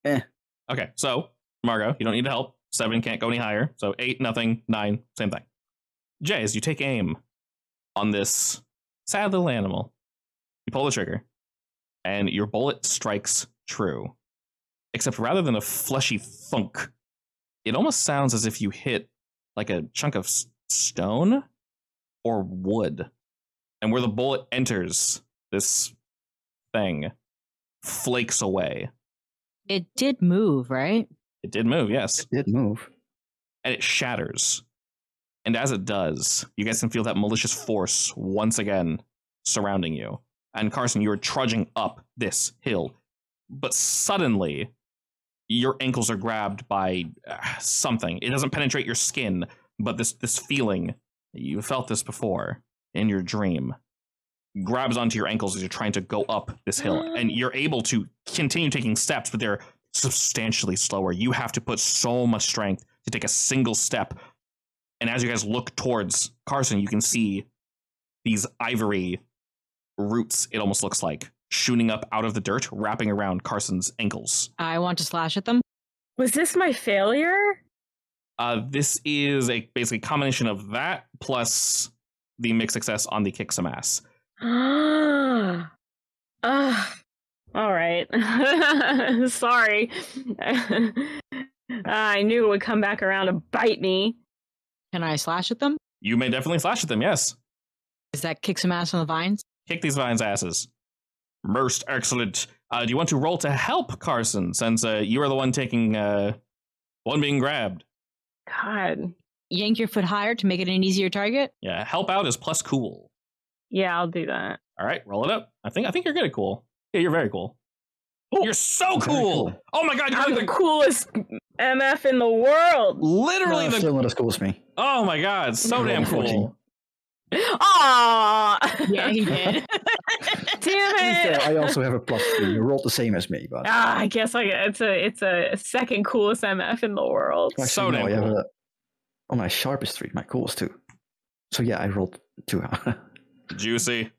Okay, so, Margot, you don't need to help. 7 can't go any higher. So 8, nothing. 9, same thing. Jay, as you take aim on this sad little animal, you pull the trigger, and your bullet strikes true. Except rather than a fleshy thunk, it almost sounds as if you hit like a chunk of stone or wood. And where the bullet enters this thing, flakes away. It did move, right? It did move, yes. It did move. And it shatters. And as it does, you guys can feel that malicious force once again surrounding you. And Carson, you are trudging up this hill. But suddenly, your ankles are grabbed by something. It doesn't penetrate your skin, but this feeling, you felt this before in your dream, grabs onto your ankles as you're trying to go up this hill. And you're able to continue taking steps, but they're substantially slower. You have to put so much strength to take a single step. And as you guys look towards Carson, you can see these ivory roots, it almost looks like, shooting up out of the dirt, wrapping around Carson's ankles. I want to slash at them. Was this my failure? This is a basically combination of that plus the mixed success on the kick some ass. All right. Sorry. I knew it would come back around to bite me. Can I slash at them? You may definitely slash at them, yes. Is that kick some ass on the vines? Kick these vines' asses. Most excellent. Do you want to roll to help Carson, since you are the one taking one being grabbed? God. Yank your foot higher to make it an easier target? Yeah, help out is plus cool. Yeah, I'll do that. All right, roll it up. I think you're good at cool. Yeah, you're very cool. Oh, you're so cool. Oh my god, I'm the coolest MF in the world. Literally no, still not as cool as me. Oh my god, so damn cool. Aww. Yeah, he did. Damn it. I also have a +3. You rolled the same as me, but I guess it's a second coolest MF in the world. actually, so damn cool. My sharp is 3, my cool is 2. So yeah, I rolled 2. Juicy.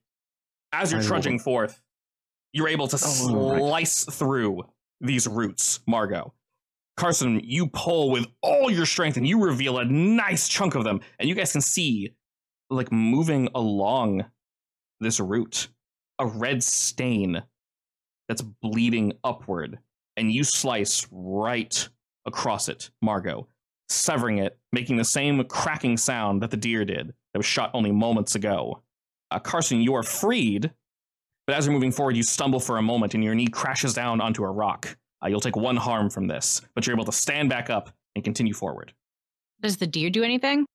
As you're trudging forth, you're able to slice through these roots, Margot. Carson, you pull with all your strength and you reveal a nice chunk of them. And you guys can see, like, moving along this root, a red stain that's bleeding upward. And you slice right across it, Margot, severing it, making the same cracking sound that the deer did that was shot only moments ago. Carson, you are freed, But as you're moving forward, you stumble for a moment and your knee crashes down onto a rock. You'll take 1 harm from this, but you're able to stand back up and continue forward. Does the deer do anything?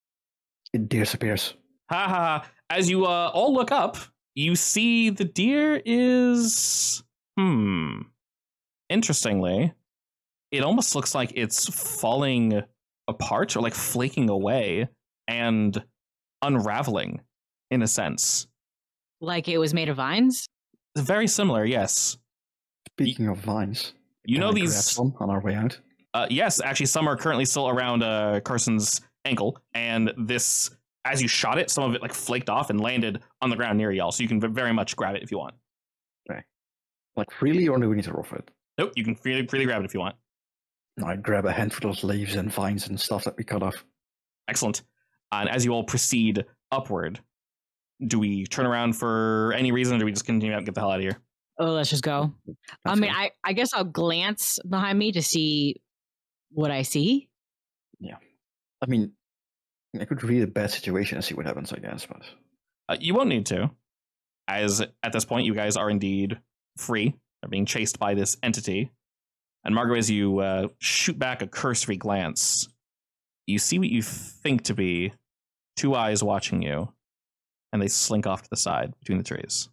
It disappears. Ha ha ha. As you all look up, you see the deer is... Interestingly, it almost looks like it's falling apart or like flaking away and unraveling in a sense. Like it was made of vines? Very similar, yes. Speaking of vines, you know these on our way out. Yes, actually, some are currently still around Carson's ankle, and this, as you shot it, some of it like flaked off and landed on the ground near y'all. So you can very much grab it if you want. Okay. Like freely, or do we need to roll for it? Nope, you can freely grab it if you want. I grab a handful of leaves and vines and stuff that we cut off. Excellent. And as you all proceed upward, do we turn around for any reason, or do we just continue out and get the hell out of here? Oh, let's just go. I guess I'll glance behind me to see what I see. Yeah. I mean, I could read a bad situation and see what happens, I guess, but... you won't need to, as at this point, you guys are indeed free. They're being chased by this entity. And Margot, as you shoot back a cursory glance, you see what you think to be 2 eyes watching you, and they slink off to the side between the trees.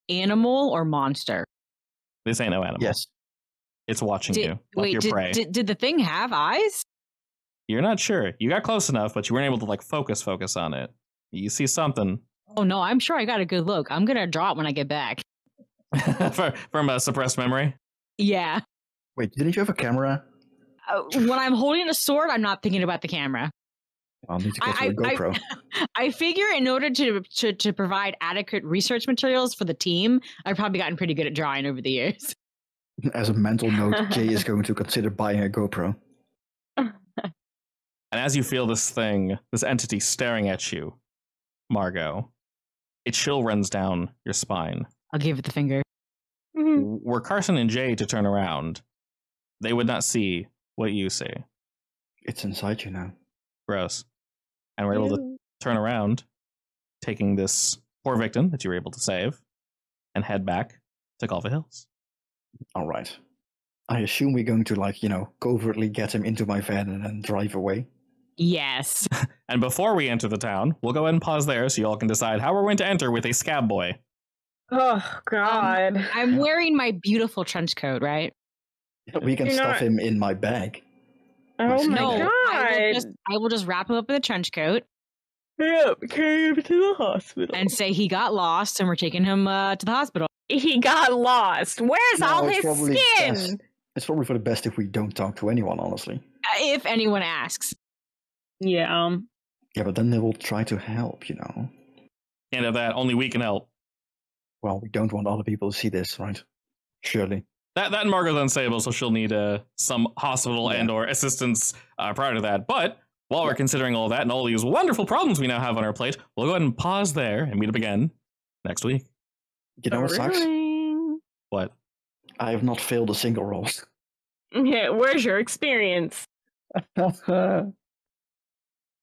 Animal or monster? This ain't no animal. Yes. It's watching you like your prey. Did the thing have eyes? You're not sure. You got close enough, but you weren't able to like focus on it. You see something. Oh no, I'm sure I got a good look. I'm gonna draw it when I get back. From a suppressed memory? Yeah. Wait, didn't you have a camera? When I'm holding a sword, I'm not thinking about the camera. I'll need to get you a GoPro. I figure in order to provide adequate research materials for the team, I've probably gotten pretty good at drawing over the years. As a mental note, Jay is going to consider buying a GoPro. And as you feel this entity staring at you, Margot, a chill runs down your spine. I'll give it the finger. Were Carson and Jay to turn around, they would not see what you see. It's inside you now. Gross. And we're able to turn around, taking this poor victim that you were able to save, and head back to Culver Hills. All right. I assume we're going to, covertly get him into my van and then drive away. Yes. And before we enter the town, we'll go ahead and pause there so you all can decide how we're going to enter with a scab boy. Oh, God. I'm wearing my beautiful trench coat, right? We can stuff him in my bag. Oh, my God. God. I will just wrap him up in a trench coat. Yep, carry him to the hospital. And say he got lost and we're taking him to the hospital. He got lost. Where's all his skin? It's probably for the best if we don't talk to anyone, honestly. If anyone asks. Yeah. Yeah, but then they will try to help, Can't have that. Only we can help. Well, we don't want other people to see this, right? Surely. That and Margot's unstable, so she'll need some hospital and or assistance prior to that. But while we're considering all that and all these wonderful problems we now have on our plate, we'll go ahead and pause there and meet up again next week. You know what sucks? What? I have not failed a single roll. Yeah, where's your experience?